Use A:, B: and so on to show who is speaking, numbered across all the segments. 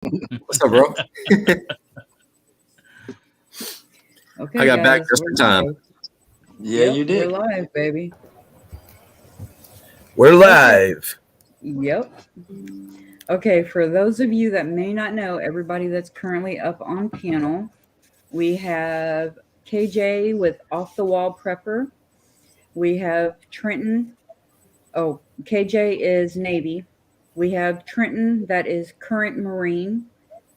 A: What's up, bro?
B: Okay,
A: I got
B: guys,
A: back just
B: we're
A: in time.
B: live.
C: Yeah,
B: Yep,
C: you did.
B: we're live, baby.
A: We're
B: Okay.
A: live.
B: Yep. Okay, for those of you that may not know, everybody that's currently up on panel, we have KJ with Off the Wall Prepper. We have Trenton. Oh, KJ is Navy. We have Trenton that is current Marine.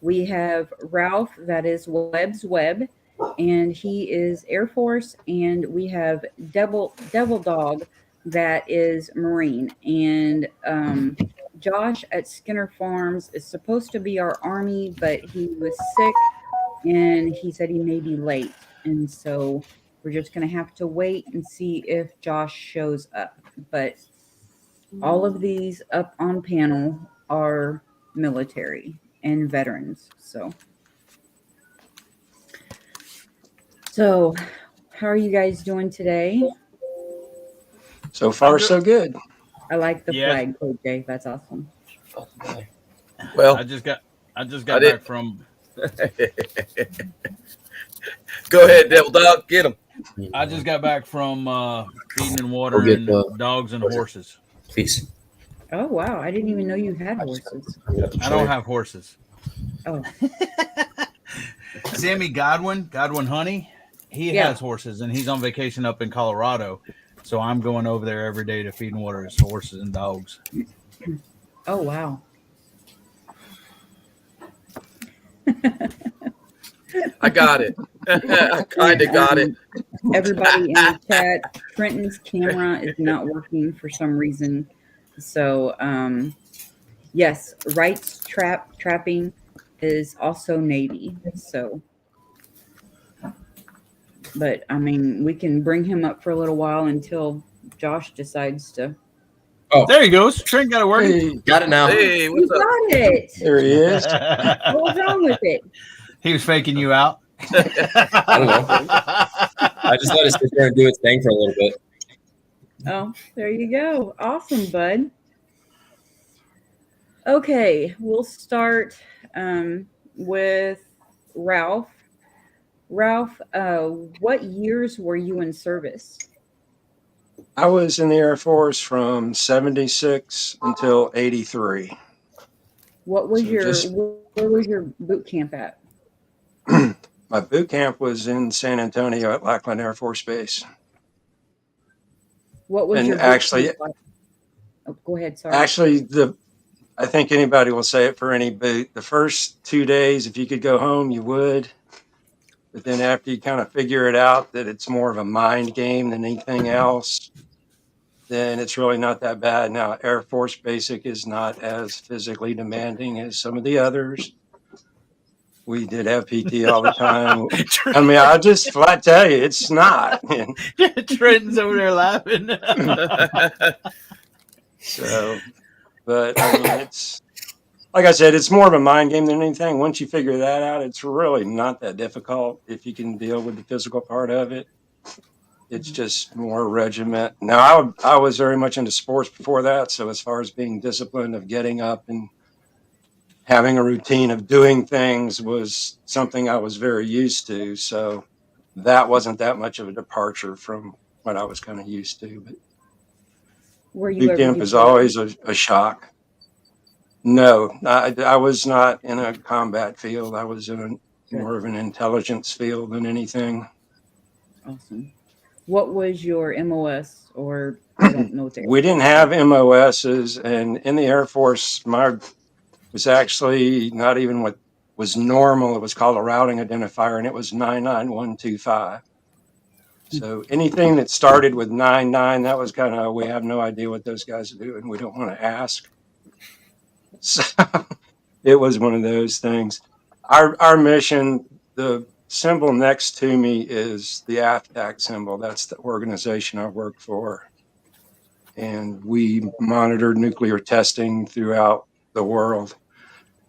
B: We have Ralph that is Webb's Web, and he is Air Force. And we have Devil Dog that is Marine. And Josh at Skinner Farms is supposed to be our Army, but he was sick and he said he may be late. And so we're just going to have to wait and see if Josh shows up. But all of these up on panel are military and veterans. So how are you guys doing today?
C: So far, so good.
B: I like the
D: Yeah.
B: flag, KJ. That's awesome.
A: Well,
D: I just got
A: I
D: back
A: did-
D: from
A: go ahead, Devil Dog. Get him.
D: I just got back from feeding and
A: Go
D: watering
A: get,
D: dogs and horses.
A: Peace.
B: Oh wow, I didn't even know you had horses.
D: I don't have horses.
B: Oh,
D: Sammy Godwin Honey, he
B: Yeah.
D: has horses and he's on vacation up in Colorado. So I'm going over there every day to feed and water his horses and dogs.
B: oh wow.
A: I got it. I kind of got it.
B: Everybody in the chat, Trenton's camera is not working for some reason. So, yes, Wright's trapping is also Navy. So, but I mean, we can bring him up for a little while until Josh decides to.
D: There he goes. Trent got it working.
C: Hey,
A: Got it now. Hey,
B: You
A: what's up?
B: got it.
C: there he is.
B: What's wrong with it?
D: He was faking you out.
E: I don't know. I just let it sit there and do its thing for a little bit.
B: Oh, there you go. Awesome, bud. Okay, we'll start with Ralph. Ralph, what years were you in service?
C: I was in the Air Force from 76 until 83.
B: What was
C: So
B: where was your boot camp at?
C: My boot camp was in San Antonio at Lackland Air Force Base.
B: What was
C: And
B: your boot
C: actually-
B: camp like? Oh, go ahead. Sorry.
C: Actually, I think anybody will say it for any boot. The first 2 days, if you could go home, you would. But then after you kind of figure it out that it's more of a mind game than anything else, then it's really not that bad. Now, Air Force Basic is not as physically demanding as some of the others. We did have PT all the time. I mean, I'll just flat tell you, it's not. And
D: Trenton's over there laughing.
C: so, but I mean, it's like I said, it's more of a mind game than anything. Once you figure that out, it's really not that difficult if you can deal with the physical part of it. It's just more regiment. Now, I was very much into sports before that. So as far as being disciplined of getting up and having a routine of doing things was something I was very used to. So that wasn't that much of a departure from what I was kind of used to. But
B: Were you
C: boot
B: ever
C: camp is always a shock. No, I was not in a combat field. I was in more of an intelligence field than anything.
B: Awesome. What was your MOS or I don't know what they
C: We didn't have MOSs, and in the Air Force, my was actually not even what was normal. It was called a routing identifier, and it was 99125. So anything that started with 99, that was kind of, we have no idea what those guys are doing. We don't want to ask. So it was one of those things. Our mission, the symbol next to me is the AFTAC symbol. That's the organization I work for. And we monitor nuclear testing throughout the world.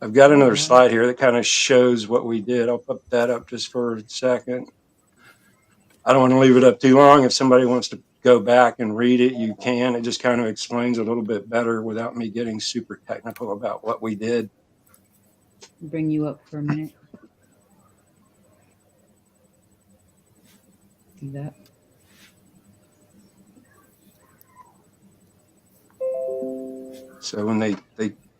C: I've got another slide here that kind of shows what we did. I'll put that up just for a second. I don't want to leave it up too long. If somebody wants to go back and read it, you can. It just kind of explains a little bit better without me getting super technical about what we did.
B: Bring you up for a minute. Do that.
C: So when they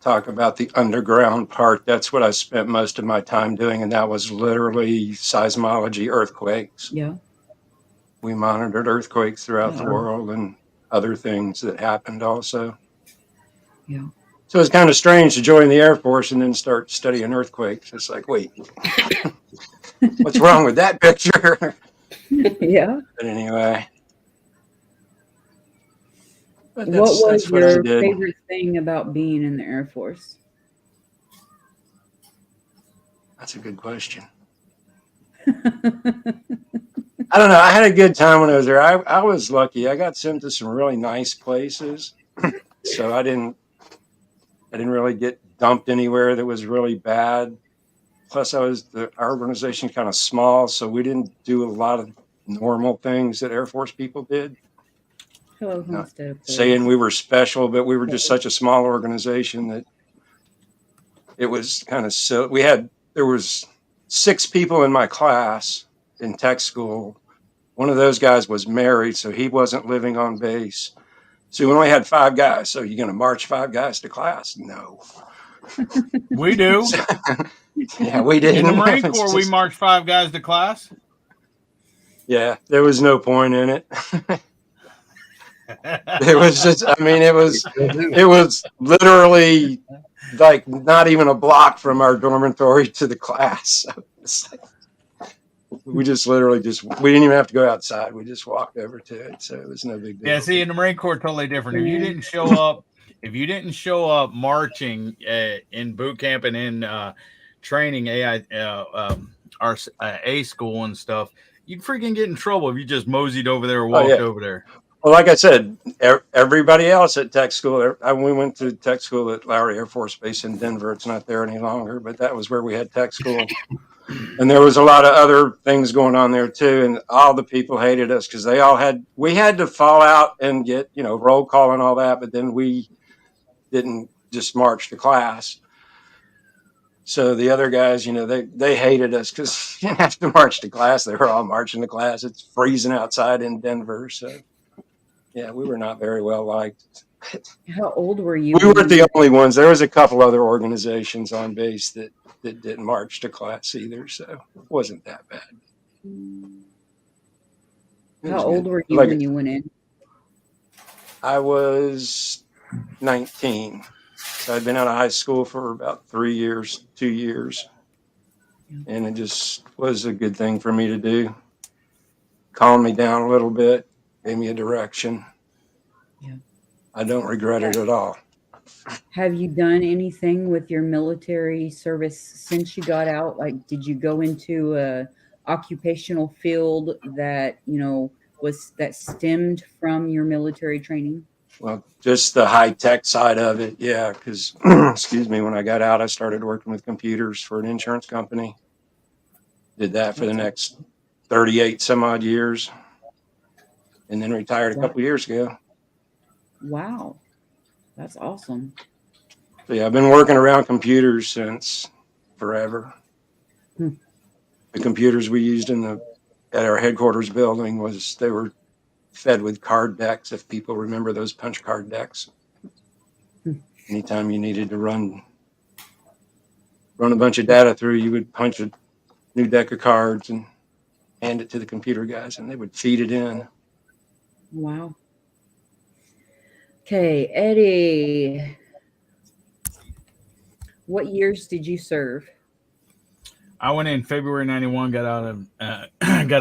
C: talk about the underground part, that's what I spent most of my time doing, and that was literally seismology, earthquakes.
B: Yeah.
C: We monitored earthquakes throughout the
B: Yeah.
C: world and other things that happened also.
B: Yeah.
C: So it's kind of strange to join the Air Force and then start studying earthquakes. It's like, wait, what's wrong with that picture?
B: Yeah.
C: But anyway, but
B: What was
C: that's what I
B: your
C: did.
B: favorite thing about being in the Air Force?
C: That's a good question. I don't know. I had a good time when I was there. I was lucky. I got sent to some really nice places, so I didn't really get dumped anywhere that was really bad. Plus, our organization kind of small, so we didn't do a lot of normal things that Air Force people did.
B: Hello,
C: Not
B: Homestead.
C: saying we were special, but we were just such a small organization that it was kind of so. There was 6 people in my class in tech school. One of those guys was married, so he wasn't living on base. So we only had 5 guys. So you're going to march 5 guys to class? No.
D: We do.
C: So, yeah, we did.
D: In the Marine Corps, we march 5 guys to class.
C: Yeah, there was no point in it. It was just, I mean, it was literally like not even a block from our dormitory to the class. So it's like, we didn't even have to go outside. We just walked over to it. So it was no big deal.
D: Yeah, see, in the Marine Corps, totally different. If you didn't show up marching in boot camp and in training our A school and stuff, you'd freaking get in trouble if you just moseyed over there or walked over there.
C: Well, like I said, everybody else at tech school, we went to tech school at Lowry Air Force Base in Denver. It's not there any longer, but that was where we had tech school. And there was a lot of other things going on there too. And all the people hated us because we had to fall out and get, roll call and all that. But then we didn't just march to class. So the other guys, they hated us because you didn't have to march to class. They were all marching to class. It's freezing outside in Denver. So yeah, we were not very well liked.
B: How old were you?
C: We weren't the only ones. There was a couple other organizations on base that didn't march to class either. So it wasn't that bad.
B: How old were you when you went in?
C: I was 19. So I'd been out of high school for about 2 years. And it just was a good thing for me to do. Calmed me down a little bit, gave me a direction.
B: Yeah.
C: I don't regret it at all.
B: Have you done anything with your military service since you got out? Like, did you go into a occupational field that, that stemmed from your military training?
C: Well, just the high tech side of it. Yeah. Cause excuse me, when I got out, I started working with computers for an insurance company. Did that for the next 38 some odd years and then retired a couple years ago.
B: Wow. That's awesome.
C: So yeah, I've been working around computers since forever. The computers we used at our headquarters building they were fed with card decks. If people remember those punch card decks, anytime you needed to run a bunch of data through, you would punch a new deck of cards and hand it to the computer guys, and they would feed it in.
B: Wow. Okay, Eddie, what years did you serve?
D: I went in February 91, got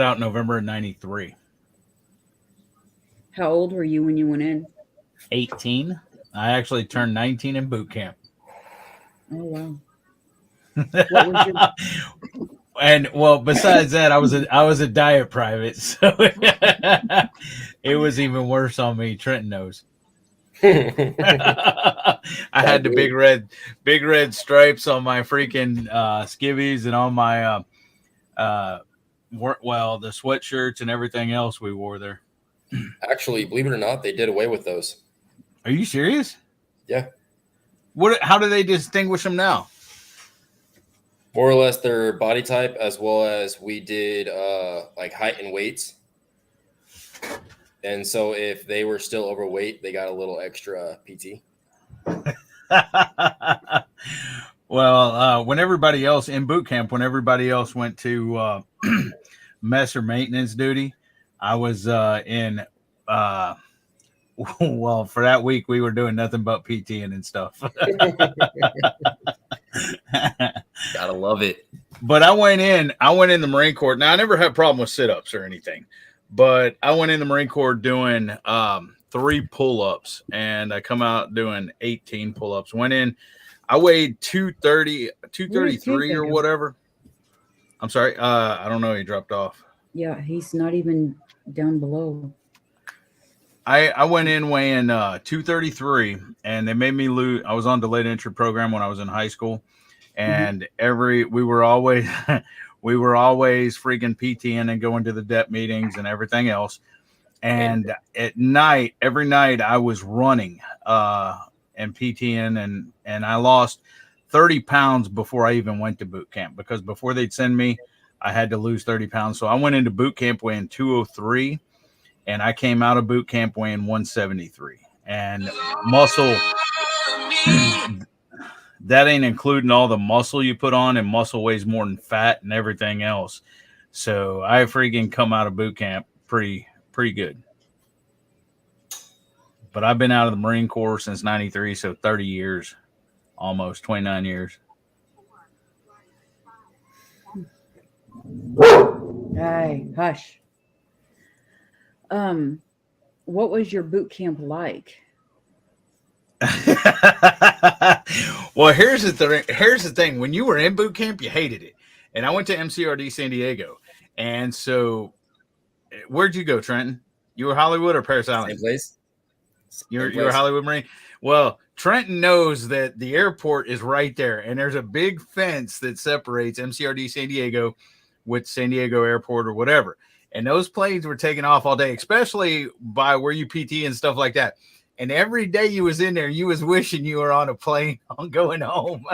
D: out November 93.
B: How old were you when you went in?
D: 18. I actually turned 19 in boot camp.
B: Oh wow. What was your...
D: And well, besides that, I was a diet private, so it was even worse on me. Trenton knows. I had the big red stripes on my freaking skivvies and on my the sweatshirts and everything else we wore there.
E: Actually, believe it or not, they did away with those.
D: Are you serious?
E: Yeah.
D: How do they distinguish them now?
E: more or less their body type, as well as we did like height and weights. And so if they were still overweight, they got a little extra PT.
D: Well, when everybody else in boot camp, when everybody else went to mess or maintenance duty, I was in. Well, for that week, we were doing nothing but PTing and stuff.
E: Gotta love it.
D: But I went in the Marine Corps. Now, I never had a problem with sit-ups or anything, but I went in the Marine Corps doing 3 pull-ups, and I come out doing 18 pull-ups. Went in, I weighed 230, 233 or whatever. I'm sorry. I don't know. He dropped off.
B: Yeah, he's not even down below.
D: I went in weighing 233, and they made me lose. I was on delayed entry program when I was in high school, and we were always freaking PTing and going to the DEP meetings and everything else. And at night, every night I was running and PTing, and I lost 30 pounds before I even went to boot camp, because before they'd send me, I had to lose 30 pounds. So I went into boot camp weighing 203. And I came out of boot camp weighing 173. And muscle, that ain't including all the muscle you put on, and muscle weighs more than fat and everything else. So I freaking come out of boot camp pretty good. But I've been out of the Marine Corps since 93, so 30 years, almost 29 years.
B: Hey, hush. What was your boot camp like?
D: Well, here's the thing. When you were in boot camp, you hated it. And I went to MCRD San Diego. And so where'd you go, Trenton? You were Hollywood or Paris Island?
E: Same place.
D: You were Hollywood Marine? Well, Trenton knows that the airport is right there, and there's a big fence that separates MCRD San Diego with San Diego Airport or whatever. And those planes were taking off all day, especially by where you PT and stuff like that. And every day you was in there, you was wishing you were on a plane on going home.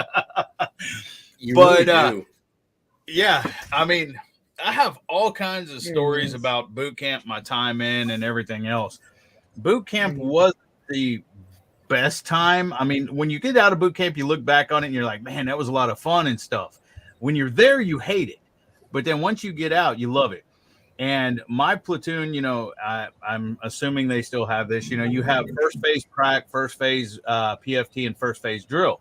D: Yeah, I mean, I have all kinds of stories about boot camp, my time in, and everything else. Boot camp was the best time. I mean, when you get out of boot camp, you look back on it and you're like, man, that was a lot of fun and stuff. When you're there, you hate it. But then once you get out, you love it. And my platoon, you know, I'm assuming they still have this. You know, you have first phase prac, first phase PFT, and first phase drill.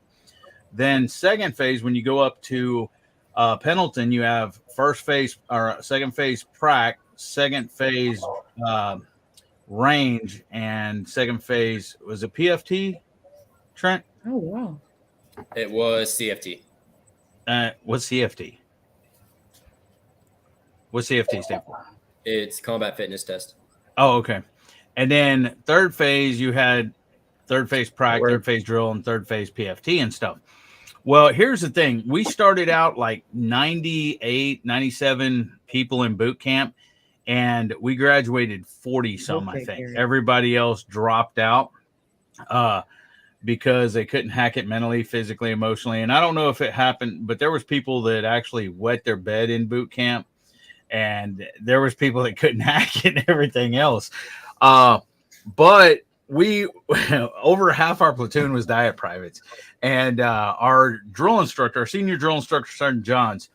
D: Then second phase, when you go up to Pendleton, you have first phase or second phase prac, second phase range, and second phase was it PFT, Trent?
B: Oh, wow.
E: It was CFT.
D: What's CFT? What's CFT stand for?
E: It's combat fitness test.
D: Oh, okay. And then third phase, you had third phase prac, third phase drill, and third phase PFT and stuff. Well, here's the thing. We started out like 98, 97 people in boot camp, and we graduated 40 some, I think. Everybody else dropped out because they couldn't hack it mentally, physically, emotionally. And I don't know if it happened, but there was people that actually wet their bed in boot camp. And there was people that couldn't hack it and everything else. But we, over half our platoon was diet privates. And our drill instructor, our senior drill instructor, Sergeant Johns,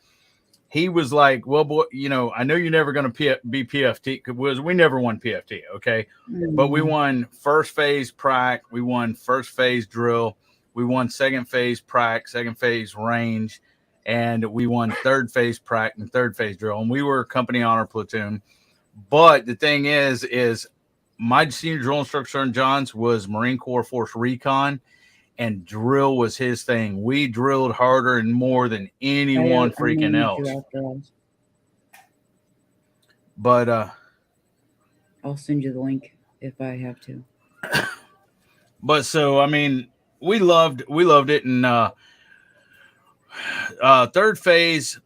D: he was like, well, boy, you know, I know you're never going to be PFT, because we never won PFT, okay? Mm-hmm. But we won first phase prac, we won first phase drill, we won second phase prac, second phase range, and we won third phase prac and third phase drill, and we were company honor platoon. But the thing is my senior drill instructor, Sergeant Johns, was Marine Corps Force Recon, and drill was his thing. We drilled harder and more than anyone freaking else. But
B: I'll send you the link if I have to.
D: But so I mean, we loved it, and third phase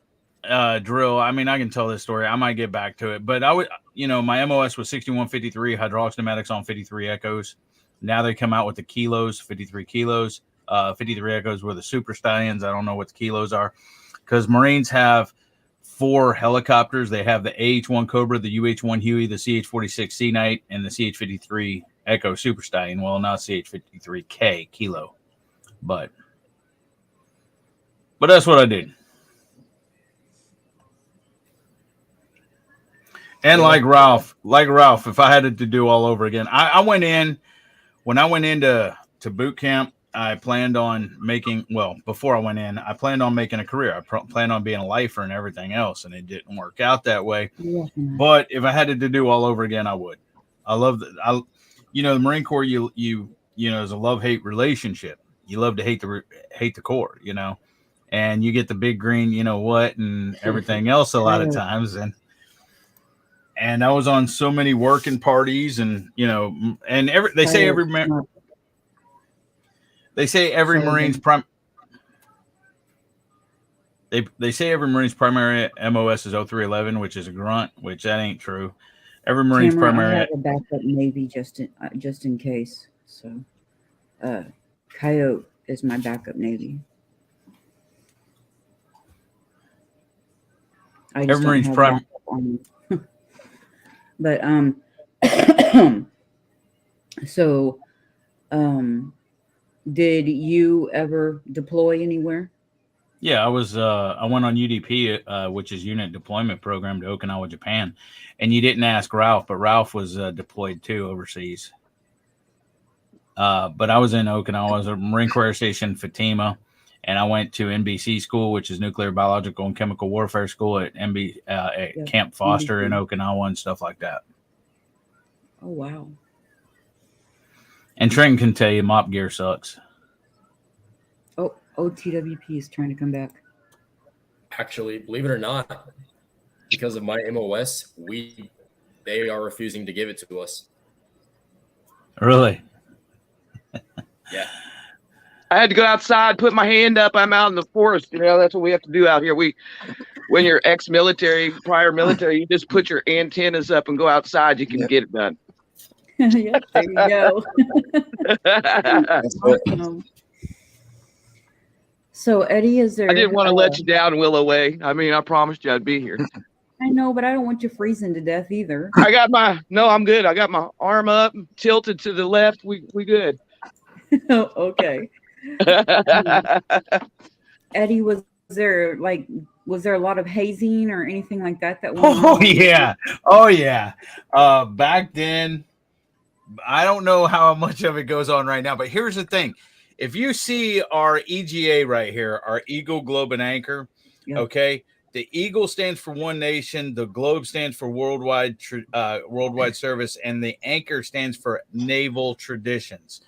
D: drill. I mean, I can tell this story. I might get back to it, but I would, you know, my MOS was 6153 hydraulics pneumatics on 53 echoes. Now they come out with the kilos, 53 kilos. 53 echoes were the super stallions. I don't know what the kilos are. because Marines have 4 helicopters. They have the AH-1 Cobra, the UH-1 Huey, the CH-46 Sea Knight, and the CH-53 Echo Super Stallion. Well, not CH-53K Kilo, but that's what I did. And like Ralph, if I had it to do all over again, I went in, when I went into boot camp, I planned on making, before I went in, I planned on making a career. I planned on being a lifer and everything else, and it didn't work out that way. Yeah. But if I had it to do all over again, I would. I love the Marine Corps, you is a love-hate relationship. You love to hate the Corps, and you get the big green, and everything else a lot of times. And I was on so many working parties, and they say every Marine's they say every Marine's primary MOS is 0311, which is a grunt, which that ain't true. Every Marine's primary.
B: I have a backup Navy just in case. So, Coyote is my backup Navy.
D: Every Marine's primary.
B: But so did you ever deploy anywhere?
D: Yeah, I went on UDP, which is Unit Deployment Program, to Okinawa, Japan. And you didn't ask Ralph, but Ralph was deployed too overseas. But I was in Okinawa. I was at Marine Corps Air Station Fatima, and I went to NBC school, which is Nuclear, Biological, and Chemical Warfare School at Camp Foster in Okinawa and stuff like that.
B: Oh, wow.
D: And Trenton can tell you Mop gear sucks.
B: Oh, OTWP is trying to come back.
E: Actually, believe it or not, because of my MOS, they are refusing to give it to us.
D: Really?
E: Yeah.
F: I had to go outside, put my hand up. I'm out in the forest. That's what we have to do out here. When you're ex-military, prior military, you just put your antennas up and go outside. You can get it done.
B: Yeah, there you go. Awesome. So, Eddie, is there?
F: I didn't want to let you down, Willow Way. I mean, I promised you I'd be here.
B: I know, but I don't want you freezing to death either.
F: I'm good. I got my arm up, tilted to the left. We good.
B: Oh, okay. Eddie, was there a lot of hazing or anything like that went on?
D: Yeah. Back then, I don't know how much of it goes on right now, but here's the thing. If you see our EGA right here, our Eagle, Globe, and Anchor, okay, the Eagle stands for One Nation, the Globe stands for Worldwide Service, and the Anchor stands for Naval Traditions.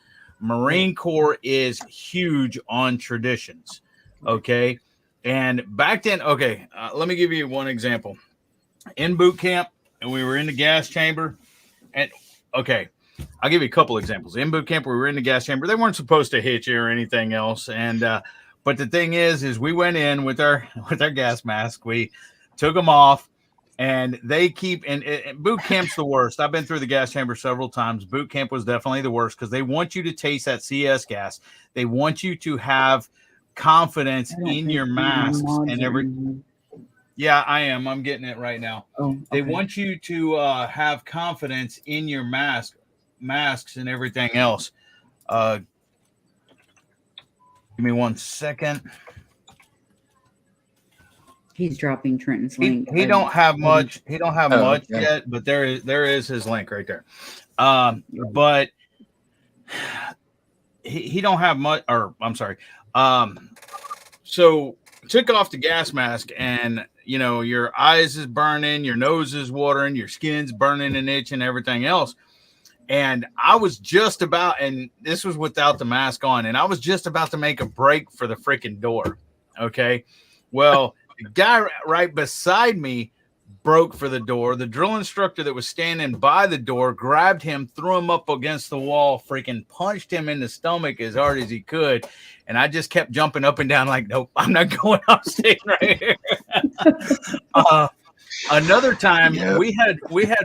D: Marine Corps is huge on traditions, okay? And back then, let me give you one example. In boot camp, and we were in the gas chamber, and I'll give you a couple examples. In boot camp, we were in the gas chamber. They weren't supposed to hit you or anything else. And but the thing is we went in with our gas mask. We took them off, and they keep. And boot camp's the worst. I've been through the gas chamber several times. Boot camp was definitely the worst because they want you to taste that CS gas. They want you to have confidence in your masks and everything. Yeah, I am. I'm getting it right now. Oh, okay. They want you to have confidence in your masks and everything else. Give me 1 second.
B: He's dropping Trenton's link.
D: He don't have much. He don't have much yet, but there is his link right there. But he don't have much. Or I'm sorry. So took off the gas mask, and your eyes is burning, your nose is watering, your skin's burning and itching, everything else. And I was just about, and this was without the mask on, and I was just about to make a break for the freaking door. Okay. Well, the guy right beside me broke for the door. The drill instructor that was standing by the door grabbed him, threw him up against the wall, freaking punched him in the stomach as hard as he could. And I just kept jumping up and down like, nope, I'm not going. I'm staying right here. Another time, we had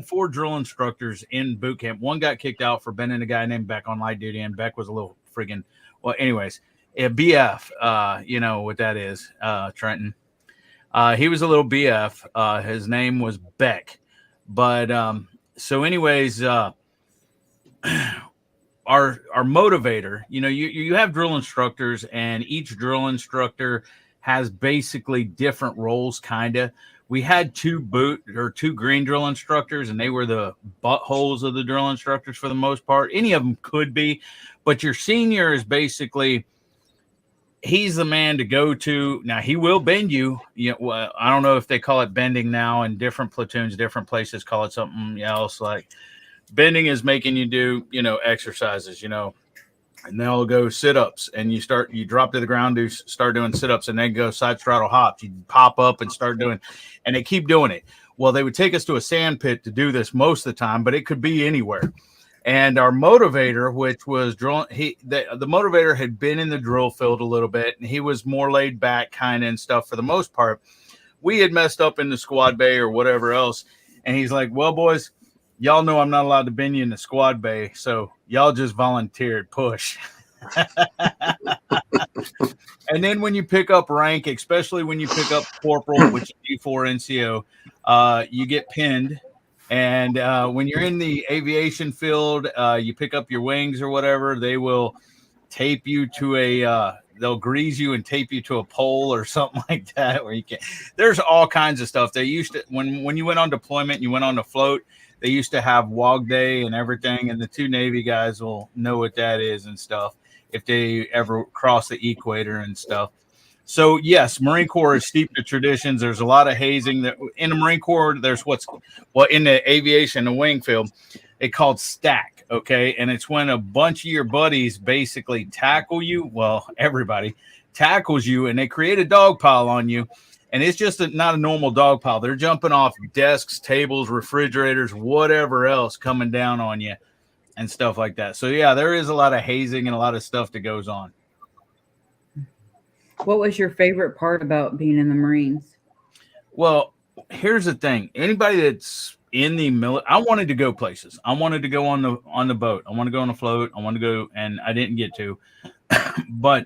D: 4 drill instructors in boot camp. One got kicked out for bending a guy named Beck on light duty, and Beck was a little friggin' BF. You know what that is, Trenton. He was a little BF. His name was Beck. But so anyways, our motivator, you have drill instructors, and each drill instructor has basically different roles, kind of. We had two green drill instructors, and they were the buttholes of the drill instructors for the most part. Any of them could be, but your senior is basically, he's the man to go to. Now, he will bend you. Well, I don't know if they call it bending now, in different platoons, different places call it something else. Like bending is making you do, exercises, and they'll go sit-ups, and you drop to the ground, start doing sit-ups, and then go side straddle hops. You pop up and start doing, and they keep doing it. Well, they would take us to a sand pit to do this most of the time, but it could be anywhere. And our motivator, which was drill, the motivator had been in the drill field a little bit, and he was more laid back kind of and stuff for the most part. We had messed up in the squad bay or whatever else, and he's like, "Well, boys, y'all know I'm not allowed to bend you in the squad bay, so y'all just volunteered, push." And then when you pick up rank, especially when you pick up corporal, which is D4 NCO, you get pinned. And when you're in the aviation field, you pick up your wings or whatever, they will tape you to they'll grease you and tape you to a pole or something like that, where you can. There's all kinds of stuff. They used to, when you went on deployment, you went on the float, they used to have WOG Day and everything, and the two Navy guys will know what that is and stuff if they ever cross the equator and stuff. So yes, Marine Corps is steeped in traditions. There's a lot of hazing. That in the Marine Corps, there's in the aviation, the wing field, it's called stack. Okay, and it's when a bunch of your buddies basically tackle you. Well, everybody tackles you, and they create a dog pile on you. And it's just not a normal dog pile. They're jumping off desks, tables, refrigerators, whatever else coming down on you and stuff like that. So, yeah, there is a lot of hazing and a lot of stuff that goes on.
B: What was your favorite part about being in the Marines?
D: Well, here's the thing. Anybody that's in the military, I wanted to go places. I wanted to go on the boat. I want to go on a float. I want to go, and I didn't get to. But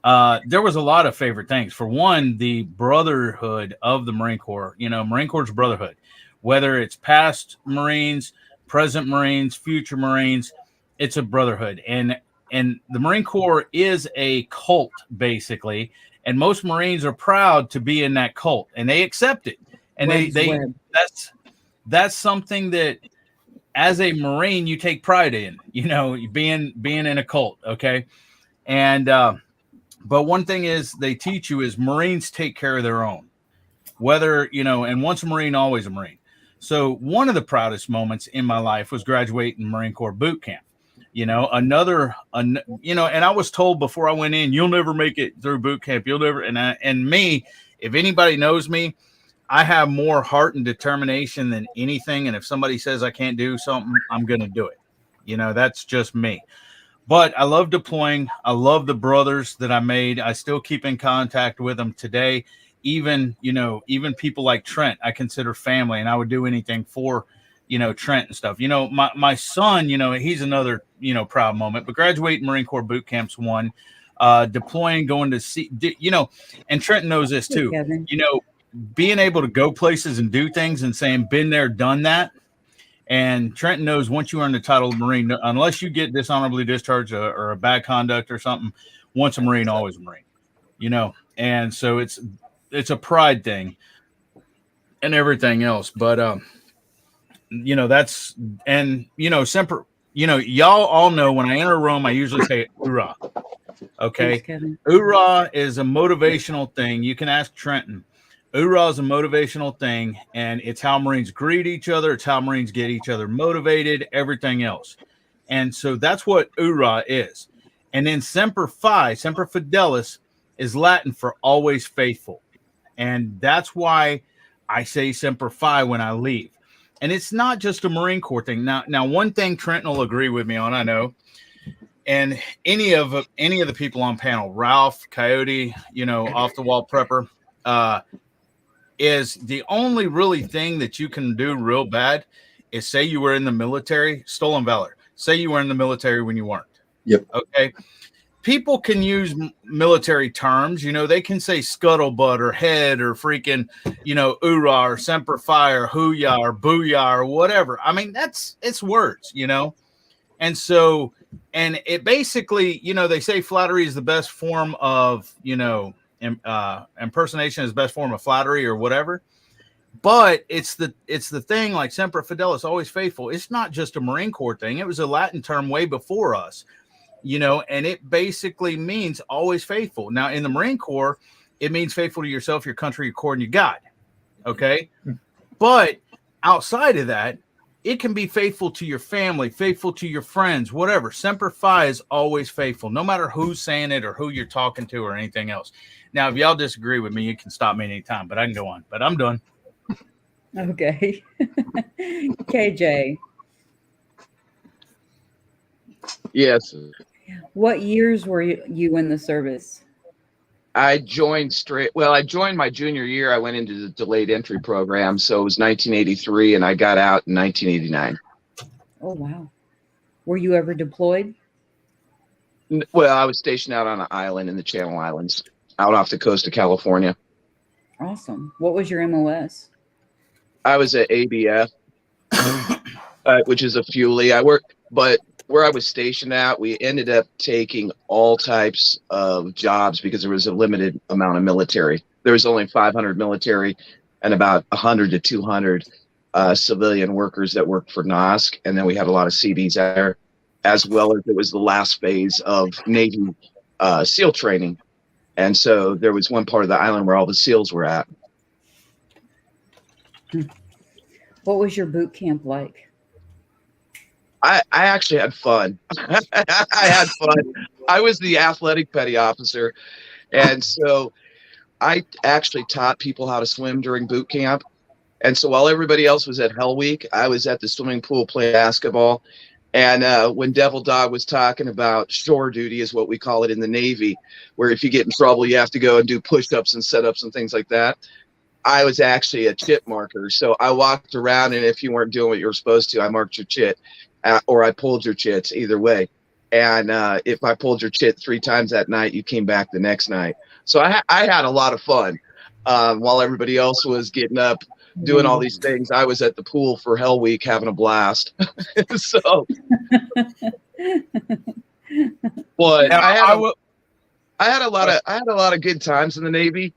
D: there was a lot of favorite things. For one, the brotherhood of the Marine Corps. Marine Corps' brotherhood. Whether it's past Marines, present Marines, future Marines, it's a brotherhood. And the Marine Corps is a cult, basically. And most Marines are proud to be in that cult, and they accept it. And that's something that, as a Marine, you take pride in, being in a cult. Okay. And, but one thing is they teach you is Marines take care of their own, whether, and once a Marine, always a Marine. So one of the proudest moments in my life was graduating Marine Corps boot camp. And I was told before I went in, you'll never make it through boot camp. You'll never. And me, if anybody knows me, I have more heart and determination than anything. And if somebody says I can't do something, I'm going to do it. That's just me. But I love deploying. I love the brothers that I made. I still keep in contact with them today. Even people like Trent, I consider family, and I would do anything for, Trent and stuff. My son, he's another, proud moment. But graduating Marine Corps boot camp's one. Deploying, going to see, and Trent knows this too. Being able to go places and do things and saying, been there, done that. And Trenton knows once you earn the title of Marine, unless you get dishonorably discharged or a bad conduct or something, once a Marine, always a Marine, and so it's a pride thing and everything else. But, that's, and, Semper, y'all all know when I enter a room, I usually say, hoorah. Okay.
B: Thanks,
D: Hoorah is a motivational thing. You can ask Trenton. Hoorah is a motivational thing, and it's how Marines greet each other. It's how Marines get each other motivated, everything else. And so that's what hoorah is. And then Semper Fi, Semper Fidelis, is Latin for always faithful. And that's why I say Semper Fi when I leave. And it's not just a Marine Corps thing. Now, one thing Trenton will agree with me on, I know, and any of the people on panel, Ralph, Coyote, off the wall prepper, is the only really thing that you can do real bad is say you were in the military, stolen valor. Say you were in the military when you weren't.
A: Yep.
D: Okay. people can use military terms. You know, they can say scuttlebutt or head or freaking, you know, oorah or semper fi or hooyah or booyah or whatever. I mean, it's words, you know. And so, and it basically, you know, they say flattery is the best form of, you know, impersonation is the best form of flattery or whatever. But it's the thing, like semper fidelis, always faithful. It's not just a Marine Corps thing. It was a Latin term way before us, you know, and it basically means always faithful. Now, in the Marine Corps, it means faithful to yourself, your country, your Corps, and your God. Okay. But outside of that, it can be faithful to your family, faithful to your friends, whatever. Semper Fi is always faithful, no matter who's saying it or who you're talking to or anything else. Now, if y'all disagree with me, you can stop me anytime, but I can go on. But I'm done.
B: Okay. KJ,
F: Yes.
B: what years were you in the service?
F: I joined I joined my junior year. I went into the delayed entry program. So it was 1983 and I got out in 1989.
B: Oh, wow. Were you ever deployed?
F: Well, I was stationed out on an island in the Channel Islands, out off the coast of California.
B: Awesome. What was your MOS?
F: I was at ABF, which is a fuelie. But where I was stationed at, we ended up taking all types of jobs because there was a limited amount of military. There was only 500 military and about 100 to 200 civilian workers that worked for NOSC. And then we had a lot of CVs there, as well as it was the last phase of Navy SEAL training. And so there was one part of the island where all the SEALs were at.
B: What was your boot camp like?
F: I actually had fun. I had fun. I was the athletic petty officer. And so I actually taught people how to swim during boot camp. And so while everybody else was at Hell Week, I was at the swimming pool playing basketball. And when Devil Dog was talking about shore duty, is what we call it in the Navy, where if you get in trouble, you have to go and do push-ups and set-ups and things like that. I was actually a chit marker. So I walked around, and if you weren't doing what you were supposed to, I marked your chit. Or I pulled your chits, either way. And if I pulled your chit 3 times that night, you came back the next night. So I had a lot of fun while everybody else was getting up, doing all these things. I was at the pool for Hell Week having a blast. So, but I had a lot of good times in the Navy.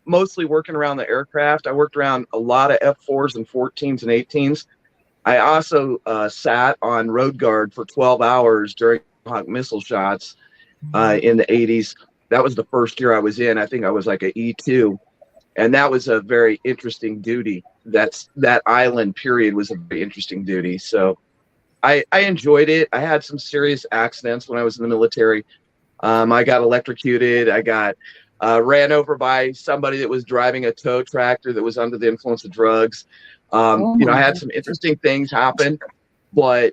F: Mostly working around the aircraft. I worked around a lot of F4s and 14s and 18s. I also sat on road guard for 12 hours during Hawk missile shots in the 80s. That was the first year I was in. I think I was like an E2. And that was a very interesting duty. That island period was a very interesting duty. So I enjoyed it. I had some serious accidents when I was in the military. I got electrocuted. I got ran over by somebody that was driving a tow tractor that was under the influence of drugs. I had some interesting things happen, but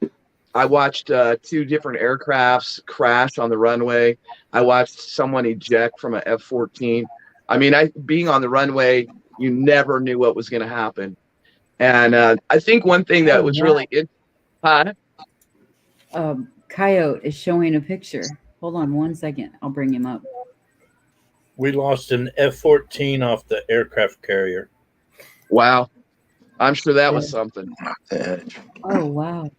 F: I watched 2 different aircrafts crash on the runway. I watched someone eject from an F-14. I mean, being on the runway, you never knew what was going to happen. And I think one thing that was really
B: Coyote is showing a picture. Hold on 1 second. I'll bring him up.
G: We lost an F-14 off the aircraft carrier.
F: Wow. I'm sure that was something.
B: Oh, wow.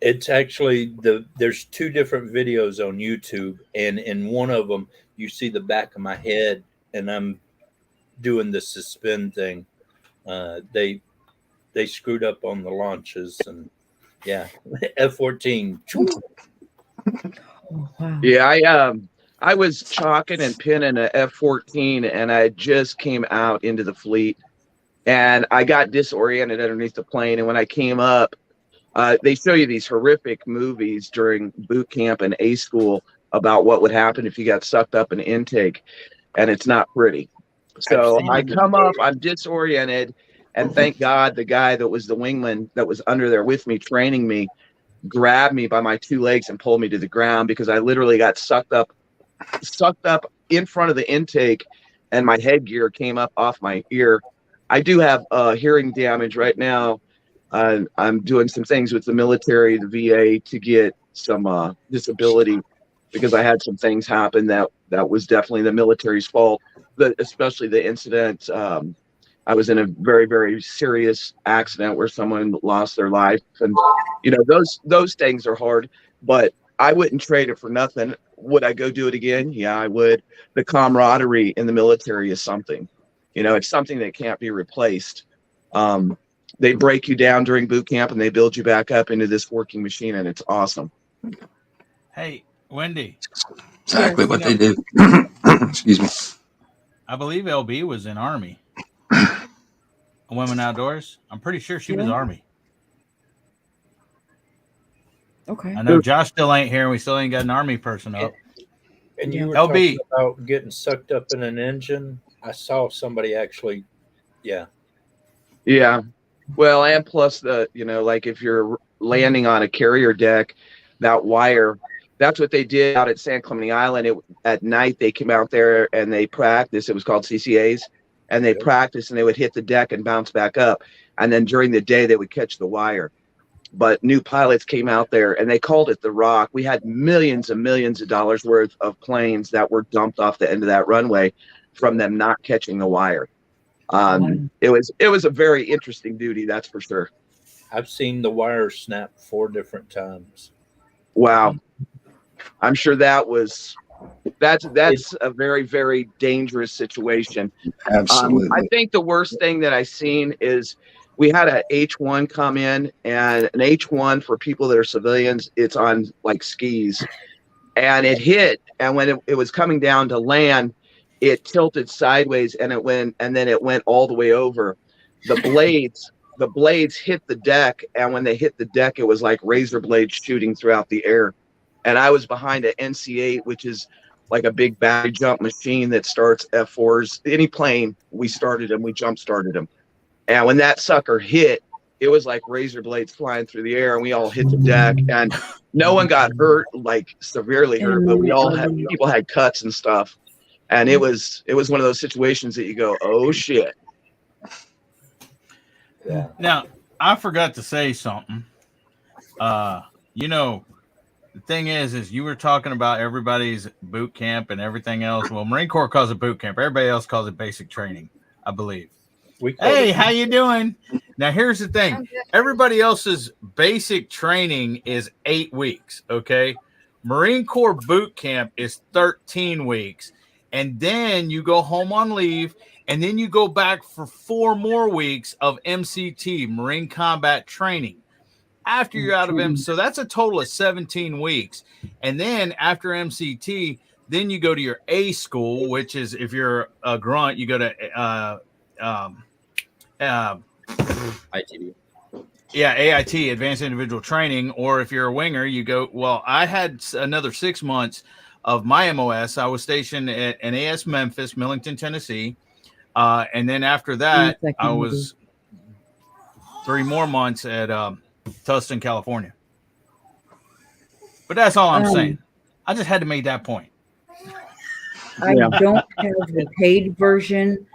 G: It's actually there's 2 different videos on YouTube, and in one of them you see the back of my head, and I'm doing the suspend thing. They screwed up on the launches, and yeah, F-14.
B: Oh, wow.
F: Yeah, I was chalking and pinning a F-14, and I just came out into the fleet, and I got disoriented underneath the plane. And when I came up, they show you these horrific movies during boot camp and A school about what would happen if you got sucked up in intake, and it's not pretty. So I come up, I'm disoriented, and thank God the guy that was the wingman that was under there with me, training me, grabbed me by my 2 legs and pulled me to the ground, because I literally got sucked up in front of the intake, and my headgear came up off my ear. I do have hearing damage right now. I'm doing some things with the military, the VA, to get
H: some disability because I had some things happen that was definitely the military's fault. Especially the incident. I was in a very, very serious accident where someone lost their life, and those things are hard. But I wouldn't trade it for nothing. Would I go do it again? Yeah, I would. The camaraderie in the military is something. It's something that can't be replaced. They break you down during boot camp and they build you back up into this working machine, and it's awesome.
D: Hey, Wendy.
C: Exactly what they do. Excuse me.
D: I believe LB was in Army. Women Outdoors. I'm pretty sure she was Army.
B: Okay.
D: I know Josh still ain't here, and we still ain't got an Army person up.
G: And you were
D: LB.
G: talking about getting sucked up in an engine. I saw somebody actually, yeah.
H: Well, and plus like if you're landing on a carrier deck, that wire, that's what they did out at San Clemente Island. At night, they came out there and they practiced. It was called CCAs. And they practiced and they would hit the deck and bounce back up. And then during the day, they would catch the wire. But new pilots came out there and they called it the Rock. We had millions and millions of dollars worth of planes that were dumped off the end of that runway from them not catching the wire. It was a very interesting duty, that's for sure.
G: I've seen the wire snap 4 different times.
H: Wow. I'm sure that's a very, very dangerous situation.
C: Absolutely.
H: I think the worst thing that I've seen is we had an H1 come in, and an H1 for people that are civilians, it's on like skis, and it hit. And when it was coming down to land, it tilted sideways and it went all the way over. The blades hit the deck. And when they hit the deck, it was like razor blades shooting throughout the air. And I was behind an NC-8, which is like a big battery jump machine that starts F4s. Any plane, we started them, we jump started them. And when that sucker hit, it was like razor blades flying through the air, and we all hit the deck. And no one got hurt, like severely hurt, but people had cuts and stuff. And it was one of those situations that you go, oh shit.
G: Yeah.
D: Now, I forgot to say something. The thing is you were talking about everybody's boot camp and everything else. Well, Marine Corps calls it boot camp. Everybody else calls it basic training, I believe. Hey, how you doing? Now, here's the thing. Everybody else's basic training is 8 weeks, okay? Marine Corps boot camp is 13 weeks. And then you go home on leave, and then you go back for 4 more weeks of MCT, Marine Combat Training. After you're out of MCT, so that's a total of 17 weeks. And then after MCT, then you go to your A school, which is if you're a grunt, you go to
E: ITV.
D: Yeah, AIT, Advanced Individual Training. Or if you're a winger, you go. Well, I had another 6 months of my MOS. I was stationed at NAS Memphis, Millington, Tennessee. And then after that, I was 3 more months at Tustin, California. But that's all I'm saying. I just had to make that point.
B: I don't have the paid version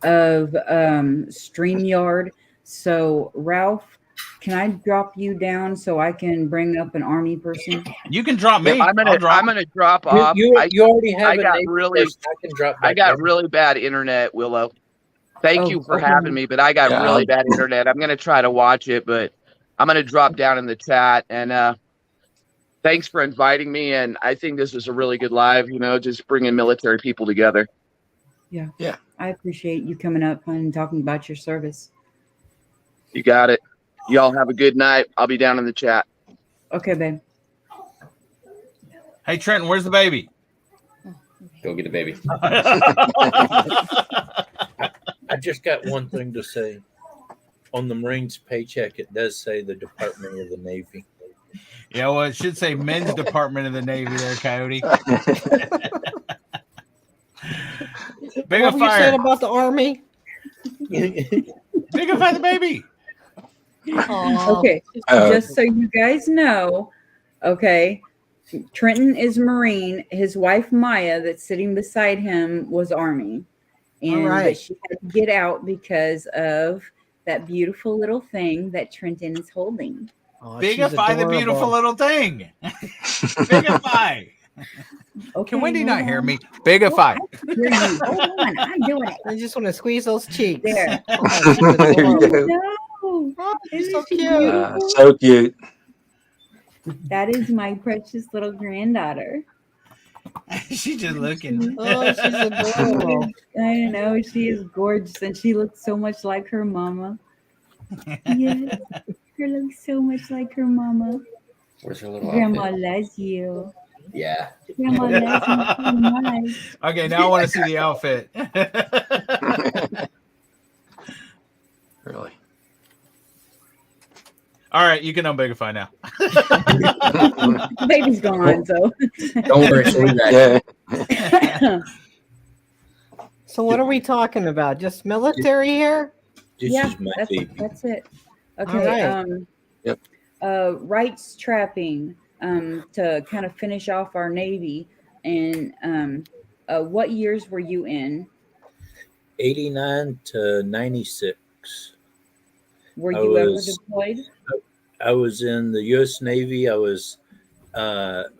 B: of StreamYard. So, Ralph, can I drop you down so I can bring up an Army person?
D: You can drop me.
H: I'm gonna drop off.
G: You already have
H: I got really bad internet, Willow. Thank you for having me, but I got really bad internet. I'm gonna try to watch it, but I'm gonna drop down in the chat. And thanks for inviting me. And I think this is a really good live. Just bringing military people together.
B: Yeah. I appreciate you coming up and talking about your service.
H: You got it. Y'all have a good night. I'll be down in the chat.
B: Okay, babe.
D: Hey, Trenton, where's the baby?
E: Go get the baby.
G: I just got one thing to say. On the Marines paycheck, it does say the Department of the Navy.
D: Yeah, well, it should say Men's Department of the Navy there, Coyote. Big
I: What
D: fire.
I: you said about the Army?
D: Big fire the baby.
B: Okay, just so you guys know, okay, Trenton is Marine. His wife Maya, that's sitting beside him, was Army, and but she had to get out because of that beautiful little thing that Trenton is holding.
I: Oh, she's
D: Bigify the beautiful
I: adorable.
D: little thing. Bigify.
B: Okay,
D: Can Wendy
B: hold
D: not hear
B: on.
D: me?
B: Oh,
D: Bigify.
B: I can hear you. Hold on, I'm doing it.
I: I just want to squeeze those cheeks.
B: There.
I: Oh, she's
C: There you
I: adorable.
C: go.
B: No,
I: Oh, she's
B: isn't
I: so
B: she
I: cute.
B: beautiful?
C: So cute.
B: That is my precious little granddaughter.
D: She's just looking.
I: Oh, she's adorable.
B: I know, she is gorgeous and she looks so much like her mama. Yes, her looks so much like her mama.
E: Where's her little
B: Grandma
E: outfit?
B: loves you.
E: Yeah.
B: Grandma loves you so much.
D: Okay, now I want to see the outfit.
C: Really.
D: All right, you can unbigify now.
B: The baby's gone, so.
E: Don't worry, she'll be back.
C: Yeah.
I: So what are we talking about? Just military here?
G: This
B: Yeah,
G: is my
B: that's
G: baby.
B: it. Okay.
I: right.
C: Yep.
B: Rights trapping. To kind of finish off our Navy, and what years were you in?
G: 89 to 96.
B: Were
G: I
B: you ever
G: was-
B: deployed?
G: I was in the U.S. Navy. I was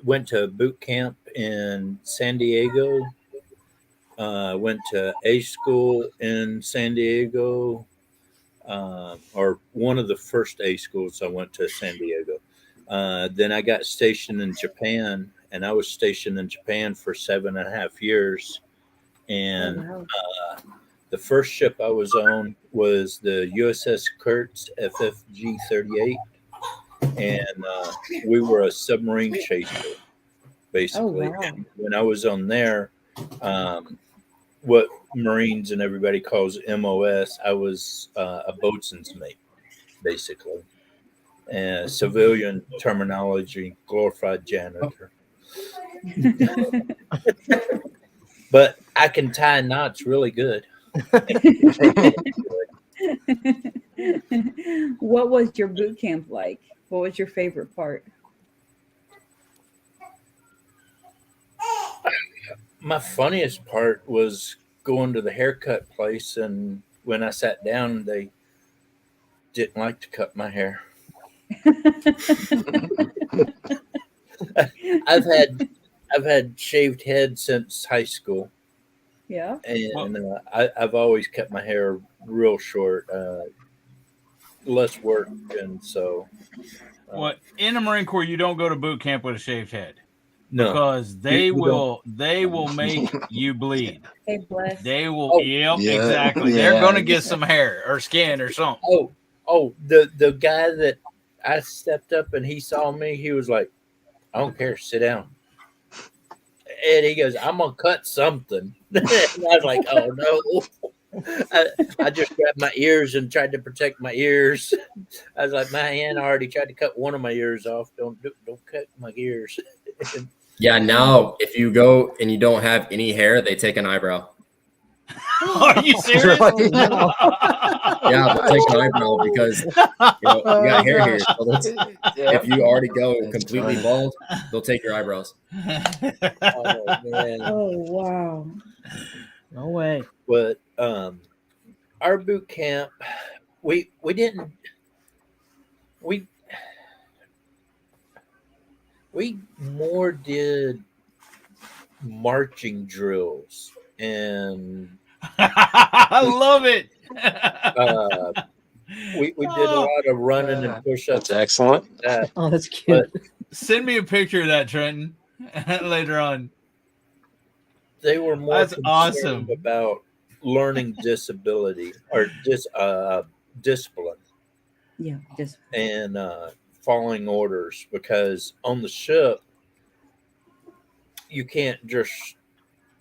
G: went to boot camp in San Diego. Went to A school in San Diego, or one of the first A schools I went to San Diego. Then I got stationed in Japan, and I was stationed in Japan for 7.5 years. And
B: Oh, wow.
G: the first ship I was on was the USS Kurtz FFG 38, and we were a submarine chaser, basically.
B: Oh, wow.
G: And when I was on there, what Marines and everybody calls MOS, I was a boatswain's mate, basically. And civilian terminology, glorified janitor. But I can tie knots really good.
B: What was your boot camp like? What was your favorite part?
G: My funniest part was going to the haircut place, and when I sat down, they didn't like to cut my hair. I've had shaved head since high school,
B: Yeah.
G: and I've always kept my hair real short, less work, and so.
D: What in the Marine Corps, you don't go to boot camp with a shaved head
G: No,
D: because they
G: You
D: will make you bleed.
B: Hey, bless.
D: They will.
G: Oh,
D: Yep,
C: yeah,
D: exactly.
C: yeah.
D: They're gonna get some hair or skin or something.
G: the guy that I stepped up and he saw me, he was like, "I don't care, sit down." And he goes, "I'm gonna cut something." And I was like, "Oh no." I just grabbed my ears and tried to protect my ears. I was like, "My aunt already tried to cut one of my ears off. Don't cut my ears."
E: Yeah, now if you go and you don't have any hair, they take an eyebrow.
D: Are you serious?
I: Oh, no.
E: Yeah, they'll take an eyebrow because you got hair here. So if you already go
C: That's
E: completely
C: funny.
E: bald, they'll take your eyebrows.
G: Oh man.
B: Oh, wow.
I: No way.
G: But our boot camp, we more did marching drills, and
D: I love it.
G: we did a lot of running and push-ups.
C: That's excellent.
I: Oh, that's cute.
D: Send me a picture of that, Trenton, later on.
G: They were more
D: That's
G: concerned
D: awesome.
G: about learning disability or discipline
B: Yeah, just
G: and following orders, because on the ship you can't just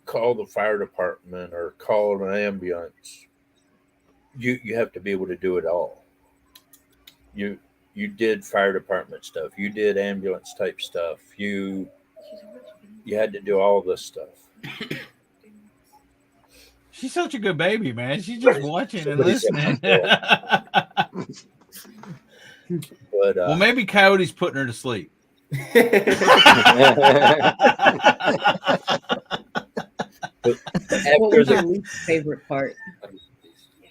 G: call the fire department or call an ambulance. You have to be able to do it all. You did fire department stuff, you did ambulance type stuff, you had to do all this stuff.
D: She's such a good baby, man. She's just watching and
G: Somebody said
D: listening.
G: But
D: Well, maybe Coyote's putting her to sleep.
G: but
B: what
G: after
B: was your least favorite part?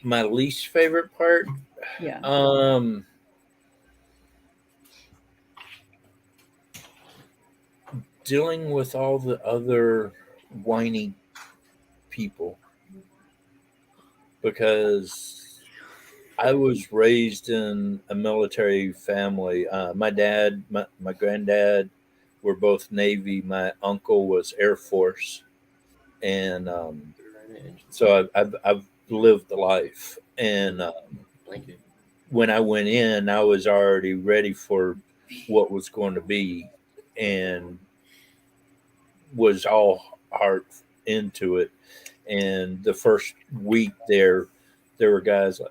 G: my least favorite part,
B: Yeah.
G: dealing with all the other whiny people, because I was raised in a military family. My dad, my granddad were both Navy. My uncle was Air Force, and so I've lived the life. And
E: Blanket.
G: when I went in, I was already ready for what was going to be, and was all heart into it. And the first week there were guys like,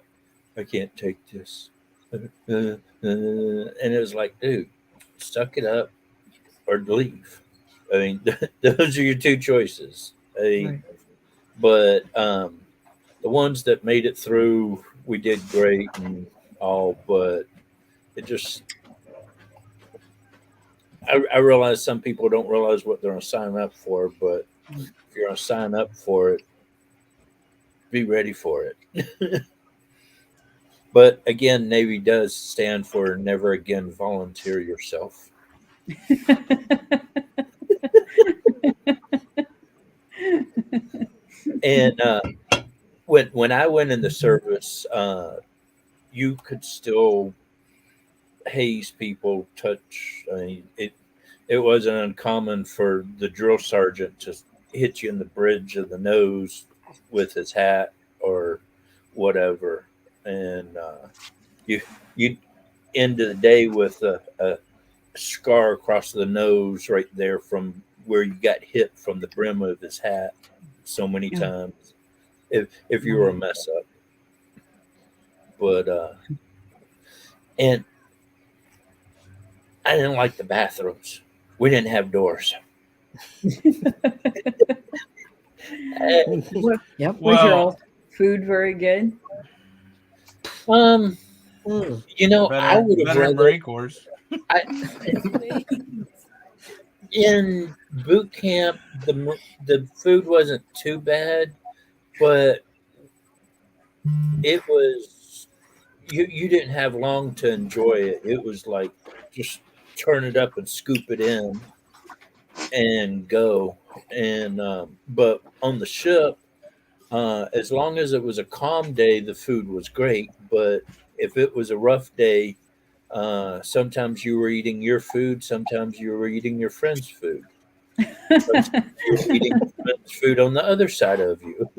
G: I can't take this. And it was like, dude, suck it up or leave. I mean, those are your two choices. I mean,
B: Right.
G: but the ones that made it through, we did great and all, but it just, I realize some people don't realize what they're going to sign up for, but if you're going to sign up for it, be ready for it. But again, Navy does stand for never again volunteer yourself. And when I went in the service, you could still haze people, touch. I mean, it wasn't uncommon for the drill sergeant to hit you in the bridge of the nose with his hat or whatever, and you end of the day with a scar across the nose right there from where you got hit from the brim of his hat so many
B: Yeah.
G: times if you were a mess up. But and I didn't like the bathrooms. We didn't have doors.
I: Yep.
B: Was your
D: Well,
B: all food very good?
G: Um,
I: Mm.
G: you know, I
D: better
G: would have
D: better than
G: rather
D: Marine Corps.
G: I, in boot camp the food wasn't too bad, but it was you didn't have long to enjoy it. It was like just turn it up and scoop it in and go. And but on the ship, as long as it was a calm day, the food was great. But if it was a rough day, sometimes you were eating your food, sometimes you were eating your friend's food. Sometimes you were eating your friend's food on the other side of you.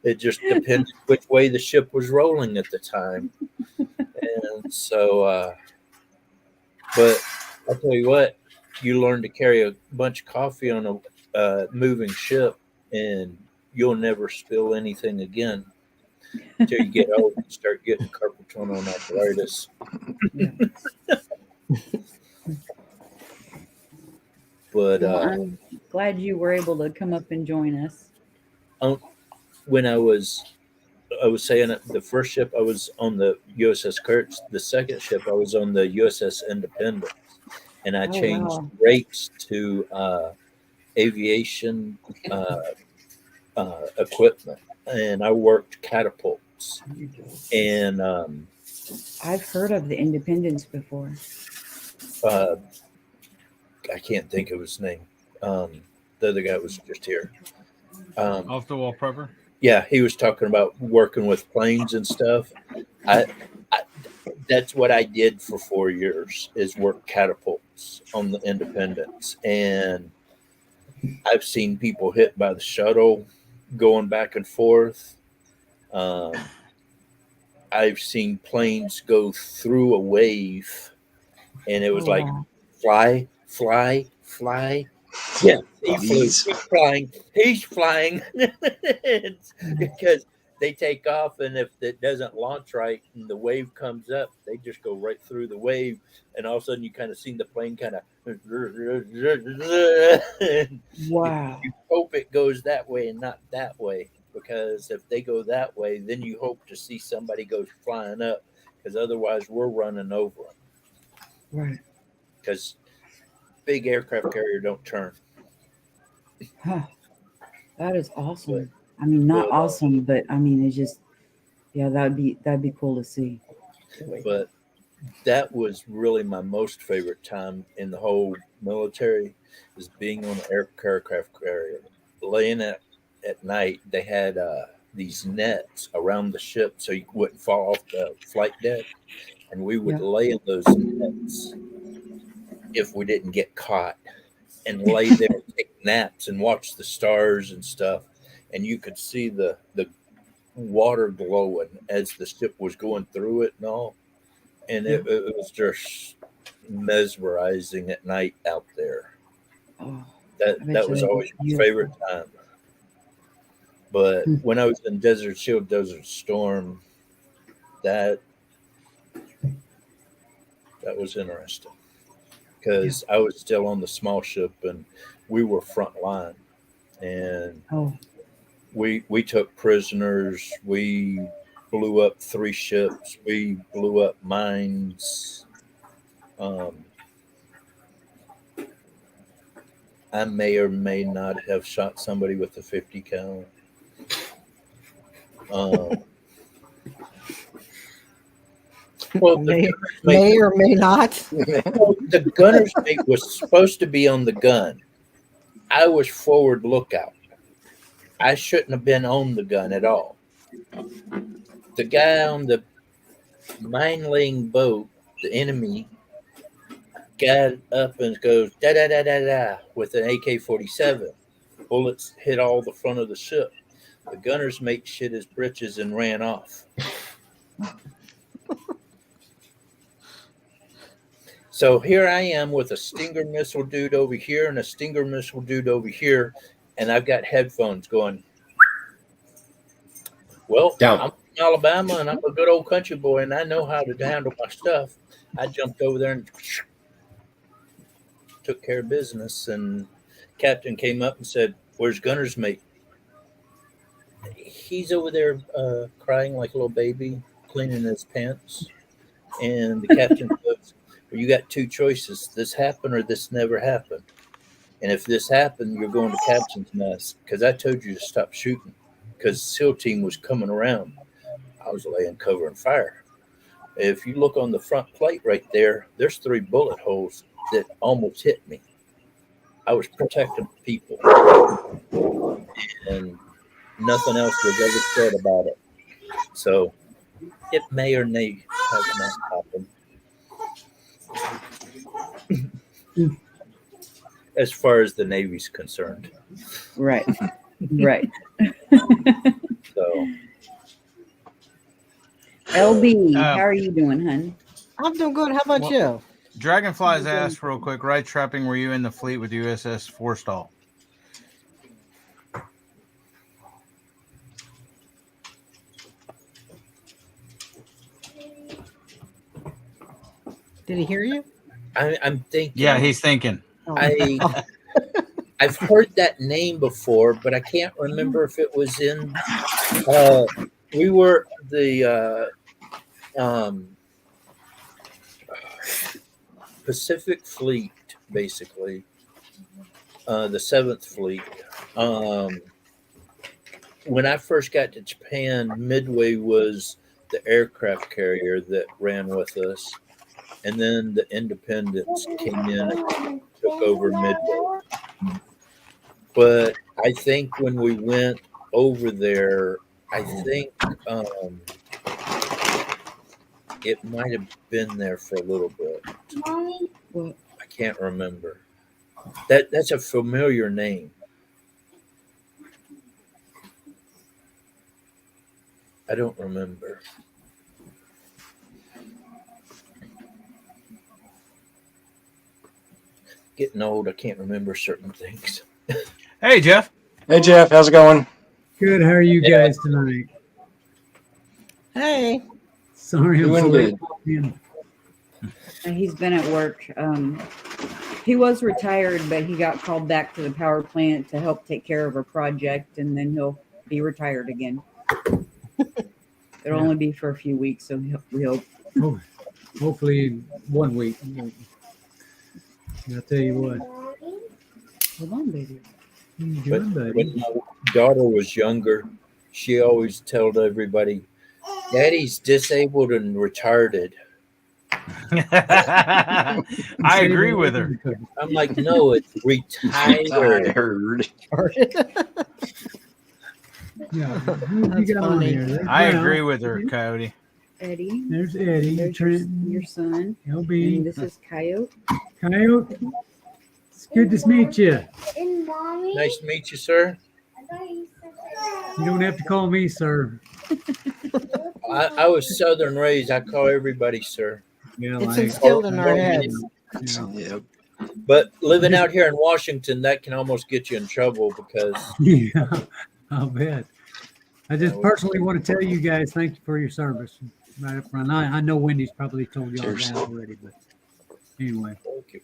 G: It just depended which way the ship was rolling at the time. And so, but I'll tell you what, you learn to carry a bunch of coffee on a moving ship, and you'll never spill anything again until you get old and start getting carpal tunnel arthritis.
B: Yeah.
G: But
B: Well, I'm glad you were able to come up and join us.
G: when I was saying it, the first ship I was on the USS Kurtz. The second ship I was on the USS Independence, and I
B: Oh,
G: changed
B: wow.
G: rates to aviation equipment, and I worked catapults. And
B: I've heard of the Independence before.
G: uh, I can't think of his name. The other guy was just here.
D: Off the wall prepper.
G: Yeah, he was talking about working with planes and stuff. I, I that's what I did for 4 years is work catapults on the Independence, and I've seen people hit by the shuttle going back and forth. Um, I've seen planes go through a wave, and it was
B: Oh,
G: like
B: wow.
G: fly, fly, fly. Yeah, he flew.
C: Jeez.
G: He's flying. He's flying. It's because they take off, and if it doesn't launch right and the wave comes up, they just go right through the wave, and all of a sudden you kind of see the plane kind of.
B: Wow.
G: You hope it goes that way and not that way, because if they go that way, then you hope to see somebody go flying up, because otherwise we're running over them.
B: Right.
G: Because big aircraft carrier don't turn.
B: Huh. That is
G: But,
B: awesome. I mean, not
G: but,
B: awesome, but I mean, it's just, yeah, that'd be cool to see.
G: but that was really my most favorite time in the whole military is being on an aircraft carrier. Laying at night, they had these nets around the ship so you wouldn't fall off the flight deck. And we would lay in those nets if we didn't get caught and lay there and take naps and watch the stars and stuff. And you could see the water glowing as the ship was going through it and all. And it was just mesmerizing at night out there.
B: Oh,
G: That was always my favorite time. But when I was in Desert Shield, Desert Storm, that was interesting because I was still on the small ship and we were front line, and we took prisoners. We blew up 3 ships. We blew up mines. I may or may not have shot somebody with a 50 cal. Well,
I: may or may not.
G: The gunner's mate was supposed to be on the gun. I was forward lookout. I shouldn't have been on the gun at all. The guy on the mine laying boat, the enemy, got up and goes da da da da da with an AK-47. Bullets hit all the front of the ship. The gunner's mate shit his britches and ran off. So here I am with a Stinger missile dude over here and a Stinger missile dude over here, and I've got headphones going. Well, I'm from Alabama, and I'm a good old country boy, and I know how to handle my stuff. I jumped over there and took care of business, and captain came up and said, "Where's gunner's mate?" He's over there crying like a little baby, cleaning his pants. And the captain goes, "Well, you got 2 choices. This happened or this never happened. And if this happened, you're going to captain's mess because I told you to stop shooting because SEAL team was coming around." I was laying cover and fire. If you look on the front plate right there, there's 3 bullet holes that almost hit me. I was protecting people. And nothing else was ever said about it. So it may or may have not happened. As far as the Navy's concerned.
B: Right. Right.
G: So
B: LB, how are you doing, hun?
I: I'm doing good. How about you?
D: Dragonfly's asked real quick, right trapping, were you in the fleet with USS Forstall?
I: Did he hear you?
G: I'm thinking.
D: Yeah, he's thinking.
G: I've heard that name before, but I can't remember if it was in. We were the Pacific Fleet, basically, the 7th Fleet. When I first got to Japan, Midway was the aircraft carrier that ran with us. And then the Independence came in and took over Midway. But I think when we went over there, I think it might have been there for a little bit. I can't remember. That's a familiar name. I don't remember. Getting old, I can't remember certain things.
D: Hey, Jeff.
C: Hey, Jeff. How's it going?
J: Good. How are you guys tonight?
I: Hey.
J: Sorry, I'm so late.
B: He's been at work. He was retired, but he got called back to the power plant to help take care of a project, and then he'll be retired again. It'll only be for a few weeks, so we hope.
J: Oh, hopefully 1 week. I'll tell you what.
B: Hold on, baby.
J: Good, buddy.
G: When my daughter was younger, she always told everybody, "Daddy's disabled and retarded."
D: I agree with her.
G: I'm like, no, it's retired.
J: Yeah, who
I: That's
J: you got on
I: funny.
J: here? There's
D: I
J: Ralph.
D: agree with her, Coyote.
B: Eddie.
J: There's Eddie,
B: There's
J: Trenton,
B: your son. And
J: LB,
B: this is Coyote.
J: Coyote. It's good to meet you.
G: Nice to meet you, sir.
J: You don't have to call me sir.
G: I was Southern raised. I call everybody sir.
J: Yeah,
I: It's
J: like,
I: instilled in our heads.
J: yeah.
C: Yep.
G: But living out here in Washington, that can almost get you in trouble because
J: Yeah, I'll bet. I just personally want to tell you guys thank you for your service right up front. I know Wendy's probably told y'all
C: Cheers.
J: that already, but anyway,
G: thank you.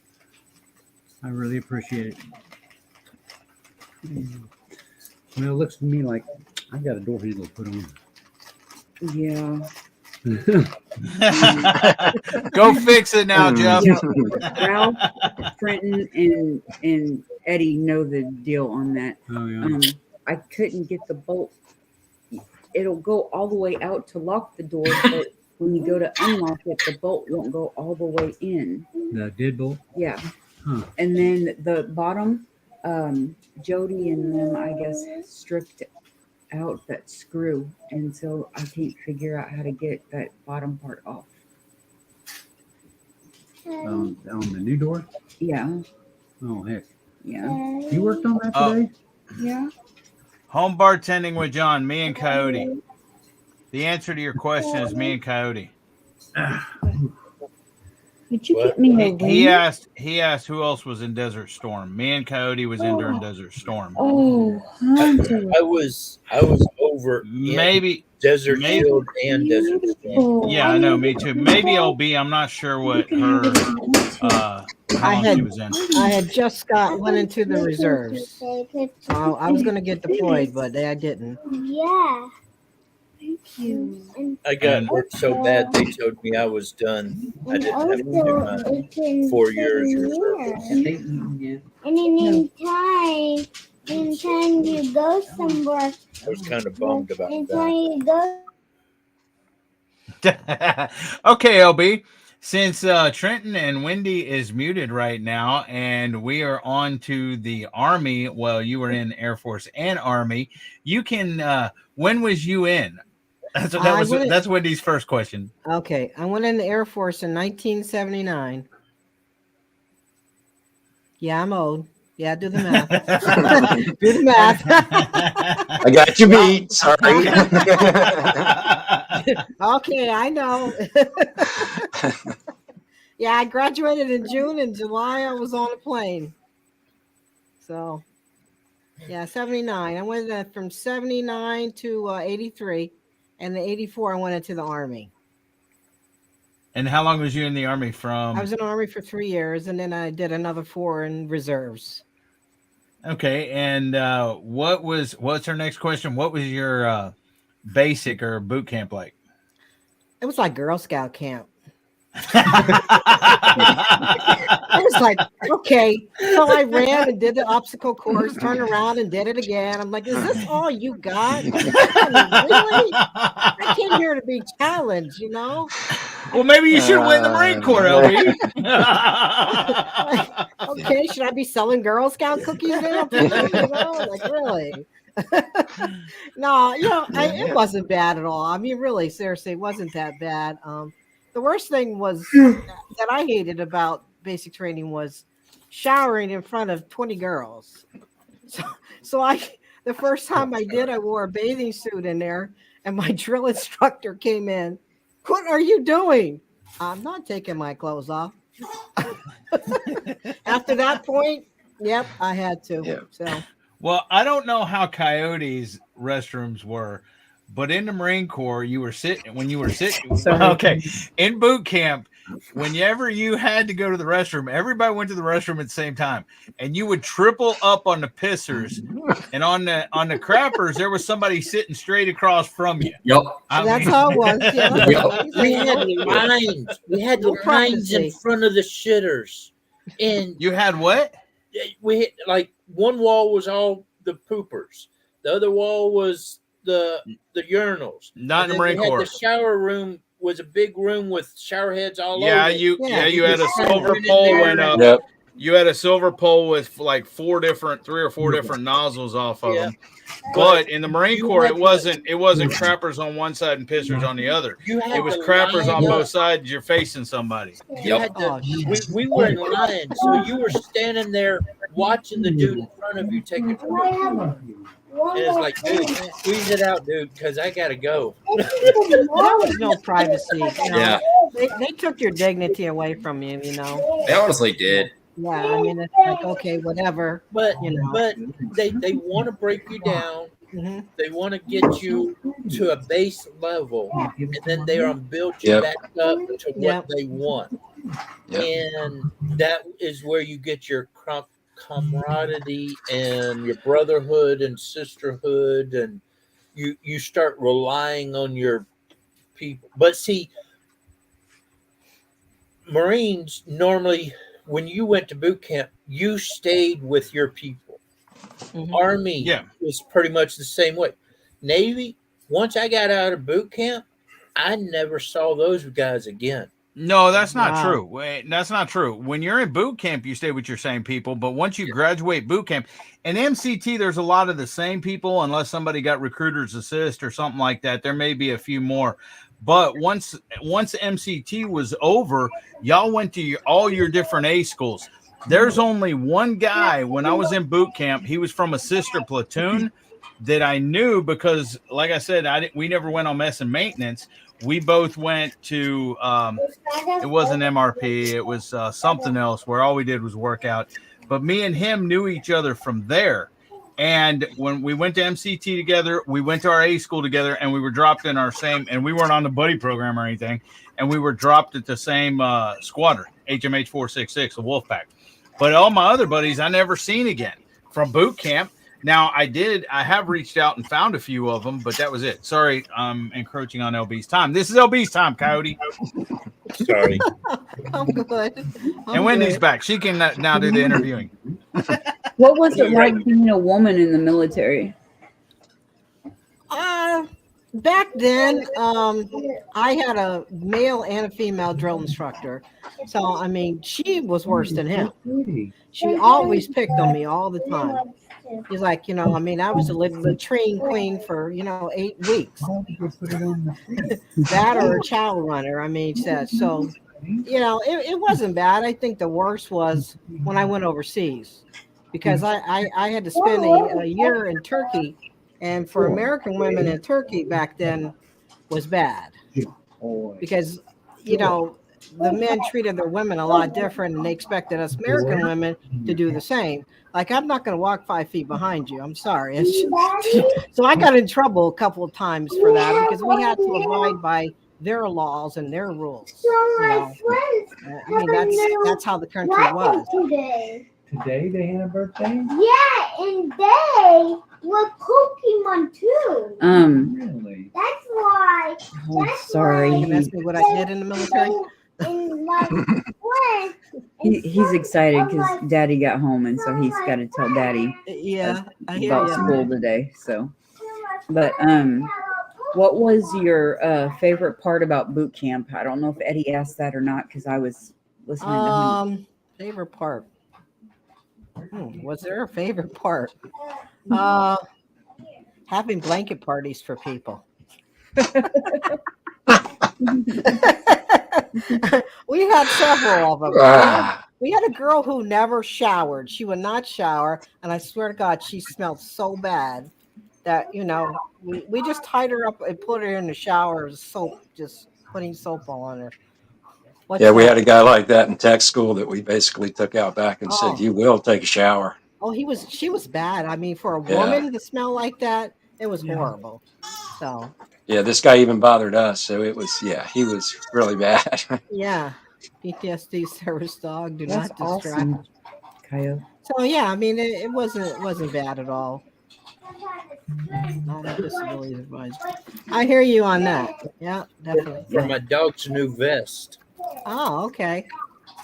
J: I really appreciate it. Well, it looks to me like I got a door handle to put on.
B: Yeah.
D: Go fix it now, Jeff.
B: Ralph, Trenton, and Eddie know the deal on that.
J: Oh yeah.
B: I couldn't get the bolt. It'll go all the way out to lock the door, but when you go to unlock it, the bolt won't go all the way in.
J: The deadbolt.
B: Yeah.
J: Huh.
B: And then the bottom, Jody and them, I guess, stripped out that screw, and so I can't figure out how to get that bottom part off.
J: On the new door.
B: Yeah.
J: Oh heck.
B: Yeah.
J: You worked on that
D: Oh.
J: today?
B: Yeah.
D: Home bartending with John, me and Coyote. The answer to your question is me and Coyote.
B: Would you
G: What?
B: get me a
D: He
B: ring?
D: asked who else was in Desert Storm. Me and Coyote was in during Desert Storm.
B: Oh, Hunter.
G: I was over in
D: Maybe
G: Desert
D: maybe-
G: Shield and Desert Storm.
D: Yeah, I know, me too. Maybe LB, I'm not sure what her how long she was in.
I: I had just went into the reserves. So I was going to get deployed, but I didn't.
K: Yeah. Thank you.
G: I got hurt so bad they told me I was done. I didn't have to do my 4 years reserve.
K: And anytime you go somewhere,
G: I was kind of bummed about
K: anytime
G: that.
K: you go
D: Okay, LB. Since Trenton and Wendy is muted right now, and we are on to the Army. Well, you were in Air Force and Army. You can. When was you in? That's Wendy's first question.
I: Okay, I went in the Air Force in 1979. Yeah, I'm old. Yeah, do the math. Do the math.
C: I got you beat. Sorry.
I: Okay, I know. Yeah, I graduated in June. In July, I was on a plane. So, yeah, 79. I went from 79 to 83. And in 84, I went into the Army.
D: And how long was you in the Army from?
I: I was in the Army for 3 years, and then I did another 4 in reserves.
D: Okay, and what's our next question? What was your basic or boot camp like?
I: It was like Girl Scout camp. I was like, okay. So I ran and did the obstacle course, turned around and did it again. I'm like, is this all you got? Really? I came here to be challenged, you know?
D: Well, maybe you should win the Marine Corps, LB.
I: Okay, should I be selling Girl Scout cookies now? You know? Like, really? No, you know, it wasn't bad at all. I mean, really, seriously, it wasn't that bad. The worst thing was that I hated about basic training was showering in front of 20 girls. So the first time I did, I wore a bathing suit in there, and my drill instructor came in. What are you doing? I'm not taking my clothes off. After that point, yep, I had to.
C: Yeah.
I: So.
D: Well, I don't know how Coyote's restrooms were, but in the Marine Corps, when you were sitting. Okay, in boot camp, whenever you had to go to the restroom, everybody went to the restroom at the same time, and you would triple up on the pissers, and on the crappers, there was somebody sitting straight across from you.
E: Yep.
I: That's how it was. Yeah.
G: We had lines in front of the shitters, and
D: you had what?
G: We had, like, one wall was all the poopers, the other wall was the urinals.
D: Not in the Marine
G: we had
D: Corps.
G: the shower room was a big room with shower heads all over.
D: Yeah,
G: it.
D: you had a
G: just
D: silver
G: went in
D: pole
G: there
D: went up.
G: and-
C: Yep.
D: You had a silver pole with like 3 or 4 different nozzles off of
G: Yeah.
D: them. But in the Marine
G: You
D: Corps,
G: had
D: it wasn't crappers on one side and pissers on the other.
G: You had
D: It was
G: to
D: crappers
G: line
D: on both
G: up.
D: sides. You're facing somebody.
G: You had to, we were in line, so you were standing there watching the dude in front of you take a drink. And it's like, dude, squeeze it out, dude, because I gotta go.
I: There was no privacy. You know?
E: Yeah.
I: They took your dignity away from you, you know.
E: They honestly did.
I: Yeah, I mean, it's like, okay, whatever.
G: But
I: you know.
G: but they want to break you down.
I: Mm-hmm.
G: They want to get you to a base level, and then they are build you
C: Yep.
G: back up to what
I: Yep.
G: they want.
C: Yep.
G: And that is where you get your camaraderie and your brotherhood and sisterhood, and you start relying on your people. But see, Marines normally, when you went to boot camp, you stayed with your people.
I: Mhm.
G: Army
D: Yeah.
G: was pretty much the same way. Navy, once I got out of boot camp, I never saw those guys again.
D: No, that's not
I: Wow.
D: true. Wait, that's not true. When you're in boot camp, you stay with your same people. But once you graduate boot camp, in MCT, there's a lot of the same people, unless somebody got recruiter's assist or something like that. There may be a few more. But once MCT was over, y'all went to all your different A schools. There's only one guy when I was in boot camp. He was from a sister platoon that I knew because, like I said, we never went on mess and maintenance. We both went to it wasn't MRP, it was something else where all we did was work out. But me and him knew each other from there. And when we went to MCT together, we went to our A school together, and we were dropped in our same, and we weren't on the buddy program or anything, and we were dropped at the same squadron, HMH 466, the Wolfpack. But all my other buddies I never seen again from boot camp. Now, I have reached out and found a few of them, but that was it. Sorry, I'm encroaching on LB's time. This is LB's time, Coyote.
G: Sorry.
I: I'm good.
D: And Wendy's back. She can now do the interviewing.
B: What was it like being a woman in the military?
I: Back then, I had a male and a female drill instructor. So, I mean, she was worse than him. She always picked on me all the time. He's like, I mean, I was a latrine queen for, 8 weeks. That or a child runner, I mean, said. So, it wasn't bad. I think the worst was when I went overseas because I had to spend a year in Turkey. And for American women in Turkey back then was bad because, the men treated their women a lot different and they expected us American women to do the same. Like, I'm not going to walk 5 feet behind you. I'm sorry. So I got in trouble a couple of times for that because we had to abide by their laws and their rules. I mean, that's how the country was.
J: Today they had a birthday?
K: Yeah, and they were Pokemon too.
J: Really?
K: That's why.
B: Sorry.
I: Can you ask me what I did in the military?
K: In my friend,
B: He's excited because Daddy got home, and so he's got to tell Daddy
I: Yeah, I hear
B: about
I: you.
B: school today. So, but what was your favorite part about boot camp? I don't know if Eddie asked that or not because I was listening to him.
I: Favorite part. Was there a favorite part? Having blanket parties for people. We had several of them. We had a girl who never showered. She would not shower, and I swear to God, she smelled so bad that we just tied her up and put her in the shower with soap, just putting soap on her.
C: Yeah, we had a guy like that in tech school that we basically took out back and said, "You will take a shower."
I: Oh, she was bad. I mean, for a
C: Yeah.
I: woman to smell like that, it was horrible. So
C: Yeah, this guy even bothered us. So he was really bad.
I: yeah, PTSD service dog. Do
B: That's
I: not distract.
B: awesome, Coyote.
I: So yeah, I mean, it wasn't bad at all. Not a disability advisor. I hear you on that. Yeah, definitely.
G: For my dog's new vest.
I: Oh, okay.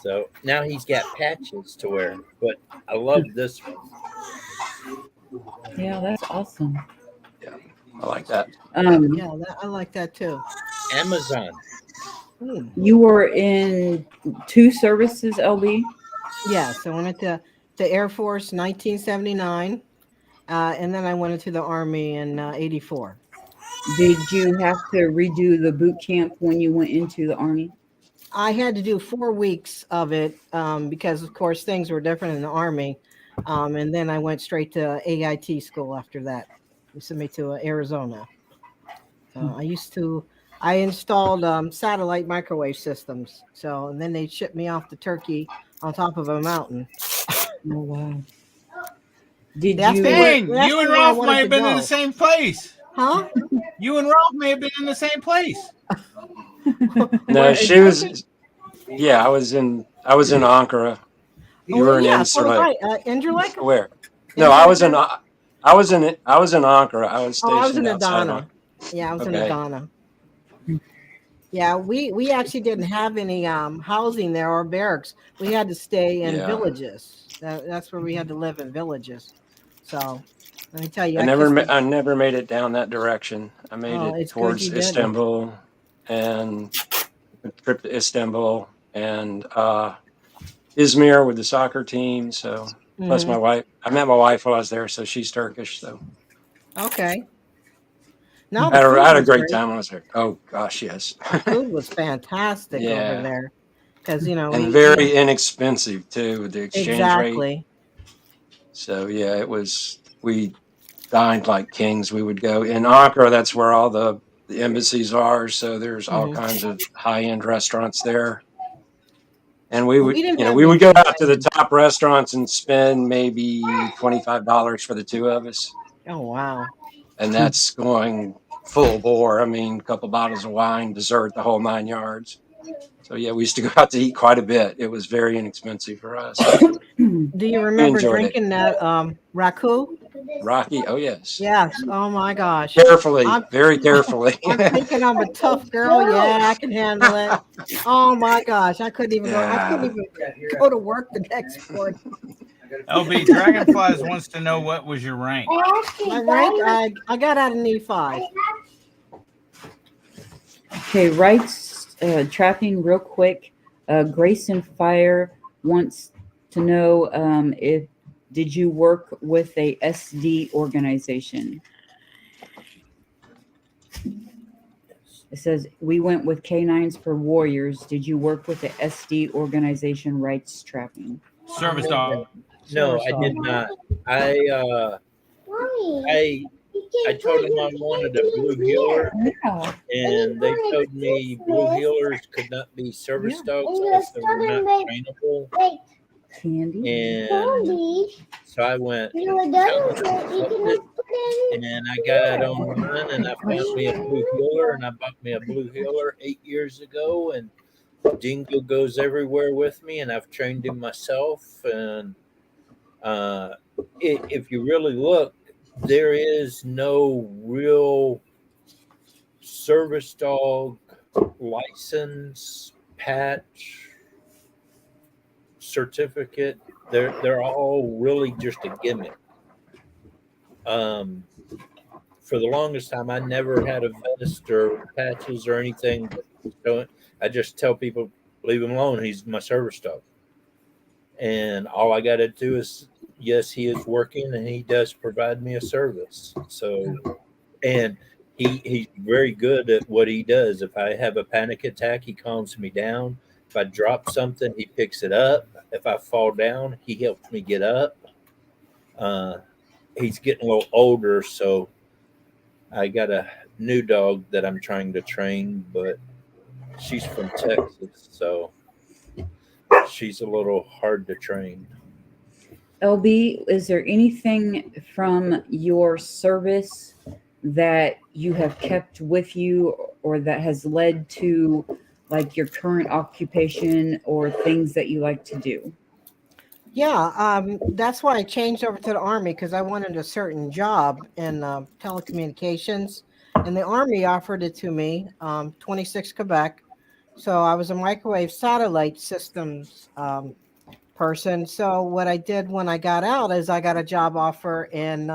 G: So now he's got patches to wear. But I love this one.
B: Yeah, that's awesome.
C: I like that.
I: Yeah, I like that too.
G: Amazon.
B: You were in 2 services, LB?
I: Yes, I went into the Air Force 1979, and then I went into the Army in 84.
B: Did you have to redo the boot camp when you went into the Army?
I: I had to do 4 weeks of it because, of course, things were different in the Army. And then I went straight to AIT school after that. They sent me to Arizona. I installed satellite microwave systems. So, and then they shipped me off to Turkey on top of a mountain.
B: Oh, wow. Did
I: That's
B: you?
D: Dang,
I: that's
D: you and
I: where I
D: Ralph
I: wanted
D: may
I: to
D: have been in
I: go.
D: the same place.
I: Huh?
D: You and Ralph may have been in the same place.
C: No, she was. Yeah, I was in Ankara. You were in
I: Yeah, so was
C: Incirlik.
I: I. Incirlik?
C: Where? No, I was in Ankara. I was
I: Oh, I was
C: stationed
I: in
C: outside of
I: Adana. Yeah, I was in
C: Okay.
I: Adana. Yeah, we actually didn't have any housing there or barracks. We had to stay in
C: Yeah.
I: villages. That's where we had to live in villages. So let me tell you,
C: I never made it down that direction. I made
I: Oh,
C: it
I: it's good
C: towards
I: you didn't.
C: Istanbul and a trip to Istanbul and Izmir with the soccer team. So plus my
I: Mhm.
C: wife, I met my wife while I was there, so she's Turkish. So
I: Okay. No,
C: I
I: the food
C: had a
I: was
C: great
I: great.
C: time when I was there. Oh gosh, yes.
I: The food was fantastic over
C: Yeah.
I: there because
C: And very inexpensive too, with the exchange rate.
I: exactly.
C: So yeah, it was. We dined like kings. We would go in Ankara. That's where all the embassies are. So there's all
I: Mhm.
C: kinds of high end restaurants there. And we
I: Well,
C: would,
I: we didn't have
C: we would
I: anything
C: go out to the
I: high-end.
C: top restaurants and spend maybe $25 for the 2 of us,
I: Oh wow.
C: and that's going full bore. I mean, a couple bottles of wine, dessert, the whole 9 yards. So yeah, we used to go out to eat quite a bit. It was very inexpensive for us.
I: Do you
C: We
I: remember
C: enjoyed it.
I: drinking that raku?
C: Rocky, oh yes.
I: Yes. Oh my gosh.
C: Carefully,
I: I'm
C: very carefully.
I: I'm thinking I'm a tough girl. Yeah, I can handle it. Oh my gosh, I couldn't even
C: Yeah.
I: go to work the next morning.
D: LB Dragonflies wants to know what was your rank.
I: My rank, I got out in E5.
B: Okay, rights trapping real quick. Grace and Fire wants to know if did you work with a SD organization? It says we went with Canines for Warriors. Did you work with the SD organization rights trapping?
D: Service dog.
G: No, I did not. I told them I wanted a blue healer,
B: Yeah.
G: and they told me blue healers could not be service dogs because they were not trainable.
B: Candy.
G: And so I went, and I got online and I found me a blue healer, and I bought me a blue healer 8 years ago, and Dingo goes everywhere with me, and I've trained him myself. And if you really look, there is no real service dog license, patch, certificate. They're all really just a gimmick. For the longest time, I never had a vest or patches or anything. So I just tell people, leave him alone. He's my service dog. And all I got to do is, yes, he is working and he does provide me a service. So, and he's very good at what he does. If I have a panic attack, he calms me down. If I drop something, he picks it up. If I fall down, he helps me get up. He's getting a little older, so I got a new dog that I'm trying to train, but she's from Texas, so she's a little hard to train.
B: LB, is there anything from your service that you have kept with you or that has led to like your current occupation or things that you like to do?
I: Yeah, that's why I changed over to the Army because I wanted a certain job in telecommunications, and the Army offered it to me, 26 Quebec. So I was a microwave satellite systems person. So what I did when I got out is I got a job offer in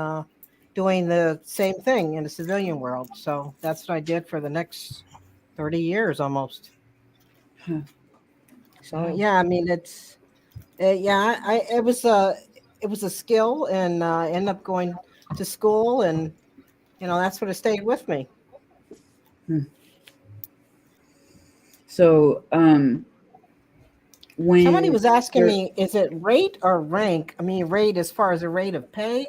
I: doing the same thing in the civilian world. So that's what I did for the next 30 years almost. So yeah, I mean it's it was a skill, and ended up going to school, and that's what it stayed with me.
B: So when
I: Somebody was asking
B: you're-
I: me, is it rate or rank? I mean, rate as far as the rate of pay.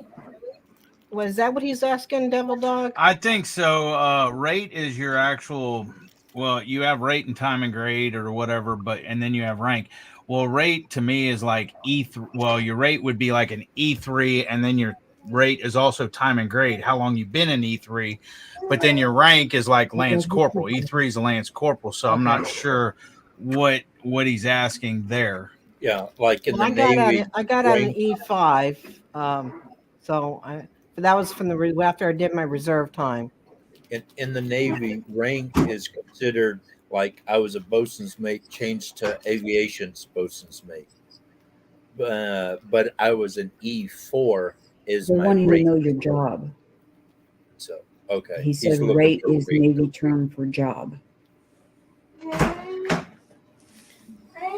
I: Was that what he's asking, Devil Dog?
D: I think so. Rate is your actual. Well, you have rate and time and grade or whatever, and then you have rank. Well, rate to me is like E3. Well, your rate would be like an E3, and then your rate is also time and grade, how long you've been in E3. But then your rank is like Lance Corporal. E3 is a Lance Corporal, so I'm not sure what he's asking there.
G: Yeah, like in
I: Well,
G: the Navy.
I: I got out an E5. That was from after I did my reserve time.
G: In the Navy, rank is considered like I was a bosun's mate, changed to aviation's bosun's mate. But I was an E4 is
B: they
G: my
B: want you to
G: rank.
B: know your job.
G: So okay,
B: He said
G: looking
B: rate
G: for
B: is
G: rate.
B: Navy term for job.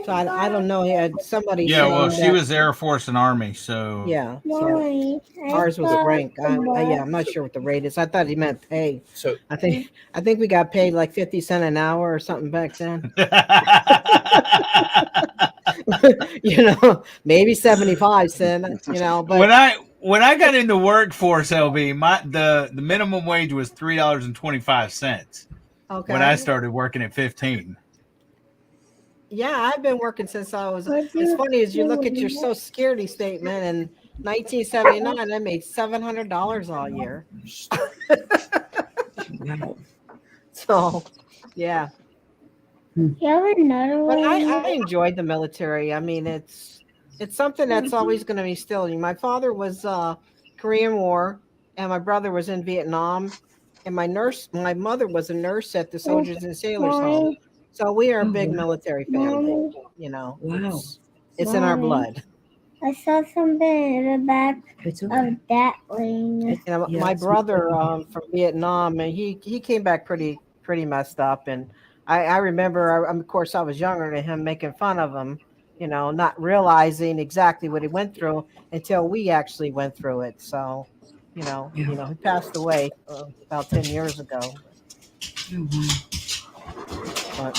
I: So I don't know. Somebody.
D: Yeah, well,
I: saying
D: she
I: that-
D: was Air Force and Army, so
I: Yeah. So ours was rank. I'm not sure what the rate is. I thought he meant pay.
G: So
I: I think we got paid like 50 cents an hour or something back then. Maybe 75 cents. But
D: when I got into workforce, LB, the minimum wage was $3.25.
I: Okay.
D: When I started working at 15.
I: Yeah, I've been working since I was. It's funny as you look at your Social Security statement in 1979, I made $700 all year.
B: Wow.
I: So, yeah.
K: You have another
I: But
K: one?
I: I enjoyed the military. I mean, it's something that's always going to be still. My father was Korean War, and my brother was in Vietnam, and my mother was a nurse at the Soldiers and Sailors Home. So we are a big military family.
B: Wow.
I: It's in our blood.
K: I saw something in the back
B: It's okay.
K: of that ring.
I: My brother from Vietnam, and he came back pretty messed up. And I remember, of course, I was younger than him, making fun of him, not realizing exactly what he went through until we actually went through it. So, he passed away about 10 years ago.
B: Oh, wow.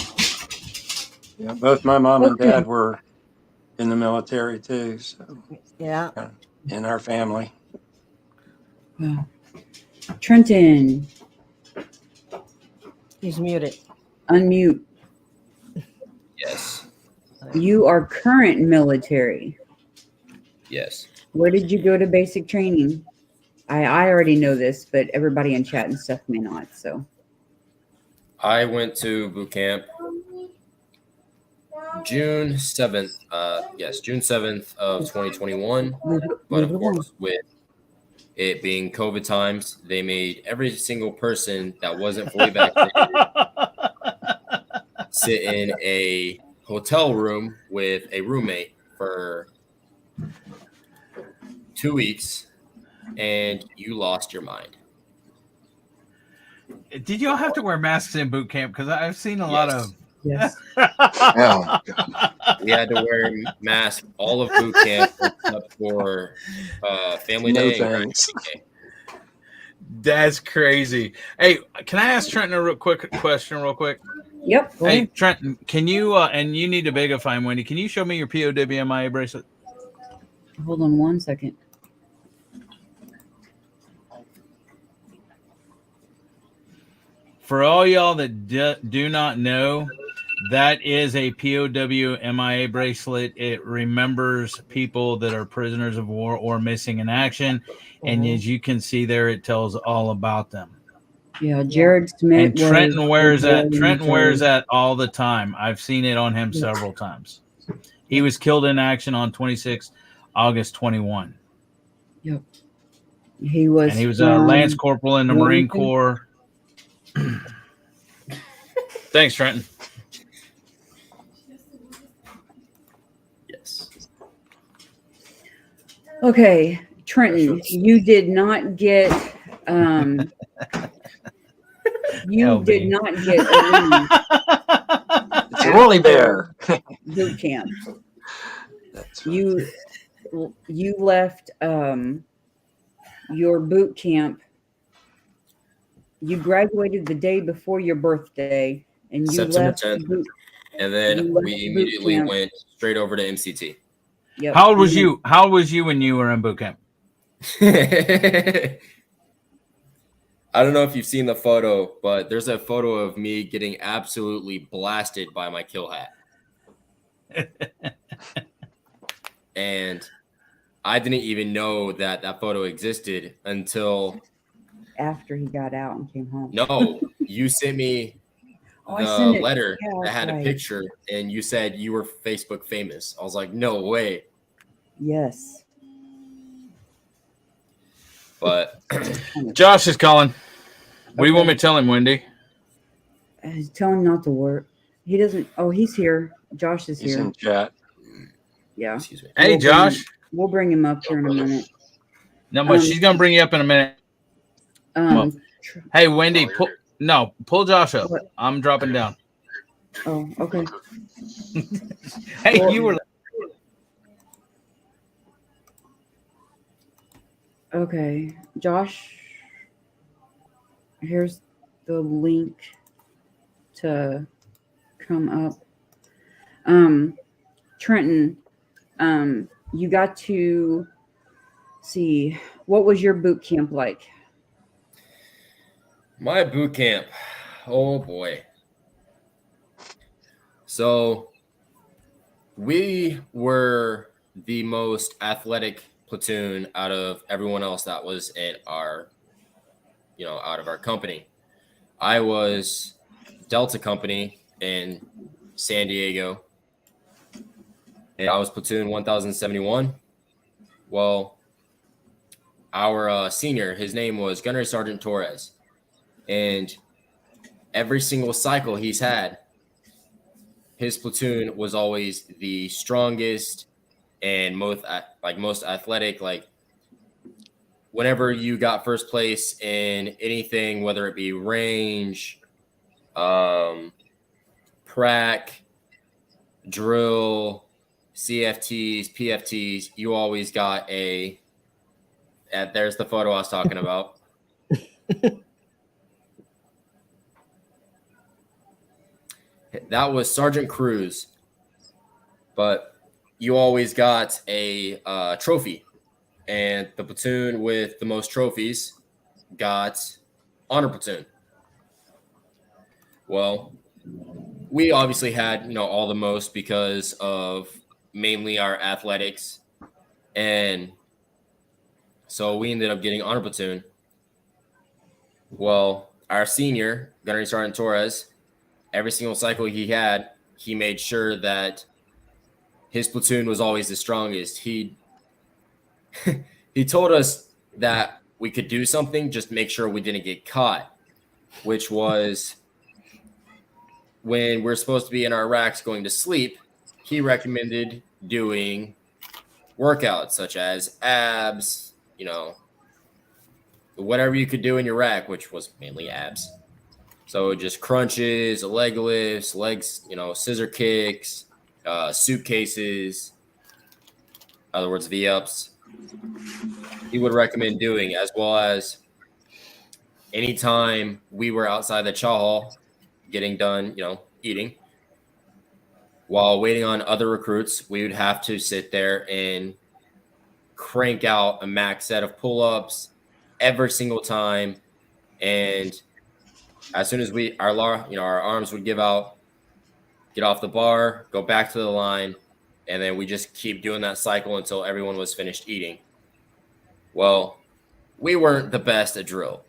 C: Yeah, both my mom and dad were in the military too. So
I: Yeah.
C: in our family.
B: Wow. Trenton,
I: He's muted.
B: unmute.
E: Yes.
B: You are current military.
E: Yes.
B: Where did you go to basic training? I already know this, but everybody in chat and stuff may not. So
E: I went to boot camp June 7th. June 7th of 2021. But of course, with it being COVID times, they made every single person that wasn't fully vaccinated sit in a hotel room with a roommate for 2 weeks, and you lost your mind.
D: Did y'all have to wear masks in boot camp? Because I've seen a lot of.
B: yes.
A: Oh,
E: We had to wear masks all of boot camp except for family
C: No
E: day and
C: thanks.
E: graduation day.
D: That's crazy. Hey, can I ask Trenton a real quick question, real quick?
B: Yep. Go
D: Hey,
B: ahead.
D: Trenton, can you and you need to bigify him, Wendy? Can you show me your POWMIA bracelet?
B: Hold on 1 second.
D: For all y'all that do not know, that is a POWMIA bracelet. It remembers people that are prisoners of war or missing in action. And as you can see there, it tells all about them.
B: Yeah, Jared Smith.
D: And Trenton wears that.
B: was
D: Trenton wears
B: military.
D: that all the time. I've seen it on him several times. He was killed in action on 26 August 21.
B: Yep. He was.
D: And he was a Lance Corporal in the Marine
B: Wellington.
D: Corps. Thanks, Trenton.
E: Yes.
B: Okay, Trenton, you did not get. You
D: LB.
B: did not get a leave.
C: It's Woolly Bear.
B: Boot camp.
C: That's funny.
B: You left your boot camp. You graduated the day before your birthday, and you
E: September
B: left
E: 10th.
B: boot.
E: And then
B: You left
E: we
B: boot
E: immediately
B: camp.
E: went straight over to MCT.
B: Yep.
D: How old was you? How old was you when you were in boot camp?
E: I don't know if you've seen the photo, but there's a photo of me getting absolutely blasted by my kill hat. And I didn't even know that that photo existed until
B: After he got out and came home.
E: no, you sent me
B: Oh, I
E: the
B: sent it.
E: letter
B: Yeah,
E: that
B: that's
E: had a
B: right.
E: picture, and you said you were Facebook famous. I was like, no way.
B: Yes.
E: But
D: Josh is calling. What do you
B: Okay.
D: want me to tell him, Wendy?
B: Tell him not to work. He doesn't. Oh, he's here. Josh is
C: He's
B: here.
C: in chat.
B: Yeah.
E: excuse me.
D: Hey,
B: We'll bring
D: Josh.
B: him- We'll bring him up here in a minute.
D: No, but she's gonna bring you up in a minute. Hey, Wendy, pull Josh up.
B: What?
D: I'm dropping down.
B: Oh, okay.
D: Hey,
B: Well-
D: you were.
B: Okay, Josh. Here's the link to come up. Trenton, you got to see, what was your boot camp like?
E: My boot camp. Oh boy. So we were the most athletic platoon out of everyone else that was in our, out of our company. I was Delta Company in San Diego, and I was platoon 1071. Well, our senior, his name was Gunnery Sergeant Torres, and every single cycle he's had, his platoon was always the strongest and most athletic. Like whenever you got first place in anything, whether it be range, prac, drill, CFTs, PFTs, you always got a. There's the photo I was talking about. That was Sergeant Cruz, but you always got a trophy, and the platoon with the most trophies got honor platoon. Well, we obviously had all the most because of mainly our athletics, and so we ended up getting honor platoon. Well, our senior, Gunnery Sergeant Torres, every single cycle he had, he made sure that his platoon was always the strongest. He told us that we could do something, just make sure we didn't get caught, which was when we're supposed to be in our racks going to sleep, he recommended doing workouts such as abs, whatever you could do in your rack, which was mainly abs. So just crunches, leg lifts, legs, scissor kicks, suitcases, in other words, V-ups. He would recommend doing, as well as anytime we were outside the chow hall getting done, eating, while waiting on other recruits, we would have to sit there and crank out a max set of pull-ups every single time. And as soon as our arms would give out, get off the bar, go back to the line, and then we just keep doing that cycle until everyone was finished eating. Well, we weren't the best at drill.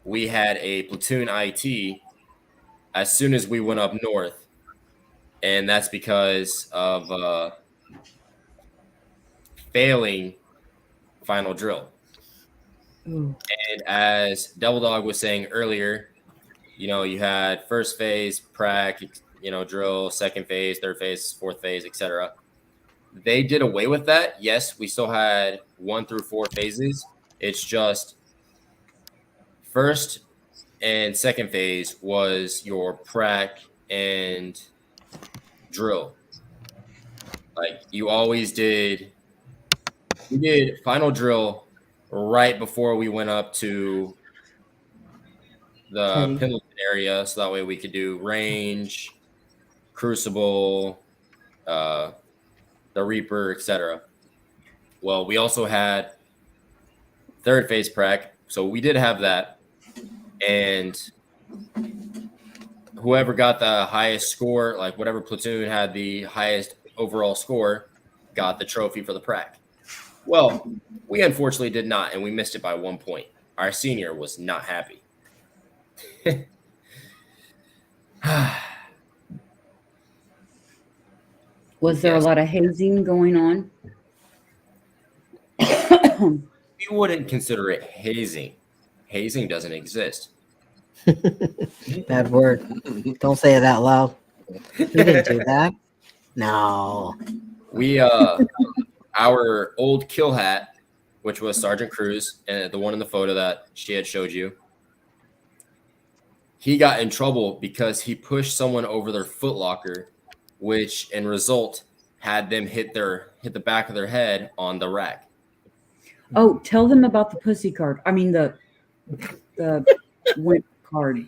E: We had a platoon IT as soon as we went up north, and that's because of failing final drill.
B: Ooh.
E: And as Double Dog was saying earlier, you had first phase, prac, drill, second phase, third phase, fourth phase, etc. They did away with that. Yes, we still had 1 through 4 phases. It's just first and second phase was your prac and drill. Like you always did. We did final drill right before we went up to the
I: Teddy.
E: Pendleton area, so that way we could do range, crucible, the Reaper, etc. Well, we also had third phase prac, so we did have that, and whoever got the highest score, like whatever platoon had the highest overall score, got the trophy for the prac. Well, we unfortunately did not, and we missed it by 1 point. Our senior was not happy.
B: Was there
E: Yes.
B: a lot of hazing going on?
E: We wouldn't consider it hazing. Hazing doesn't exist.
I: Bad word. Don't say it out loud. You didn't do that. No.
E: We our old kill hat, which was Sergeant Cruz, and the one in the photo that she had showed you, he got in trouble because he pushed someone over their footlocker, which in result had them hit the back of their head on the rack.
B: Oh, tell them about the pussy card. I mean the wimp card.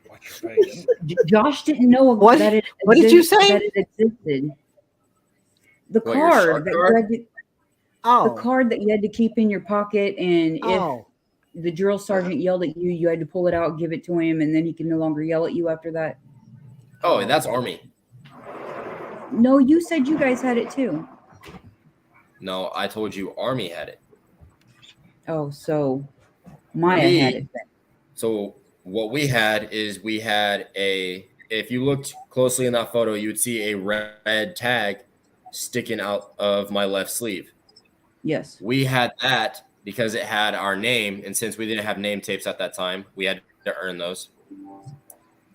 C: Watch your face.
B: Josh didn't know
I: What?
B: that it
I: What did you
B: exist-
I: say?
B: That it existed. The
E: What, your shark
B: card that
E: card?
B: you had to, the
I: Oh.
B: card that you had to keep in your pocket, and if
I: Oh.
B: the drill sergeant yelled at you, you had to pull it out, give it to him, and then he could no longer yell at you after that.
E: Oh, that's Army.
B: No, you said you guys had it too.
E: No, I told you Army had it.
B: Oh, so Maya
E: We-
B: had it then.
E: So what we had is we had if you looked closely in that photo, you would see a red tag sticking out of my left sleeve.
B: Yes.
E: We had that because it had our name, and since we didn't have name tapes at that time, we had to earn those.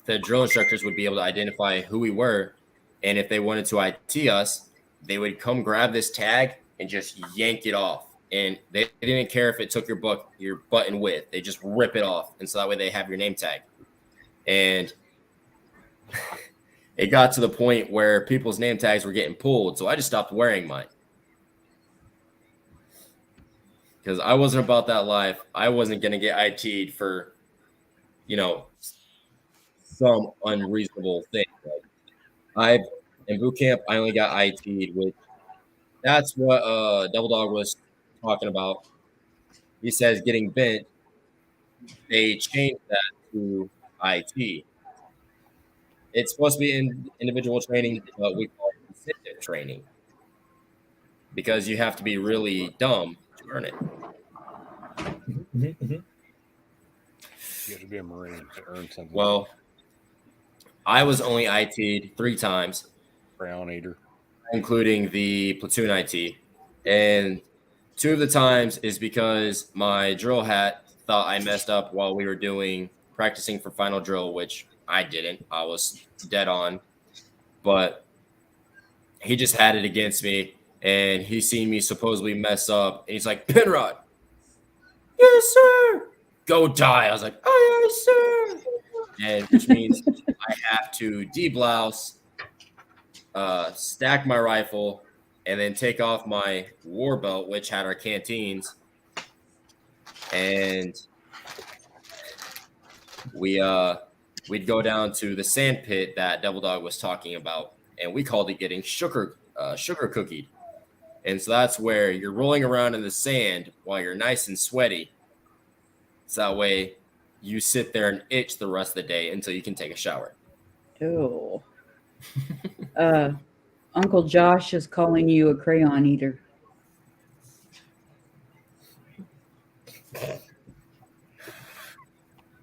E: The drill instructors would be able to identify who we were, and if they wanted to IT us, they would come grab this tag and just yank it off. And they didn't care if it took your button width. They just rip it off, and so that way they have your name tag. And it got to the point where people's name tags were getting pulled, so I just stopped wearing mine. Because I wasn't about that life. I wasn't going to get IT'd for, some unreasonable thing. Like, in boot camp, I only got IT'd, which that's what Double Dog was talking about. He says getting bent, they changed that to IT. It's supposed to be in individual training, but we call it incentive training because you have to be really dumb to earn it.
C: You have to be a Marine to earn something.
E: Well, I was only IT'd 3 times,
C: Brown Eater.
E: including the platoon IT. And 2 of the times is because my drill hat thought I messed up while we were practicing for final drill, which I didn't. I was dead on. But he just had it against me, and he seen me supposedly mess up, and he's like, Penrod, yes, sir. Go die. I was like, oh, yes, sir. And which means I have to deblouse, stack my rifle, and then take off my war belt, which had our canteens. And we'd go down to the sand pit that Double Dog was talking about, and we called it getting sugar cookied. And so that's where you're rolling around in the sand while you're nice and sweaty. So that way you sit there and itch the rest of the day until you can take a shower.
B: Oh. Uncle Josh is calling you a crayon eater.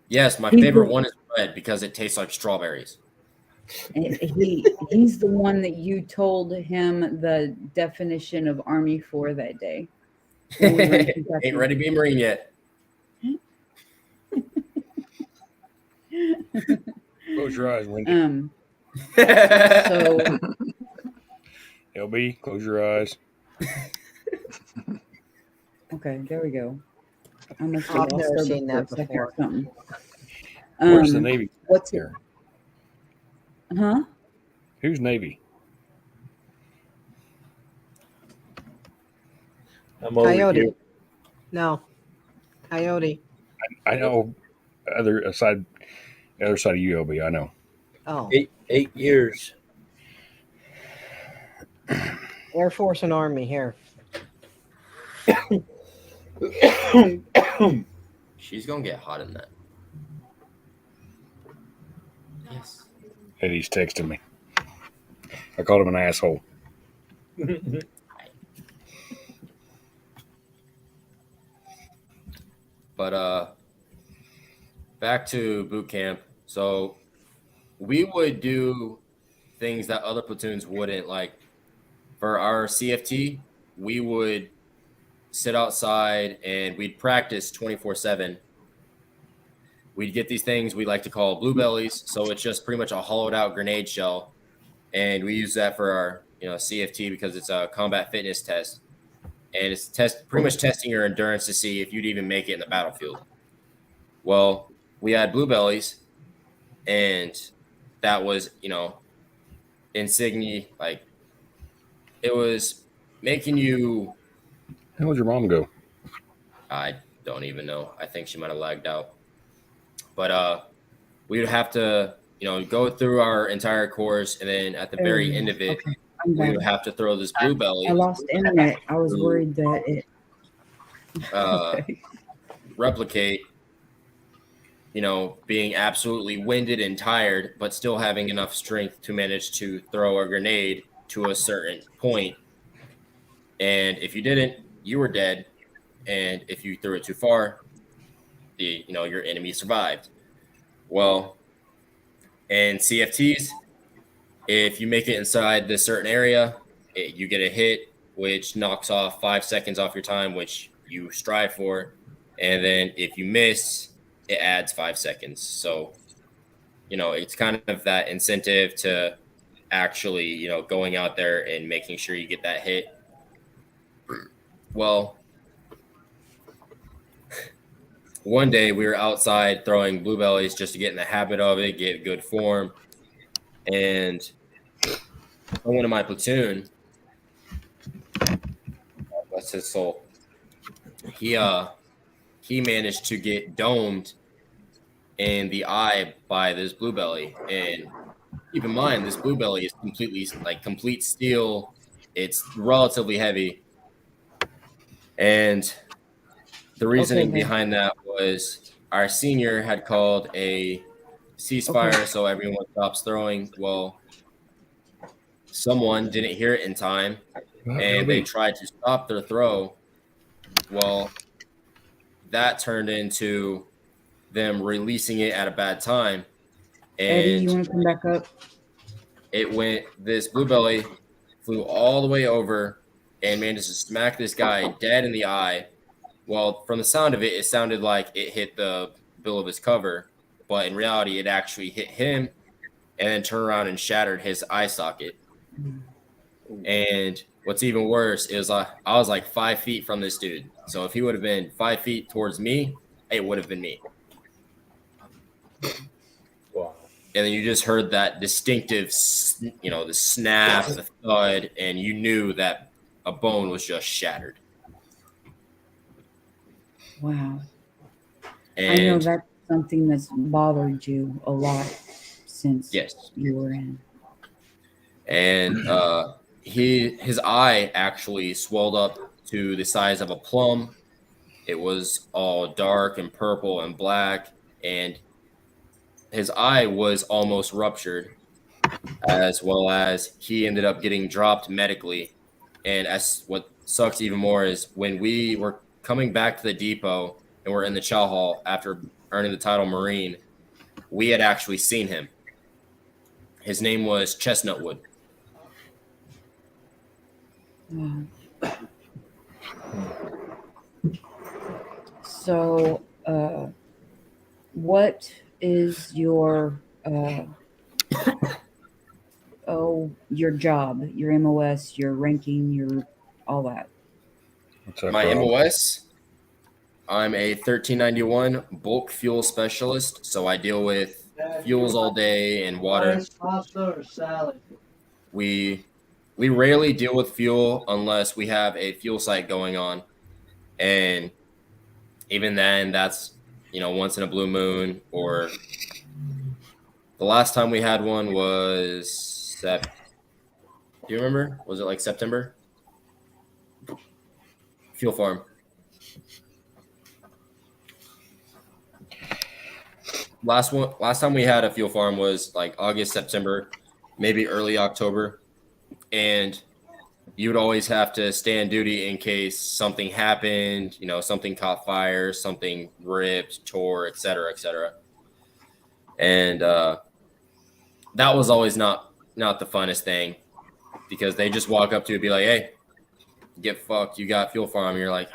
E: Yes, my favorite one is red because it tastes like strawberries.
B: He's the one that you told him the definition of Army for that day. when we were in Kentucky.
E: Ain't ready to be a Marine yet.
C: Close your eyes, Wendy.
B: So
C: LB, close your eyes.
B: okay, there we go. I must
I: I've
B: have lost
I: never
B: her
I: seen that
B: for a second or
I: before.
B: something.
C: Where's the Navy
B: What's
C: here?
B: Huh?
L: Who's Navy?
G: I'm over
I: Coyote.
G: here.
I: No. Coyote.
L: I know other side of UOB. I know.
I: Oh.
G: 8 years.
I: Air Force and Army here.
E: She's gonna get hot in that. Yes.
L: Eddie's texting me. I called him an asshole.
E: But back to boot camp. So we would do things that other platoons wouldn't. Like for our CFT, we would sit outside and we'd practice 24/7. We'd get these things we like to call blue bellies. So it's just pretty much a hollowed out grenade shell. And we use that for our CFT because it's a combat fitness test. And it's pretty much testing your endurance to see if you'd even make it in the battlefield. Well, we had blue bellies, and that was, insignia. Like, it was making you.
L: How would your mom go?
E: I don't even know. I think she might have lagged out. But we would have to, go through our entire course, and then at the very end of it,
B: Okay,
E: we would have to throw this blue belly.
B: I lost internet. I was worried that it.
E: Replicate, being absolutely winded and tired, but still having enough strength to manage to throw a grenade to a certain point. And if you didn't, you were dead. And if you threw it too far, your enemy survived. Well, in CFTs, if you make it inside this certain area, you get a hit, which knocks off 5 seconds off your time, which you strive for. And then if you miss, it adds 5 seconds. So, it's kind of that incentive to actually, going out there and making sure you get that hit. Well, one day we were outside throwing blue bellies just to get in the habit of it, get good form. And someone in my platoon, bless his soul, he managed to get domed in the eye by this blue belly. And keep in mind, this blue belly is completely complete steel. It's relatively heavy. And the reasoning behind that was our senior had called a ceasefire, so everyone stops throwing. Well, someone didn't hear it in time, and they tried to stop their throw. Well, that turned into them releasing it at a bad time. And
B: Eddie, you want to come back up?
E: This blue belly flew all the way over and managed to smack this guy dead in the eye. Well, from the sound of it, it sounded like it hit the bill of his cover, but in reality, it actually hit him and then turned around and shattered his eye socket. And what's even worse is I was like 5 feet from this dude. So if he would have been 5 feet towards me, it would have been me.
G: Wow.
E: And then you just heard that distinctive, the snap, the thud, and you knew that a bone was just shattered.
B: Wow.
E: And
B: I know that's something that's bothered you a lot since you were in.
E: And his eye actually swelled up to the size of a plum. It was all dark and purple and black, and his eye was almost ruptured, as well as he ended up getting dropped medically. And as what sucks even more is when we were coming back to the depot and we're in the chow hall after earning the title Marine, we had actually seen him. His name was Chestnutwood.
B: Wow. So, what is your your job, your MOS, your ranking, your all that?
E: My MOS, I'm a 1391 bulk fuel specialist, so I deal with fuels all day and water.
J: Pasta or salad?
E: We rarely deal with fuel unless we have a fuel site going on, and even then, that's once in a blue moon. Or the last time we had one was do you remember? Was it like September? Fuel farm. Last time we had a fuel farm was like August, September, maybe early October. And you would always have to stay on duty in case something happened, something caught fire, something ripped, tore, et cetera, and that was always not the funnest thing, because they just walk up to you and be like, hey, get fucked, you got fuel farm, and you're like,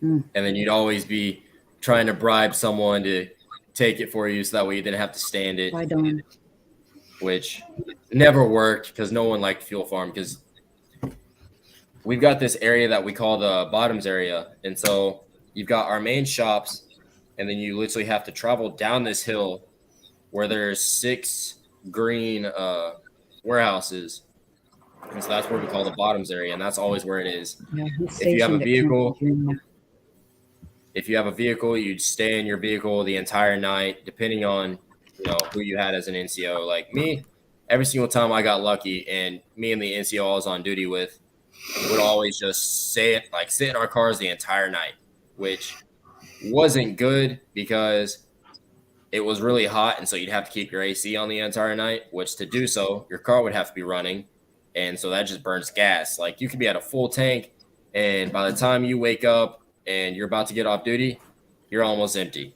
E: and then you'd always be trying to bribe someone to take it for you so that way you didn't have to stand it.
B: I don't.
E: Which never worked because no one liked fuel farm, because we've got this area that we call the bottoms area. And so you've got our main shops, and then you literally have to travel down this hill where there's 6 green warehouses. And so that's what we call the bottoms area. And that's always where it is.
B: Yeah,
E: If you have a vehicle, you'd stay in your vehicle the entire night, depending on who you had as an NCO. Like me, every single time I got lucky, and me and the NCO I was on duty with would always just sit in our cars the entire night, which wasn't good because it was really hot, and so you'd have to keep your AC on the entire night, which to do so, your car would have to be running, and so that just burns gas. Like you could be at a full tank, and by the time you wake up and you're about to get off duty, you're almost empty.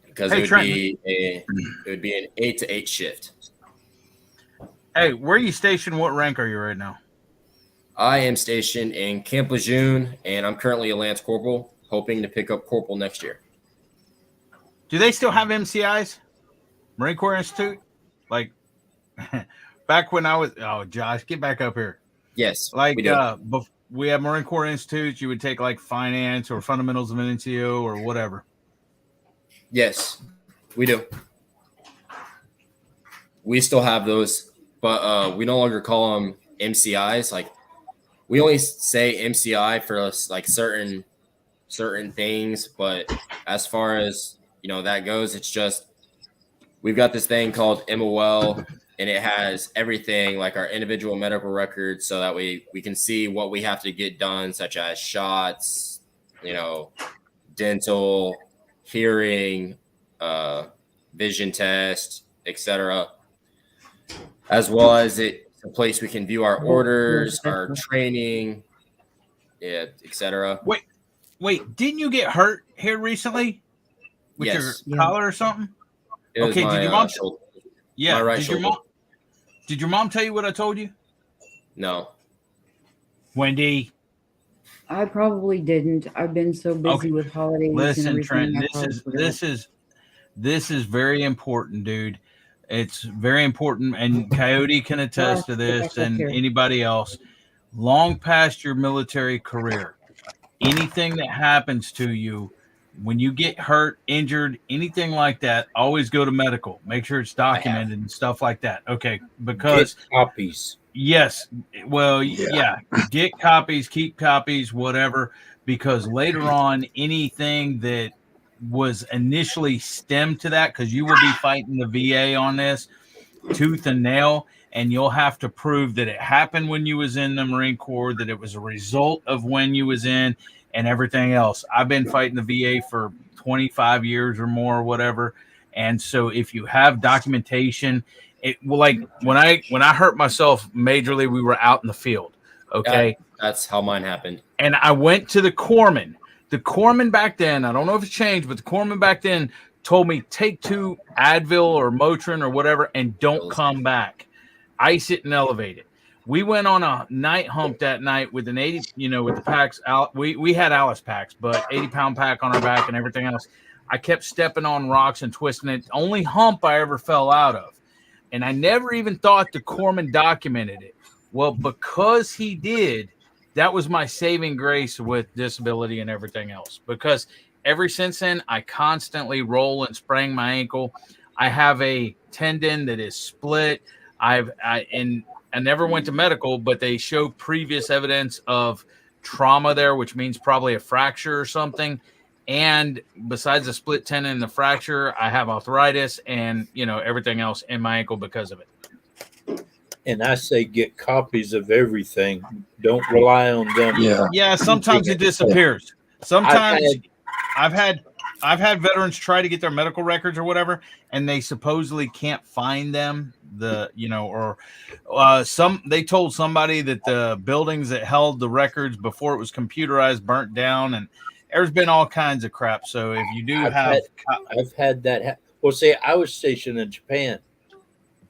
E: Because it would be an 8 to 8 shift.
D: Hey, where are you stationed? What rank are you right now?
E: I am stationed in Camp Lejeune, and I'm currently a Lance Corporal, hoping to pick up Corporal next year.
D: Do they still have MCIs? Marine Corps Institute? Like back when I was, Josh, get back up here.
E: Yes.
D: Like we have Marine Corps Institutes. You would take like finance or fundamentals of an NCO or whatever.
E: Yes, we do. We still have those, but we no longer call them MCIs. Like we only say MCI for like certain things, but as far as that goes, it's just we've got this thing called MOL, and it has everything like our individual medical records, so that we can see what we have to get done, such as shots, dental, hearing, vision test, etc., as well as it's a place we can view our orders, our training, etc.
D: Wait, didn't you get hurt here recently with your collar or something?
E: Okay,
D: did your mom?
E: My right shoulder.
D: Did your mom tell you what I told you?
E: No.
D: Wendy.
B: I probably didn't. I've been so busy with holidays.
D: Listen,
B: and
D: Trent,
B: everything,
D: this is very important, dude. It's very important, and Coyote can attest to this, and anybody else. Long past your military career, anything that happens to you, when you get hurt, injured, anything like that, always go to medical. Make sure it's documented and stuff like that. Okay, because
G: get copies.
D: Yes. Well, yeah. Get copies, keep copies, whatever, because later on, anything that was initially stemmed to that, because you will be fighting the VA on this tooth and nail, and you'll have to prove that it happened when you was in the Marine Corps, that it was a result of when you was in, and everything else. I've been fighting the VA for 25 years or more, or whatever. And so if you have documentation, like when I hurt myself majorly, we were out in the field. Okay.
E: That's how mine happened.
D: And I went to the corpsman. The corpsman back then, I don't know if it's changed, but the corpsman back then told me take 2 Advil or Motrin or whatever and don't come back. Ice it and elevate it. We went on a night hump that night with an 80, with the packs out. We had Alice packs, but 80-pound pack on our back and everything else. I kept stepping on rocks and twisting it. Only hump I ever fell out of. And I never even thought the corpsman documented it. Well, because he did, that was my saving grace with disability and everything else, because ever since then I constantly roll and sprain my ankle. I have a tendon that is split. I never went to medical, but they show previous evidence of trauma there, which means probably a fracture or something. And besides the split tendon and the fracture, I have arthritis and everything else in my ankle because of it.
G: And I say get copies of everything. Don't rely on them.
D: Yeah, sometimes it disappears. Sometimes I've had veterans try to get their medical records or whatever, and they supposedly can't find them. They told somebody that the buildings that held the records before it was computerized burnt down, and there's been all kinds of crap. So if you do
G: I've had that. Well, say I was stationed in Japan.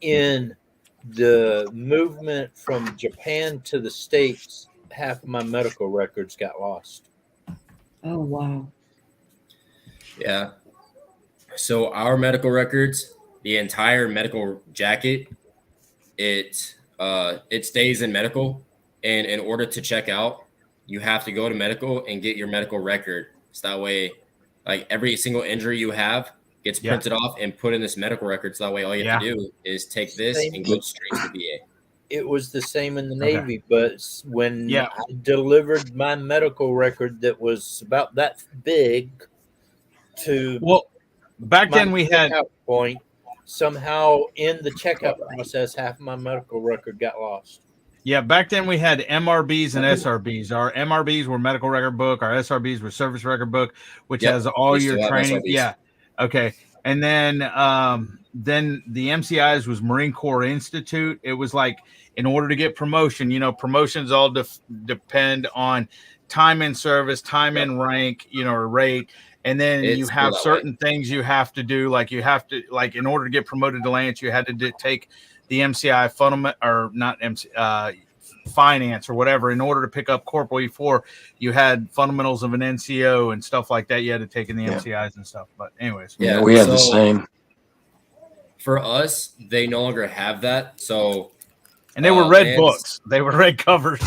G: In the movement from Japan to the States, half of my medical records got lost.
B: Oh, wow.
E: Yeah. So our medical records, the entire medical jacket, it stays in medical. And in order to check out, you have to go to medical and get your medical record. So that way, like every single injury you have gets printed off and put in this medical record. So that way, all you have to do is take this and go straight to the VA.
G: It was the same in the Navy, but when I delivered my medical record that was about that big to
D: back then we had
G: point, somehow in the checkout process, half of my medical record got lost.
D: Yeah, back then we had MRBs and SRBs. Our MRBs were medical record book. Our SRBs were service record book, which has all your training. Yeah. Okay. And then the MCIs was Marine Corps Institute. It was like, in order to get promotion, promotions all depend on time in service, time in rank, or rate. And then you have certain things you have to do. Like in order to get promoted to Lance, you had to take the MCI fundament, or not finance or whatever. In order to pick up Corporal E4, you had fundamentals of an NCO and stuff like that. You had to take in the MCIs and stuff. But anyways,
C: yeah, we had the same.
E: For us, they no longer have that. So,
D: and they were red books. They were red covers.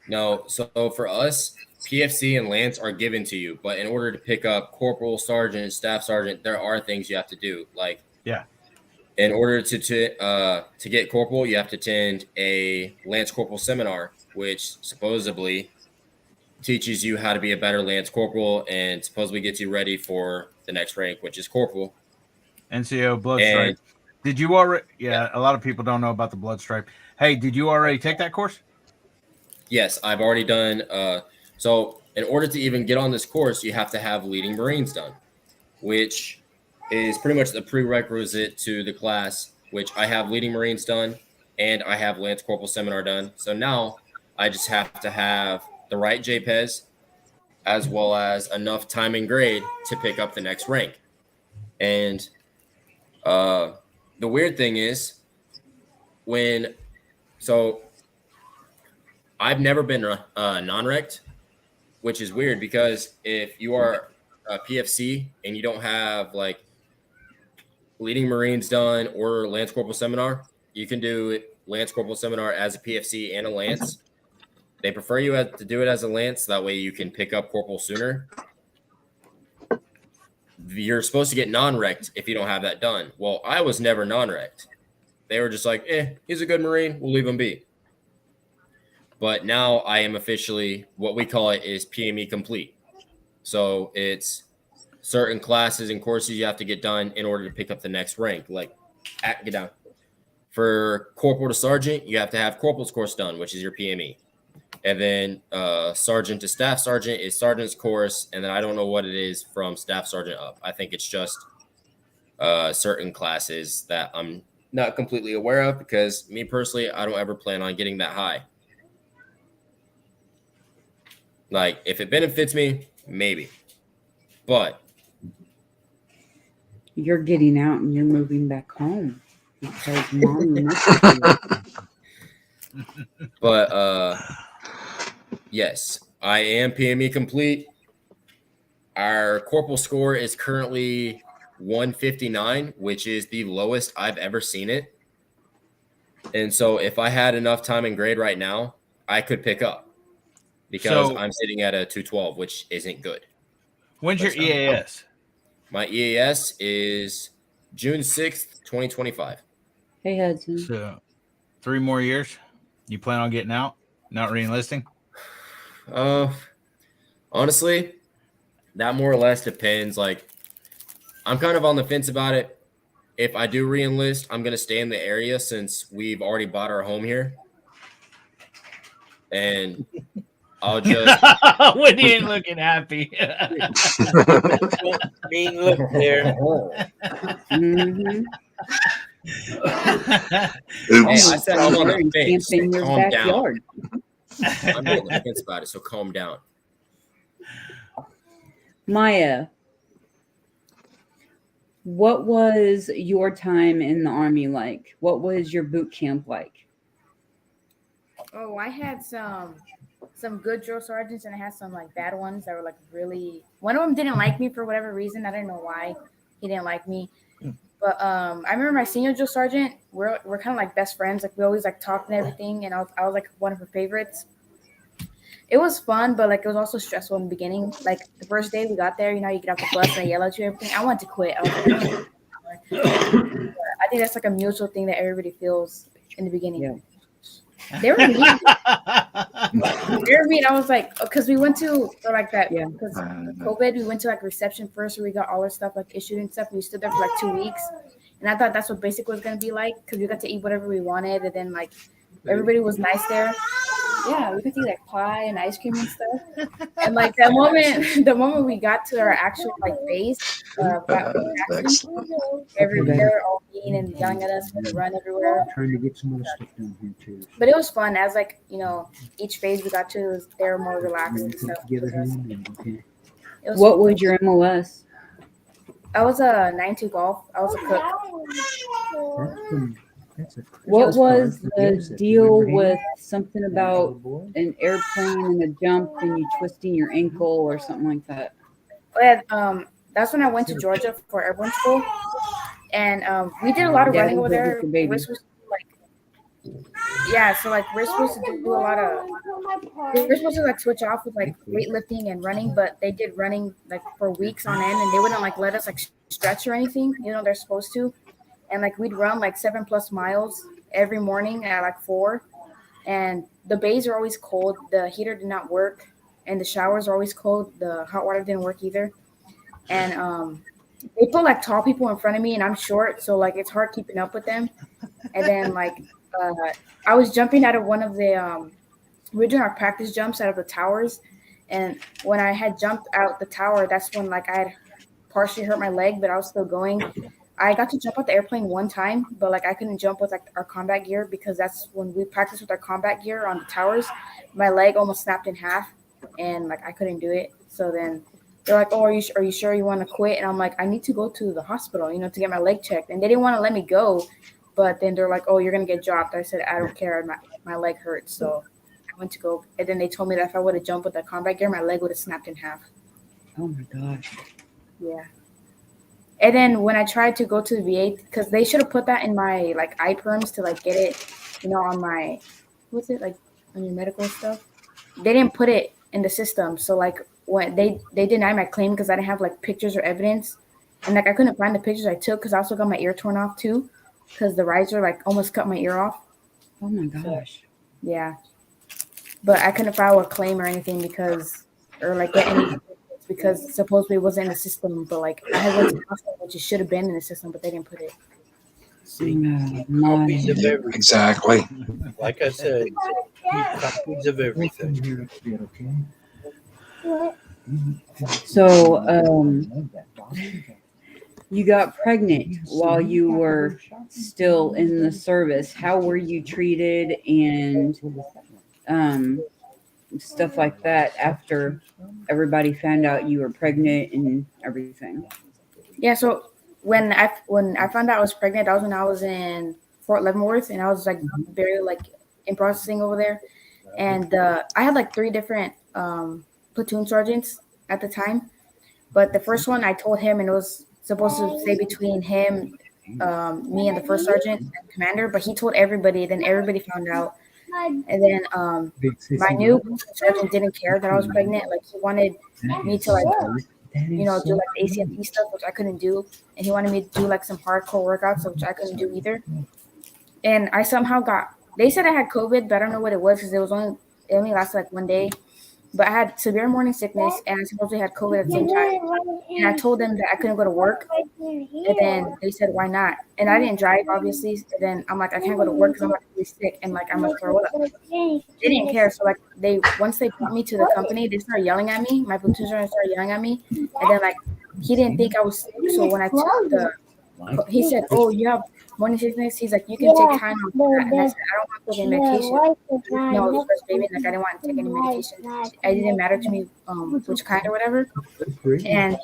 E: No. So for us, PFC and Lance are given to you, but in order to pick up Corporal, Sergeant, Staff Sergeant, there are things you have to do. Like, in order to get Corporal, you have to attend a Lance Corporal seminar, which supposedly teaches you how to be a better Lance Corporal and supposedly gets you ready for the next rank, which is Corporal.
D: NCO Blood Stripe. Did you already? Yeah, a lot of people don't know about the Blood Stripe. Hey, did you already take that course?
E: Yes, I've already done. So in order to even get on this course, you have to have Leading Marines done, which is pretty much the prerequisite to the class, which I have Leading Marines done and I have Lance Corporal Seminar done. So now I just have to have the right JPES as well as enough time and grade to pick up the next rank. And the weird thing is I've never been non-rect, which is weird because if you are a PFC and you don't have like Leading Marines done or Lance Corporal Seminar, you can do Lance Corporal Seminar as a PFC and a Lance. They prefer you to do it as a Lance. That way you can pick up Corporal sooner. You're supposed to get non-rect if you don't have that done. Well, I was never non-rect. They were just like, he's a good Marine. We'll leave him be. But now I am officially, what we call it is PME complete. So it's certain classes and courses you have to get done in order to pick up the next rank. Like, get down. For Corporal to Sergeant, you have to have Corporal's course done, which is your PME. And then Sergeant to Staff Sergeant is Sergeant's course. And then I don't know what it is from Staff Sergeant up. I think it's just certain classes that I'm not completely aware of because me personally, I don't ever plan on getting that high. Like, if it benefits me, maybe. But
B: you're getting out and you're moving back home because Mommy misses you.
E: But yes, I am PME complete. Our corporal score is currently 159, which is the lowest I've ever seen it. And so if I had enough time and grade right now, I could pick up because
D: So-
E: I'm sitting at a 212, which isn't good.
D: When's your EAS?
E: My EAS is June 6th, 2025.
B: Hey, Hudson.
D: So 3 more years. You plan on getting out? Not reenlisting?
E: Honestly, that more or less depends. Like, I'm kind of on the fence about it. If I do reenlist, I'm gonna stay in the area since we've already bought our home here, and I'll just.
D: Wendy ain't looking happy.
G: Mean look there.
B: Mhm.
E: Hey, I said I'm on the fence.
B: Camping in your
E: Calm down.
B: backyard.
E: I'm on the fence about it, so calm down.
B: Maya, what was your time in the Army like? What was your boot camp like?
M: Oh, I had some good drill sergeants, and I had some like bad ones that were like really. One of them didn't like me for whatever reason. I don't know why he didn't like me. But I remember my senior drill sergeant. We're kind of like best friends. Like we always like talked and everything, and I was like one of her favorites. It was fun, but like it was also stressful in the beginning. Like the first day we got there, you know, you get off the bus and they yell at you and everything. I wanted to quit. I was like, I think that's like a mutual thing that everybody feels in the beginning.
B: Yeah.
M: They were mean. They were mean. I was like, because we went to for like that.
B: Yeah.
M: Because COVID, we went to like reception first, where we got all our stuff like issued and stuff. We stood there for like 2 weeks, and I thought that's what basic was gonna be like, because we got to eat whatever we wanted, and then like everybody was nice there. Yeah, we could eat like pie and ice cream and stuff. And like the moment we got to our actual like base, everybody they were all mean and yelling at us to run everywhere.
J: Trying to get some other stuff done here too.
M: But it was fun. As like, you know, each phase we got to, they were more relaxed and stuff.
J: Together here and okay.
B: What was your MOS?
M: I was a 9-2 golf. I was a cook.
B: What was the deal with something about an airplane and a jump and you twisting your ankle or something like that?
M: But that's when I went to Georgia for airborne school, and we did a lot of running over there. We're supposed to so like we're supposed to do a lot of. We're supposed to like switch off with like weightlifting and running, but they did running like for weeks on end, and they wouldn't like let us like stretch or anything. You know, they're supposed to. And like we'd run like 7+ miles every morning at like 4, and the bays are always cold. The heater did not work, and the showers are always cold. The hot water didn't work either. And they put like tall people in front of me, and I'm short, so like it's hard keeping up with them. And then like I was jumping out of one of the we were doing our practice jumps out of the towers, and when I had jumped out the tower, that's when like I had partially hurt my leg, but I was still going. I got to jump out the airplane one time, but like I couldn't jump with like our combat gear, because that's when we practice with our combat gear on the towers. My leg almost snapped in half, and like I couldn't do it. So then they're like, "Oh, are you sure you want to quit?" And I'm like, "I need to go to the hospital, you know, to get my leg checked." And they didn't want to let me go, but then they're like, "Oh, you're gonna get dropped." I said, "I don't care. My leg hurts." So I went to go, and then they told me that if I would have jumped with the combat gear, my leg would have snapped in half.
B: Oh my gosh.
M: Yeah. And then when I tried to go to the VA, because they should have put that in my like iPerms to like get it, you know, on my, what's it, like on your medical stuff. They didn't put it in the system. So like when they denied my claim because I didn't have like pictures or evidence, and like I couldn't find the pictures I took, because I also got my ear torn off too, because the riser like almost cut my ear off.
B: Oh my gosh.
M: Yeah. But I couldn't file a claim or anything because, or like get any, because supposedly it wasn't in the system, but like I had went to the hospital, which it should have been in the system, but they didn't put it.
G: Copies of everything.
C: Exactly.
G: Like I said, keep copies of everything.
B: So, you got pregnant while you were still in the service. How were you treated and stuff like that after everybody found out you were pregnant and everything?
M: Yeah, so when I found out I was pregnant, that was when I was in Fort Leavenworth, and I was like very like in processing over there, and I had like 3 different platoon sergeants at the time, but the first one I told him, and it was supposed to stay between him, me, and the first sergeant and commander, but he told everybody. Then everybody found out, And then my new surgeon didn't care that I was pregnant. Like he wanted me to like do like the ACMP stuff, which I couldn't do, and he wanted me to do like some hardcore workouts, which I couldn't do either. And I somehow got. They said I had COVID, but I don't know what it was because it only lasted like 1 day. But I had severe morning sickness, and I supposedly had COVID at the same time. And I told them that I couldn't go to work, and then they said, "Why not?" And I didn't drive, obviously. And then I'm like, "I can't go to work because I'm really sick, and like I'm gonna throw up." They didn't care, so like once they brought me to the company, they started yelling at me. My platoon sergeant started yelling at me, and then like he didn't think I was sick. So when I took he said, "Oh, you have morning sickness." He's like, "You can take time off that." And I said, "I don't want to take any medication." No, the first baby, like I didn't want to take any medication. It didn't matter to me which kind or whatever. And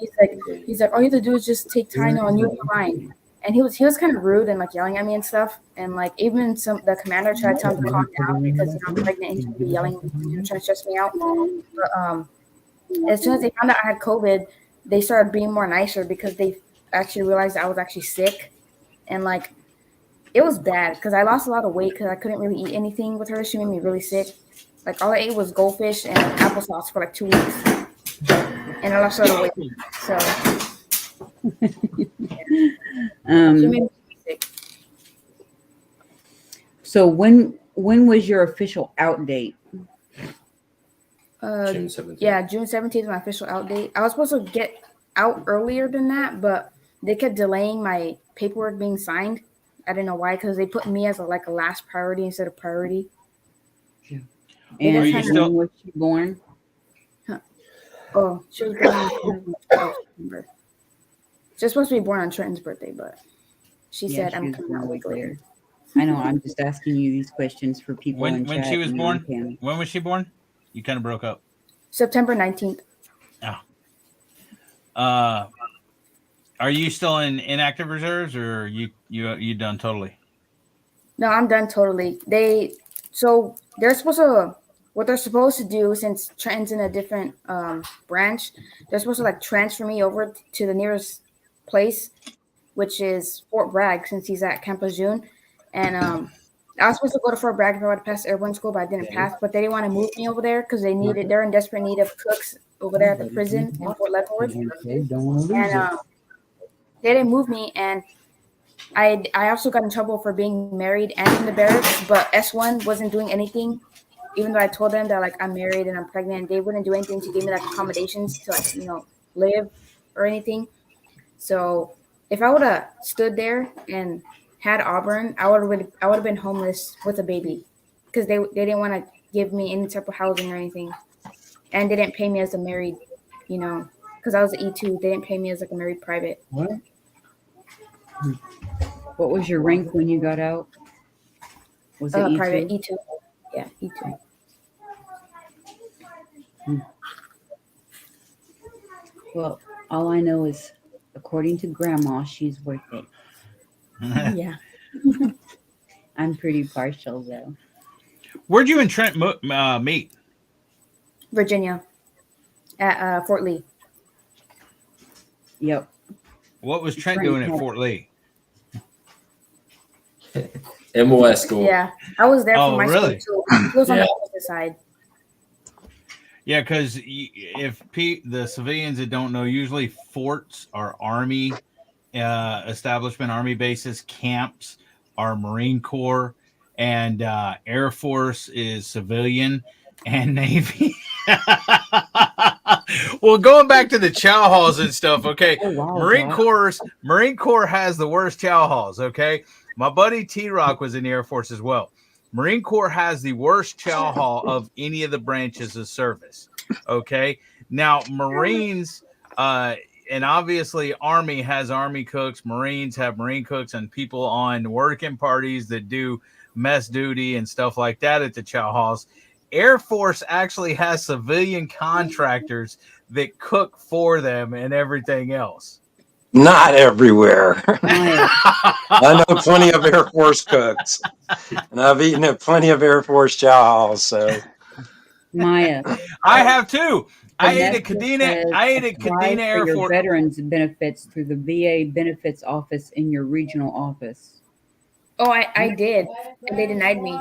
M: he's like, "All you have to do is just take Tylenol and you'll be fine." And he was kind of rude and like yelling at me and stuff. And like even the commander tried to tell him to calm down because I'm pregnant and he's gonna be yelling, trying to stress me out. But as soon as they found out I had COVID, they started being more nicer because they actually realized I was actually sick. And like it was bad because I lost a lot of weight because I couldn't really eat anything with her. She made me really sick. Like all I ate was goldfish and applesauce for like 2 weeks, and I lost a lot of weight. So she made me sick.
B: So when was your official out date?
E: June 17th.
M: Yeah, June 17th is my official out date. I was supposed to get out earlier than that, but they kept delaying my paperwork being signed. I didn't know why, because they put me as a last priority instead of priority.
B: Yeah. And when was she born?
M: Oh, she was born on September. She was supposed to be born on Trenton's birthday, but she said I'm coming out a week later.
B: I know. I'm just asking you these questions for people in chat.
D: When she was born? When was she born? You kind of broke up.
M: September 19th.
D: Oh. Are you still in inactive reserves, or you done totally?
M: No, I'm done totally. They're supposed to, what they're supposed to do, since Trenton's in a different branch, they're supposed to like transfer me over to the nearest place, which is Fort Bragg, since he's at Camp Lejeune. And I was supposed to go to Fort Bragg if I would have passed airborne school, but I didn't pass. But they didn't want to move me over there because they're in desperate need of cooks over there at the prison in Fort Leavenworth. And they didn't move me, and I also got in trouble for being married and in the barracks, but S1 wasn't doing anything, even though I told them that like I'm married and I'm pregnant. They wouldn't do anything to give me like accommodations to like live or anything. So if I would have stood there and had Auburn, I would have been homeless with a baby, because they didn't want to give me any type of housing or anything, and they didn't pay me as a married, because I was an E2. They didn't pay me as like a married private.
B: What was your rank when you got out? Was it E2?
M: Private E2? Yeah, E2.
B: Well, all I know is, according to Grandma, she's worth it.
M: Yeah.
B: I'm pretty partial though.
D: Where'd you and Trent meet?
M: Virginia, at Fort Lee.
B: Yep.
D: What was Trent doing at Fort Lee?
E: MOS school.
M: Yeah, I was there for my
D: really?
M: school too. He was on the opposite side.
D: Yeah, because if the civilians that don't know, usually forts are Army establishment, Army bases, camps are Marine Corps, and Air Force is civilian, and Navy. Well, going back to the chow halls and stuff, okay.
B: Oh, wow,
D: Marine Corps has the worst chow halls, okay. My buddy T-Rock was in the Air Force as well. Marine Corps has the worst chow hall of any of the branches of service. Okay. Now, Marines, and obviously Army has Army cooks, Marines have Marine cooks, and people on working parties that do mess duty and stuff like that at the chow halls. Air Force actually has civilian contractors that cook for them and everything else.
C: Not everywhere. I know plenty of Air Force cooks, and I've eaten at plenty of Air Force chow halls. So,
B: Maya,
D: I have too. I ate at Kadena Air
B: Force.
D: Force.
B: Veterans benefits through the VA benefits office in your regional office.
M: Oh, I did, and they denied me.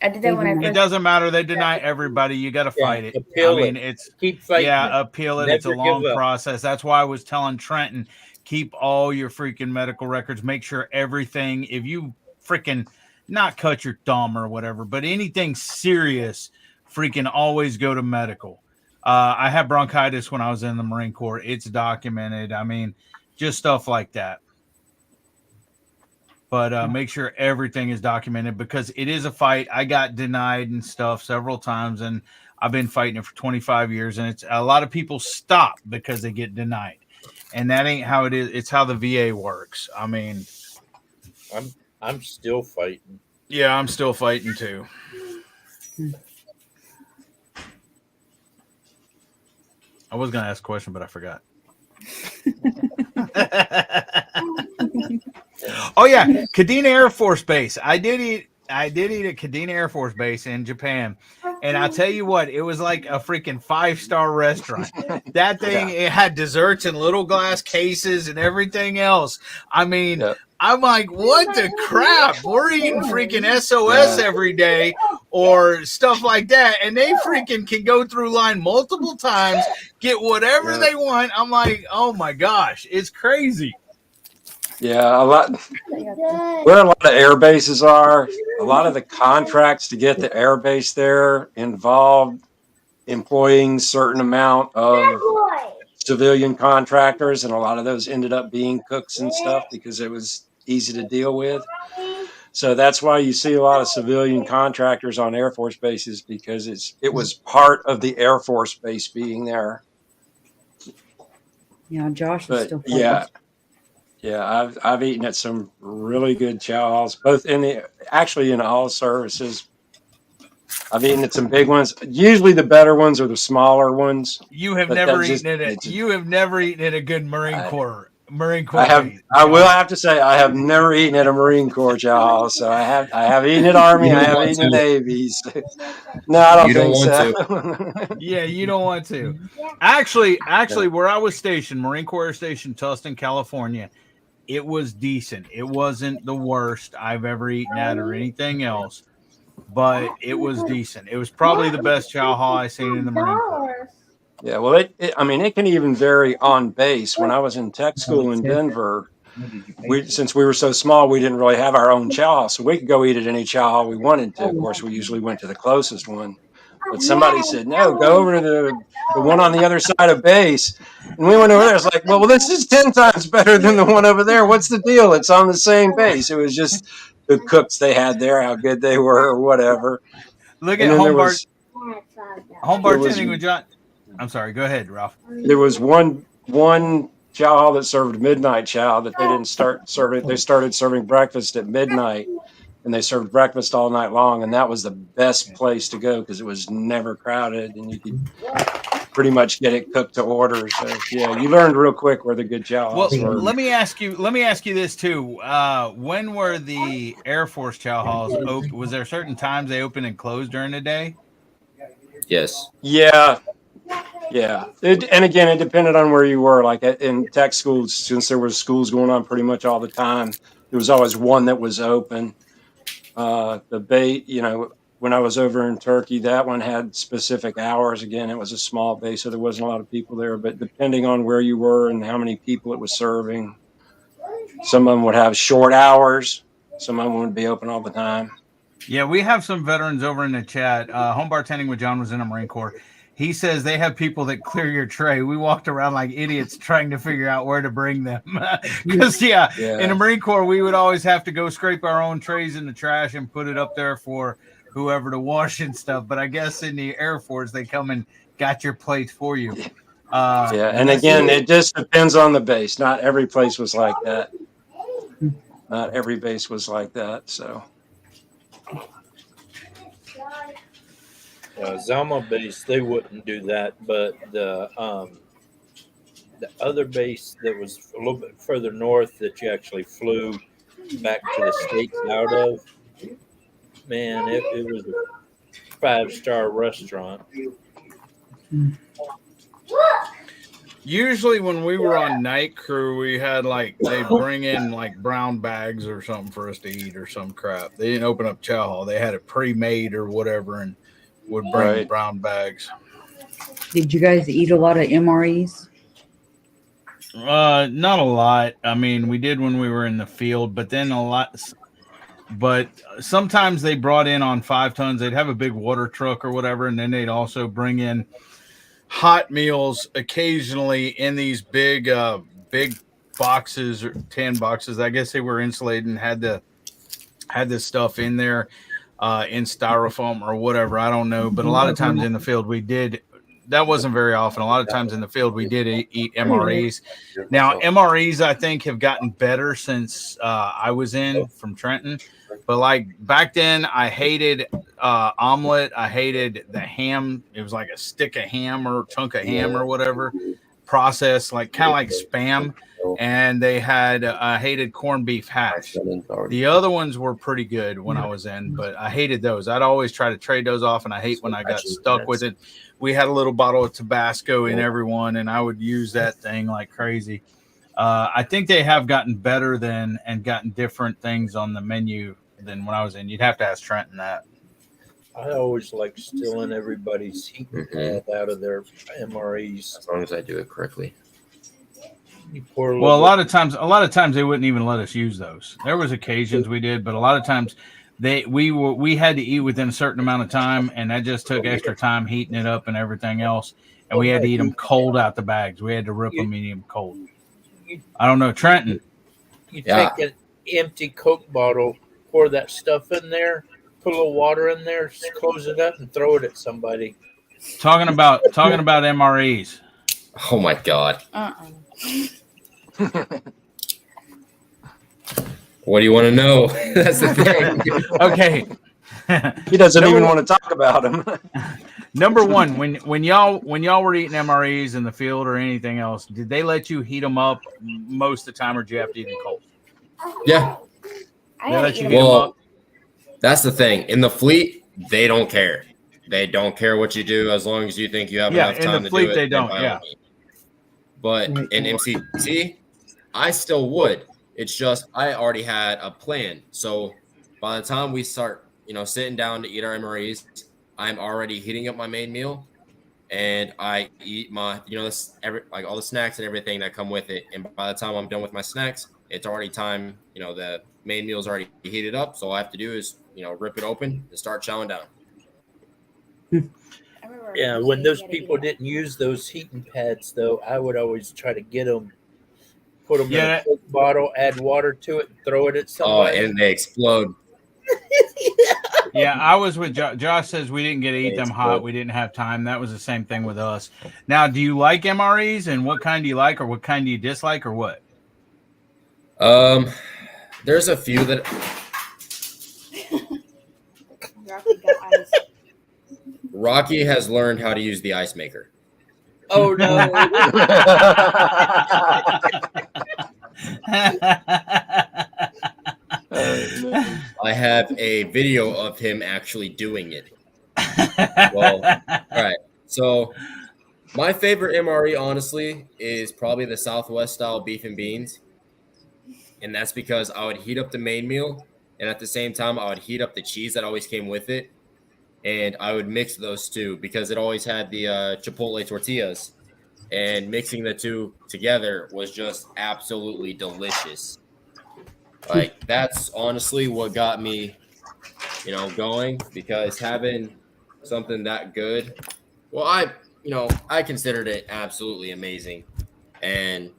M: I did that when I
D: It
M: first.
D: doesn't matter. They deny everybody. You got to fight it.
G: appeal
D: I mean,
G: it.
D: it's
G: Keep fighting it.
D: appeal it. It's a
G: Never
D: long
G: give up.
D: process. That's why I was telling Trenton, keep all your freaking medical records. Make sure everything. If you freaking not cut your thumb or whatever, but anything serious, freaking always go to medical. I had bronchitis when I was in the Marine Corps. It's documented. I mean, just stuff like that. But make sure everything is documented because it is a fight. I got denied and stuff several times, and I've been fighting it for 25 years. And it's a lot of people stop because they get denied, and that ain't how it is. It's how the VA works. I mean,
G: I'm still fighting.
D: Yeah, I'm still fighting too. I was gonna ask a question, but I forgot. Oh yeah, Kadena Air Force Base. I did eat at Kadena Air Force Base in Japan, and I'll tell you what, it was like a freaking 5-star restaurant. That thing, it had desserts in little glass cases and everything else. I mean, I'm like, what the crap? We're eating freaking SOS every day or stuff like that, and they freaking can go through line multiple times, get whatever they want. I'm like, oh my gosh, it's crazy.
C: Yeah, where a lot of air bases are, a lot of the contracts to get the air base there involved employing certain amount of civilian contractors, and a lot of those ended up being cooks and stuff because it was easy to deal with. So that's why you see a lot of civilian contractors on Air Force bases because it was part of the Air Force base being there.
B: Yeah, Josh is still fighting.
C: Yeah, I've eaten at some really good chow halls, both in all services. I've eaten at some big ones. Usually the better ones are the smaller ones.
D: You have never eaten at a good Marine Corps.
C: I will have to say I have never eaten at a Marine Corps chow hall. So I have eaten at Army. I have eaten at Navy's. No, I don't think so.
D: Yeah, you don't want to. Actually, where I was stationed, Marine Corps Air Station, Tustin, California, it was decent. It wasn't the worst I've ever eaten at or anything else, but it was decent. It was probably the best chow hall I seen in the Marine Corps.
C: Yeah, well, it can even vary on base. When I was in tech school in Denver, since we were so small, we didn't really have our own chow hall, so we could go eat at any chow hall we wanted to. Of course, we usually went to the closest one. But somebody said, no, go over to the one on the other side of base. And we went over there. It's like, well, this is 10 times better than the one over there. What's the deal? It's on the same base. It was just the cooks they had there, how good they were or whatever.
D: Look at home bartending with John. I'm sorry. Go ahead, Ralph.
C: There was one chow hall that served midnight chow that they didn't start serving. They started serving breakfast at midnight. And they served breakfast all night long, and that was the best place to go because it was never crowded, and you could pretty much get it cooked to order. So yeah, you learned real quick where the good chow halls were.
D: Let me ask you this too. When were the Air Force chow halls open? Was there certain times they opened and closed during the day?
E: Yes.
C: Yeah. And again, it depended on where you were. Like in tech schools, since there was schools going on pretty much all the time, there was always one that was open. The bait, when I was over in Turkey, that one had specific hours. Again, it was a small base, so there wasn't a lot of people there. But depending on where you were and how many people it was serving, some of them would have short hours. Some of them would be open all the time.
D: Yeah, we have some veterans over in the chat. Home bartending with John was in the Marine Corps. He says they have people that clear your tray. We walked around like idiots trying to figure out where to bring them. Because, in the Marine Corps, we would always have to go scrape our own trays in the trash and put it up there for whoever to wash and stuff. But I guess in the Air Force, they come and got your plates for you.
C: And again, it just depends on the base. Not every place was like that. Not every base was like that, so.
G: Zama base, they wouldn't do that, but the other base that was a little bit further north that you actually flew back to the States out of, man, it was a 5-star restaurant.
D: Usually when we were on night crew, we had like they'd bring in like brown bags or something for us to eat or some crap. They didn't open up chow hall. They had it pre-made or whatever and would bring
C: Right.
D: brown bags.
B: Did you guys eat a lot of MREs?
D: Not a lot. I mean, we did when we were in the field, but then a lot. But sometimes they brought in on 5 tons. They'd have a big water truck or whatever, and then they'd also bring in hot meals occasionally in these big boxes or tin boxes. I guess they were insulated and had this stuff in there in styrofoam or whatever. I don't know, but a lot of times in the field we did. That wasn't very often. A lot of times in the field we did eat MREs. Now MREs I think have gotten better since I was in from Trenton. But like back then, I hated omelet. I hated the ham. It was like a stick of ham or chunk of ham or whatever, processed like kind of like Spam. And they had I hated corned beef hash. The other ones were pretty good when I was in, but I hated those. I'd always try to trade those off, and I hate when I got stuck with it. We had a little bottle of Tabasco in everyone, and I would use that thing like crazy. I think they have gotten better and gotten different things on the menu than when I was in. You'd have to ask Trenton that.
G: I always like stealing everybody's heat pad out of their MREs.
E: As long as I do it correctly.
D: Well, a lot of times they wouldn't even let us use those. There was occasions we did, but a lot of times we had to eat within a certain amount of time, and that just took extra time heating it up and everything else. And we had to eat them cold out the bags. We had to rip them and eat them cold. I don't know, Trenton.
G: You take an empty Coke bottle, pour that stuff in there, put a little water in there, close it up, and throw it at somebody.
D: Talking about MREs.
E: Oh my God. What do you want to know? That's the thing.
D: Okay.
C: He doesn't even want to talk about them.
D: Number one, when y'all were eating MREs in the field or anything else, did they let you heat them up most of the time, or did you have to eat them cold?
E: Yeah.
D: They let you heat them up.
E: That's the thing. In the fleet, they don't care. They don't care what you do as long as you think you have enough time to do it.
D: In the fleet, they don't. Yeah.
E: But in MCT, I still would. It's just I already had a plan. So by the time we start, sitting down to eat our MREs, I'm already heating up my main meal, and I eat my, all the snacks and everything that come with it. And by the time I'm done with my snacks, it's already time. The main meal's already heated up. So all I have to do is, rip it open and start chowing down.
G: Yeah, when those people didn't use those heating pads, though, I would always try to get them, put them in a Coke bottle, add water to it, and throw it at somebody.
E: Oh, and they explode.
D: Yeah, I was with Josh. Josh says we didn't get to eat them hot. We didn't have time. That was the same thing with us. Now, do you like MREs, and what kind do you like, or what kind do you dislike, or what?
E: There's a few that. Rocky has learned how to use the ice maker.
G: Oh no!
E: I have a video of him actually doing it. Well, all right. So my favorite MRE, honestly, is probably the Southwest style beef and beans. And that's because I would heat up the main meal, and at the same time, I would heat up the cheese that always came with it. And I would mix those two because it always had the Chipotle tortillas. And mixing the two together was just absolutely delicious. Like, that's honestly what got me, going, because having something that good, well, I considered it absolutely amazing. And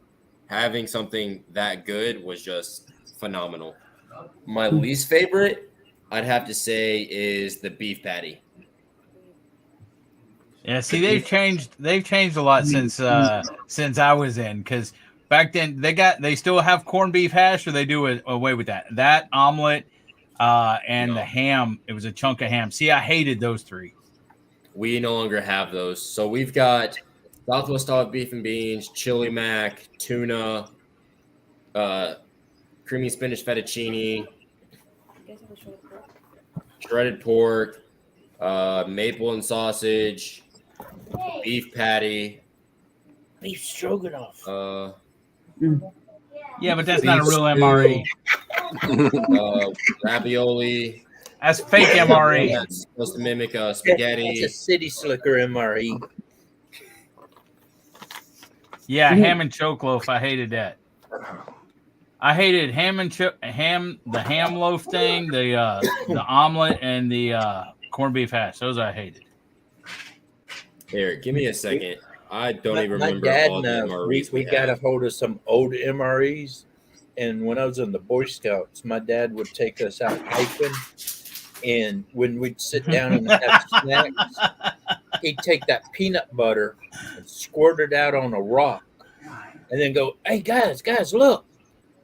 E: having something that good was just phenomenal. My least favorite, I'd have to say, is the beef patty.
D: Yeah, see, they've changed a lot since I was in, because back then they still have corned beef hash, or they do away with that omelet and the ham. It was a chunk of ham. See, I hated those three.
E: We no longer have those. So we've got Southwest style beef and beans, chili mac, tuna, creamy spinach fettuccine, shredded pork, maple and sausage, beef patty,
G: Beef stroganoff.
D: Yeah, but that's not a
E: Beef
D: real
E: stew.
D: MRE.
E: Ravioli.
D: That's fake MRE.
E: That's supposed to mimic
G: That's
E: spaghetti.
G: a city slicker MRE.
D: Yeah, ham and choke loaf. I hated that. I hated the ham loaf thing, the omelet, and the corned beef hash. Those I hated.
E: Here, give me a second. I don't even
G: My
E: remember
G: dad
E: all the
G: and
E: MREs
G: we got a hold of some old MREs, and when I was in the Boy Scouts, my dad would take us out hiking, and when we'd sit down and have snacks, he'd take that peanut butter and squirt it out on a rock, and then go, "Hey guys, look,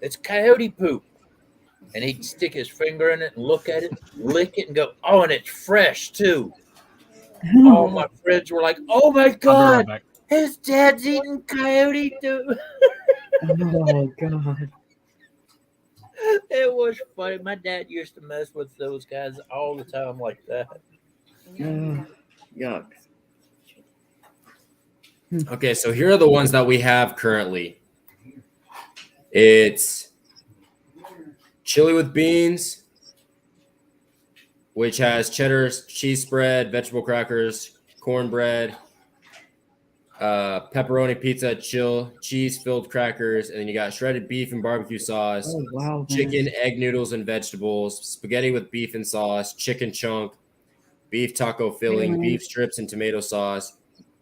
G: it's coyote poop." And he'd stick his finger in it and look at it, lick it, and go, "Oh, and it's fresh too." All my friends were like, "Oh my God, his dad's eating coyote too."
B: Oh God.
G: It was funny. My dad used to mess with those guys all the time like that.
B: Yuck.
E: Okay, so here are the ones that we have currently. It's chili with beans, which has cheddar, cheese spread, vegetable crackers, cornbread, pepperoni pizza, cheese-filled crackers, and then you got shredded beef and barbecue sauce,
B: Oh, wow,
E: chicken, egg noodles, and vegetables, spaghetti with beef and sauce, chicken chunk, beef taco filling, beef strips and tomato sauce,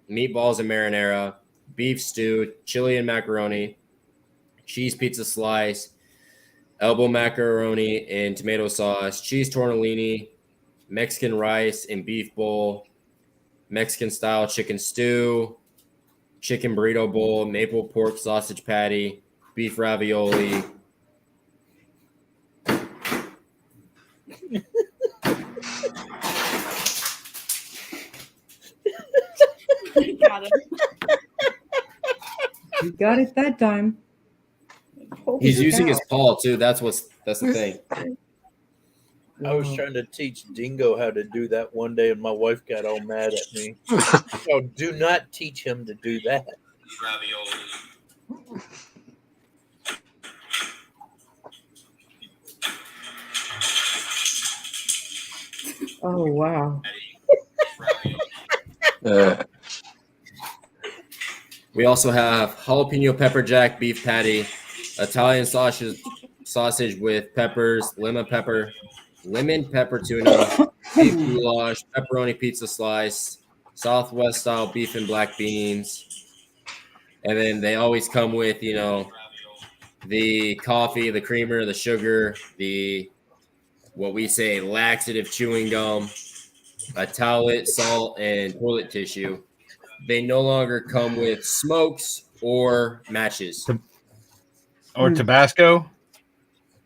E: meatballs and marinara, beef stew, chili and macaroni, cheese pizza slice, elbow macaroni and tomato sauce, cheese tortellini, Mexican rice and beef bowl, Mexican style chicken stew, chicken burrito bowl, maple pork sausage patty, beef ravioli.
B: You got it that time.
E: He's using his paw too. That's the thing.
G: I was trying to teach Dingo how to do that one day, and my wife got all mad at me. So do not teach him to do that.
B: Oh wow.
E: We also have jalapeno pepper jack beef patty, Italian sausage with peppers, lemon pepper tuna, beef goulash, pepperoni pizza slice, Southwest style beef and black beans. And then they always come with, the coffee, the creamer, the sugar, the what we say laxative chewing gum, a towelette, salt, and toilet tissue. They no longer come with smokes or matches.
D: Or Tabasco?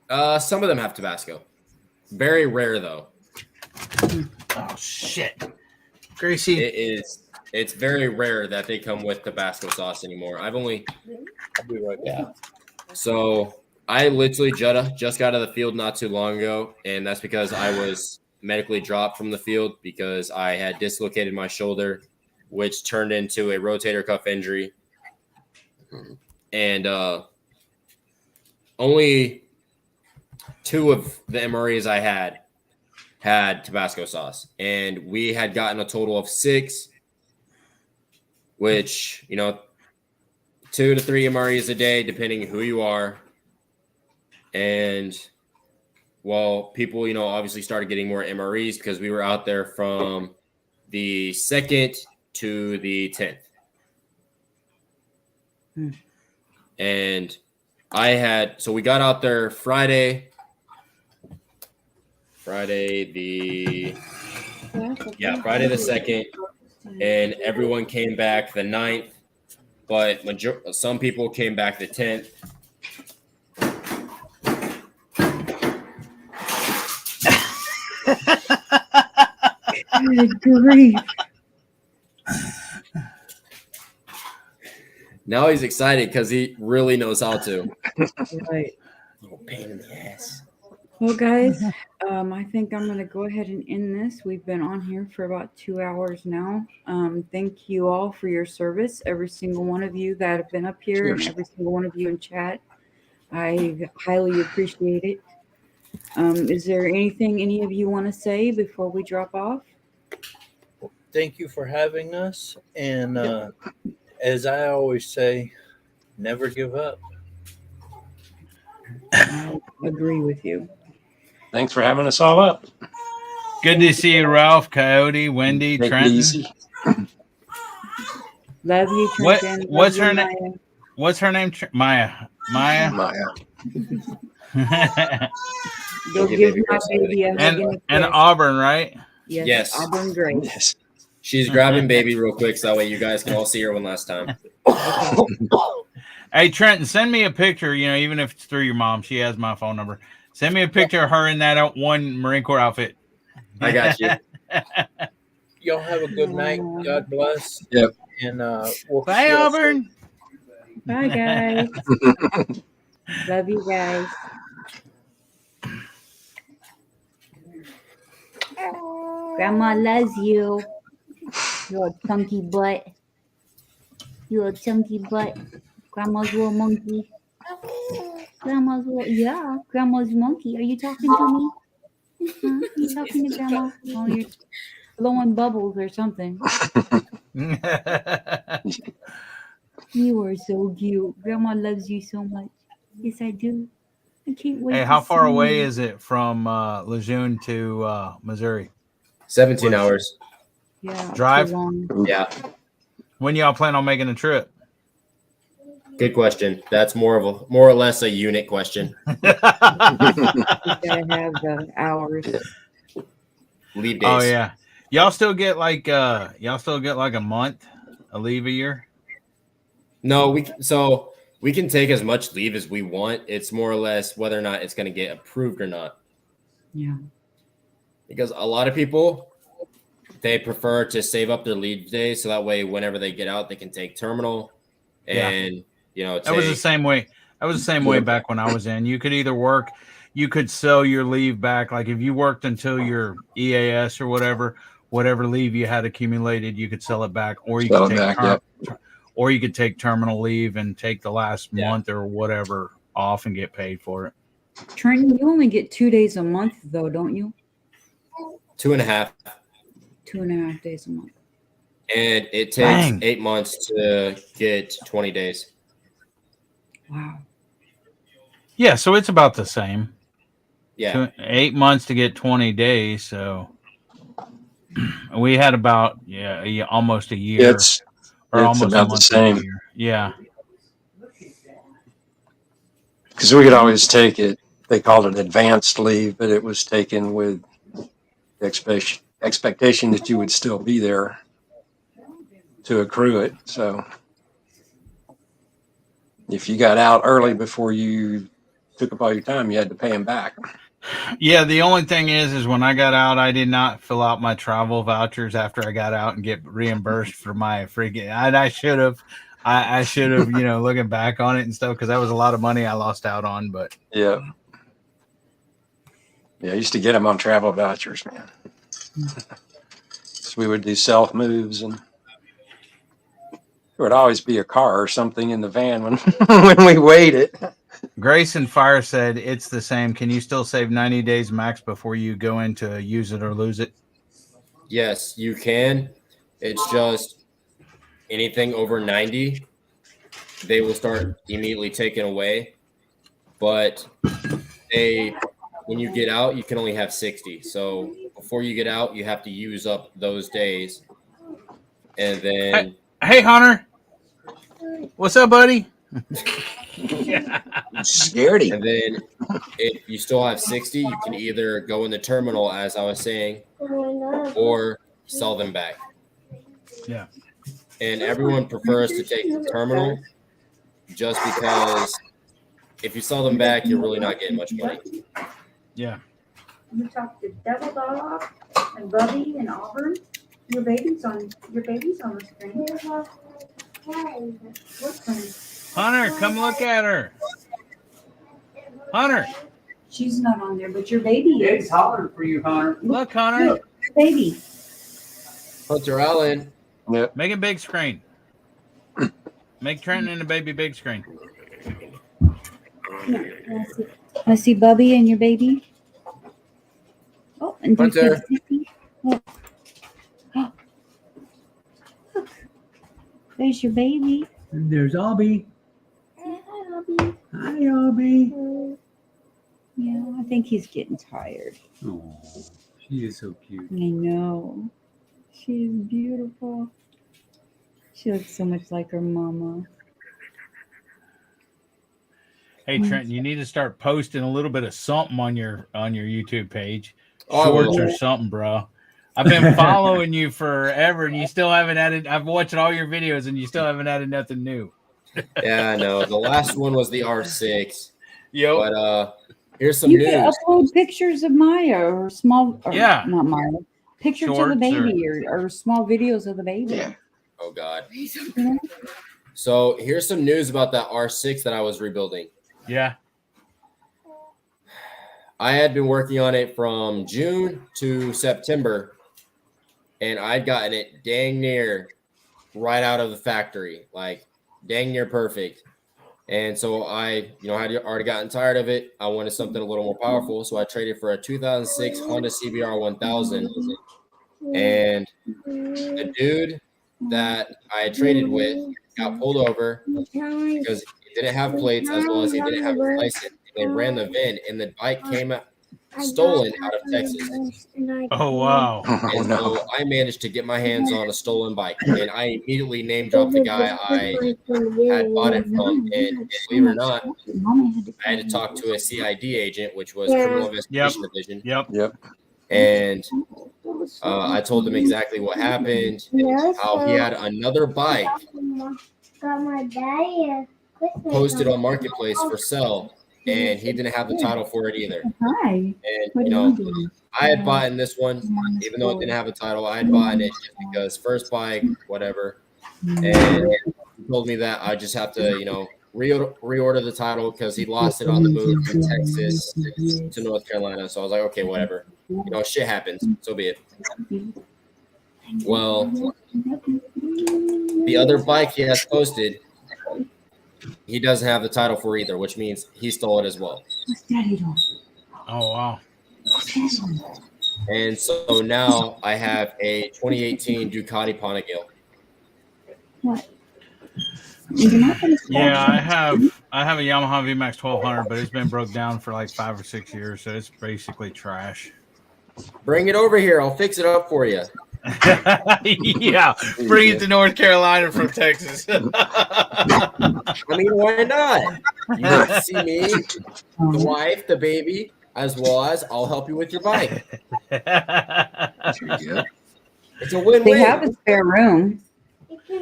E: Some of them have Tabasco. Very rare though.
D: Oh shit. Gracie.
E: It's very rare that they come with Tabasco sauce anymore. I'll be right back. So I literally just got out of the field not too long ago, and that's because I was medically dropped from the field because I had dislocated my shoulder, which turned into a rotator cuff injury. And only 2 of the MREs I had Tabasco sauce. And we had gotten a total of 6, which, 2 to 3 MREs a day, depending who you are. And people, obviously started getting more MREs because we were out there from the 2nd to the 10th. And so we got out there Friday the 2nd, and everyone came back the 9th, but some people came back the 10th.
B: Good grief.
E: Now he's excited because he really knows how to.
B: Right.
E: Little pain in the ass.
B: Well, guys, I think I'm going to go ahead and end this. We've been on here for about 2 hours now. Thank you all for your service, every single one of you that have been up here and every single one of you in chat. I highly appreciate it. Is there anything any of you want to say before we drop off?
G: Thank you for having us. And as I always say, never give up.
B: I agree with you.
C: Thanks for having us all up.
D: Good to see you, Ralph, Coyote, Wendy,
C: Take it
D: Trenton.
C: easy.
B: Love you, Trenton.
D: What's
B: Love
D: her
B: you,
D: name?
B: Maya.
D: What's her name? Maya. Maya.
B: Go give my baby a hug and a
D: and
B: kiss.
D: Auburn, right?
B: Yes. Auburn Grace.
C: Yes.
E: She's grabbing baby real quick, so that way you guys can all see her one last time.
D: Hey, Trenton, send me a picture. You know, even if it's through your mom, she has my phone number. Send me a picture of her in that one Marine Corps outfit.
E: I got you.
G: Y'all have a good night. God bless.
C: Yep.
G: And we'll
D: Bye, Auburn.
B: Bye, guys. Love you guys. Grandma loves you. You're a chunky butt. You're a chunky butt. Grandma's little monkey. Grandma's little, yeah. Grandma's monkey. Are you talking to me? Huh? You talking to Grandma? Oh, you're blowing bubbles or something. You are so cute. Grandma loves you so much. Yes, I do. I can't wait.
D: Hey, how
B: to
D: far
B: see
D: away
B: you.
D: is it from Lejeune to Missouri?
E: 17 hours.
B: Yeah,
D: Drive?
B: too long.
E: Yeah.
D: When y'all plan on making a trip?
E: Good question. That's more or less a unit question.
B: You gotta have the hours.
E: Leave days.
D: Oh yeah. Y'all still get like a month a leave a year?
E: No, we can take as much leave as we want. It's more or less whether or not it's going to get approved or not.
B: Yeah.
E: Because a lot of people, they prefer to save up their leave days so that way whenever they get out, they can take terminal and
D: that was the same way. That was the same way back when I was in. You could either work, you could sell your leave back. Like if you worked until your EAS or whatever leave you had accumulated, you could sell it back, or you could take or you could take terminal leave and take the last month or whatever off and get paid for it.
B: Trenton, you only get 2 days a month though, don't you?
E: 2.5.
B: 2.5 days a month.
E: And it takes 8 months to get 20 days.
B: Wow.
D: Yeah, so it's about the same.
E: Yeah.
D: 8 months to get 20 days. So we had about almost a year.
C: It's
D: almost
C: about the same.
D: Yeah.
C: Because we could always take it. They called it advanced leave, but it was taken with the expectation that you would still be there to accrue it. So if you got out early before you took up all your time, you had to pay them back.
D: Yeah, the only thing is when I got out, I did not fill out my travel vouchers after I got out and get reimbursed for my freaking. I should have. I should have, looking back on it and stuff, because that was a lot of money I lost out on. But
C: yeah, I used to get them on travel vouchers, man. So we would do self moves, and there would always be a car or something in the van when when we waited.
D: Grayson Fire said it's the same. Can you still save 90 days max before you go into use it or lose it?
E: Yes, you can. It's just anything over 90, they will start immediately taking away. But when you get out, you can only have 60. So before you get out, you have to use up those days. And then
D: Hey Hunter. What's up, buddy?
C: Scaredy.
E: And then if you still have 60, you can either go in the terminal, as I was saying, or sell them back.
D: Yeah.
E: And everyone prefers to take the terminal just because if you sell them back, you're really not getting much money.
D: Yeah.
B: You talked to Devil Dog and Bubby and Auburn. Your baby's on the screen. What screen?
D: Hunter, come look at her. Hunter.
B: She's not on there, but your baby is.
J: It's hollering for you, Hunter.
D: Look, Connor.
B: Look, your baby.
E: Hunter Allen.
C: Yep.
D: Make it big screen. Make Trenton and the baby big screen.
B: I see Bubby and your baby. Oh, and there's
E: Hunter.
B: Sissy. Oh. Look. There's your baby.
J: And there's Albie.
K: Hi, Abby.
J: Hi, Albie.
B: Yeah, I think he's getting tired.
J: Oh, she is so cute.
B: I know. She's beautiful. She looks so much like her mama.
D: Hey, Trenton, you need to start posting a little bit of something on your YouTube page.
E: Oh,
D: Shorts
E: well.
D: or something, bro. I've been following you forever, and you still haven't added. I've watched all your videos, and you still haven't added nothing new.
E: Yeah, I know. The last one was the R6.
D: Yo,
E: But here's some
B: You
E: news.
B: can upload pictures of Maya or small, or
D: Yeah.
B: not Maya, pictures of the
D: Shorts
B: baby or small videos of the baby.
C: Yeah.
E: Oh God.
B: You know?
E: So here's some news about that R6 that I was rebuilding.
D: yeah.
E: I had been working on it from June to September, and I'd gotten it dang near right out of the factory, like dang near perfect. And so I, had already gotten tired of it. I wanted something a little more powerful, so I traded for a 2006 Honda CBR 1000. And the dude that I had traded with got pulled over because he didn't have plates as well as he didn't have a license. They ran the VIN, and the bike came out stolen out of Texas.
D: Oh wow.
E: And so I managed to get my hands on a stolen bike, and I immediately name dropped the guy I had bought it from. And believe it or not, I had to talk to a CID agent, which was Criminal Investigation Division.
D: Yep.
E: And I told them exactly what happened, and how he had another bike posted on Marketplace for sale, and he didn't have the title for it either.
B: Hi.
E: And I had bought in this one, even though it didn't have a title. I had bought it just because first bike, whatever. And he told me that I just have to, reorder the title because he lost it on the move from Texas to North Carolina. So I was like, okay, whatever. Shit happens. So be it. Well, the other bike he has posted, he doesn't have the title for either, which means he stole it as well.
D: Oh wow.
E: And so now I have a 2018 Ducati Panigale.
B: What?
D: Yeah, I have a Yamaha VMAX 1200, but it's been broke down for like 5 or 6 years, so it's basically trash.
E: Bring it over here. I'll fix it up for you.
D: Yeah, bring it to North Carolina from Texas.
E: I mean, why not? You get to see me, the wife, the baby, as well as I'll help you with your bike. It's a win-win.
B: They have a spare room.
C: There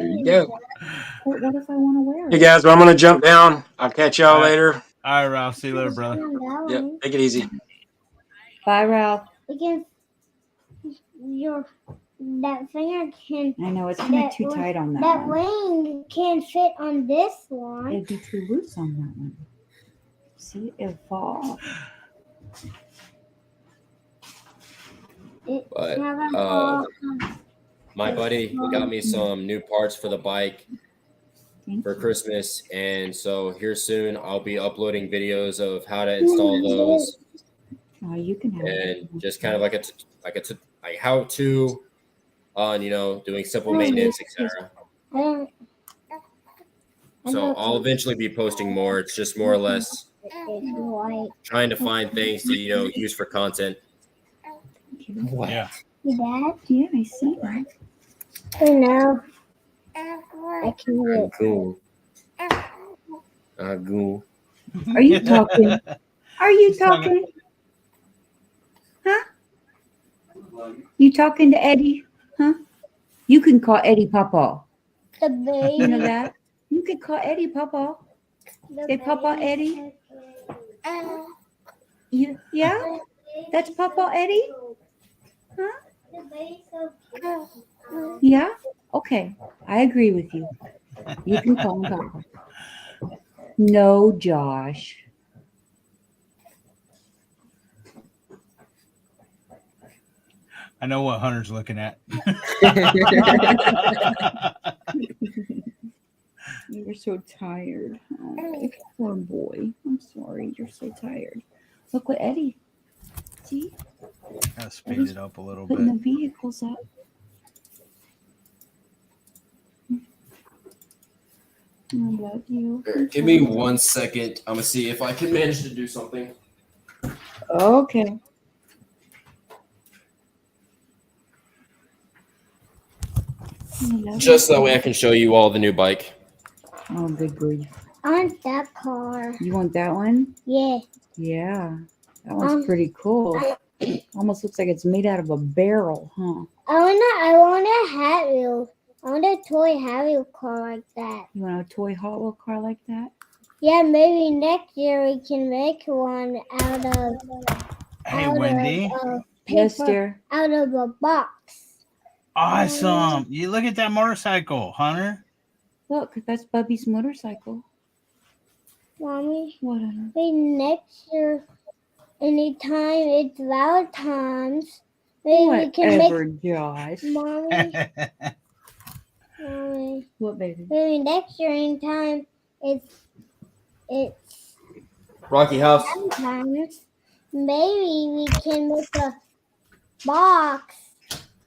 C: you go.
B: What if I want to wear it?
C: Hey guys, well, I'm gonna jump down. I'll catch y'all later.
D: All right, Ralph. See you later, brother.
C: Yep, take it easy.
B: Bye, Ralph.
K: Because that finger can.
B: I know it's kind of too tight on that
K: That
B: one.
K: ring can fit on this one.
B: It'd be too loose on that one. See, it'll fall.
E: But my buddy got me some new parts for the bike for Christmas, and so here soon I'll be uploading videos of how to install those.
B: Oh, you can have
E: and just kind of like a how to on doing simple maintenance, etc. So I'll eventually be posting more. It's just more or less trying to find things to use for content.
D: Yeah.
K: Dad?
B: Yeah, I see that.
K: No. I can do it.
E: Cool. Cool.
B: Are you talking? Are you talking? Huh? You talking to Eddie? Huh? You can call Eddie Papa.
K: The baby.
B: You know that? You can call Eddie Papa. Say Papa Eddie. Yeah? That's Papa Eddie? Huh? Yeah? Okay. I agree with you. You can call him Papa. No, Josh.
D: I know what Hunter's looking at.
B: You're so tired. Oh, poor boy. I'm sorry. You're so tired. Look what Eddie. See?
D: Gotta speed it up a little
B: Putting
D: bit.
B: the vehicles up. I love you.
E: Give me 1 second. I'm gonna see if I can manage to do something.
B: Okay.
E: Just that way I can show you all the new bike.
B: Oh, good grief.
K: I want that car.
B: You want that one?
K: Yeah.
B: Yeah. That one's pretty cool. Almost looks like it's made out of a barrel, huh?
K: I want a Hot Wheel. I want a toy Hot Wheel car like that.
B: You want a toy Hot Wheel car like that?
K: Yeah, maybe next year we can make one out of.
D: Hey, Wendy.
B: Yes, dear.
K: Out of a box.
D: Awesome. You look at that motorcycle, Hunter.
B: Look, that's Bubby's motorcycle.
K: Mommy.
B: What?
K: Maybe next year, anytime it's Valentine's, maybe we can
B: Whatever,
K: make.
B: Josh.
K: Mommy. Mommy.
B: What, baby?
K: Maybe next year, anytime it's
E: Rocky House.
K: Valentine's, maybe we can make a box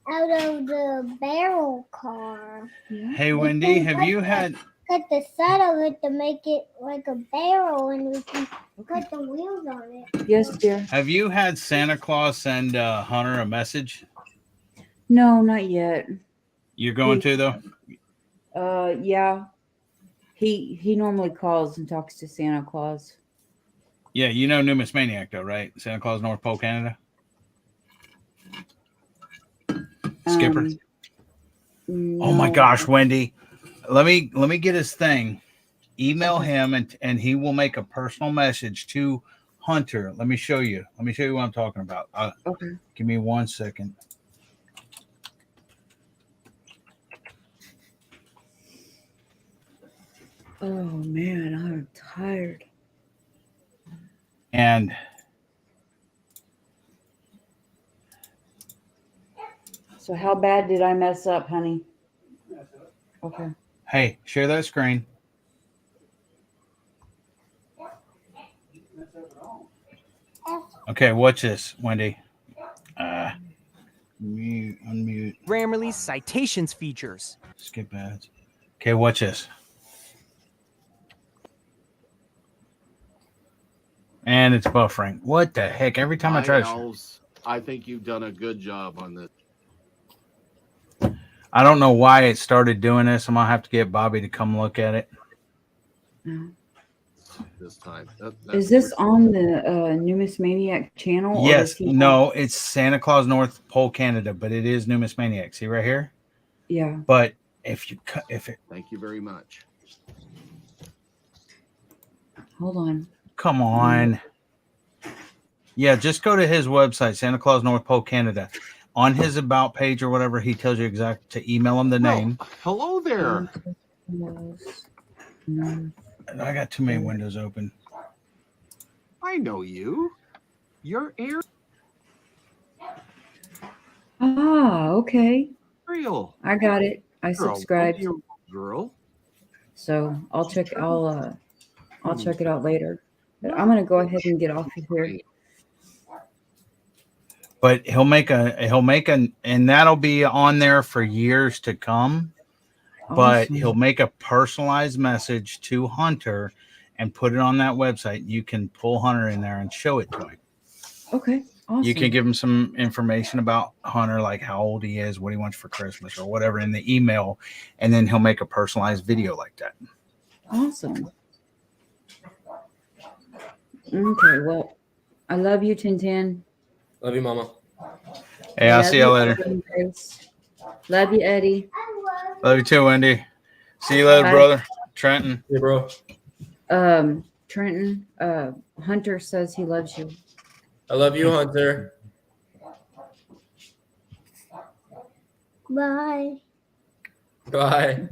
K: out of the barrel car.
D: Hey, Wendy, have you had?
K: Cut the side of it to make it like a barrel, and we can put the wheels on it.
B: Yes, dear.
D: Have you had Santa Claus send Hunter a message?
B: No, not yet.
D: You're going to though.
B: Yeah. He normally calls and talks to Santa Claus.
D: Yeah, you know Numismaniac though, right? Santa Claus, North Pole, Canada. Skipper.
B: No.
D: Oh my gosh, Wendy. Let me get his thing. Email him and he will make a personal message to Hunter. Let me show you. Let me show you what I'm talking about.
B: Okay.
D: Give me 1 second.
B: Oh man, I'm tired.
D: And
B: So how bad did I mess up, honey? Okay.
D: hey, share that screen. Okay, watch this, Wendy. Mute, unmute.
N: Grammarly's citations features.
D: Skip ads. Okay, watch this. And it's buffering. What the heck? Every time I try to...
O: I think you've done a good job on this.
D: I don't know why it started doing this. I'm going to have to get Bobby to come look at it.
O: This time.
B: Is this on the Numismaniac channel? or
D: Yes.
B: is he-
D: No, it's Santa Claus North Pole, Canada, but it is Numismaniac. See right here?
B: Yeah.
D: But if it...
O: Thank you very much.
B: Hold on.
D: Come on. Yeah, just go to his website, Santa Claus North Pole, Canada. On his about page or whatever, he tells you exactly to email him the name.
O: Hello there.
D: I got too many windows open.
O: I know you. You're
B: Ah, okay.
O: Ariel.
B: I got it. I
O: You're a
B: subscribed.
O: 1-year-old girl.
B: So I'll check it out later. But I'm gonna go ahead and get off of here.
D: But he'll make and that'll be on there for years to come. But
B: Awesome.
D: he'll make a personalized message to Hunter and put it on that website. You can pull Hunter in there and show it to him.
B: Okay. Awesome.
D: You can give him some information about Hunter, like how old he is, what he wants for Christmas, or whatever in the email, and then he'll make a personalized video like that.
B: Awesome. Okay, well, I love you, Tintin.
E: Love you, Mama.
D: Hey, I'll see you later.
B: Grace. Love you, Eddie.
D: Love you too, Wendy. See you later,
B: Bye.
D: brother. Trenton.
E: Hey, bro.
B: Trenton, Hunter says he loves you.
E: I love you, Hunter.
K: Bye.
E: Bye.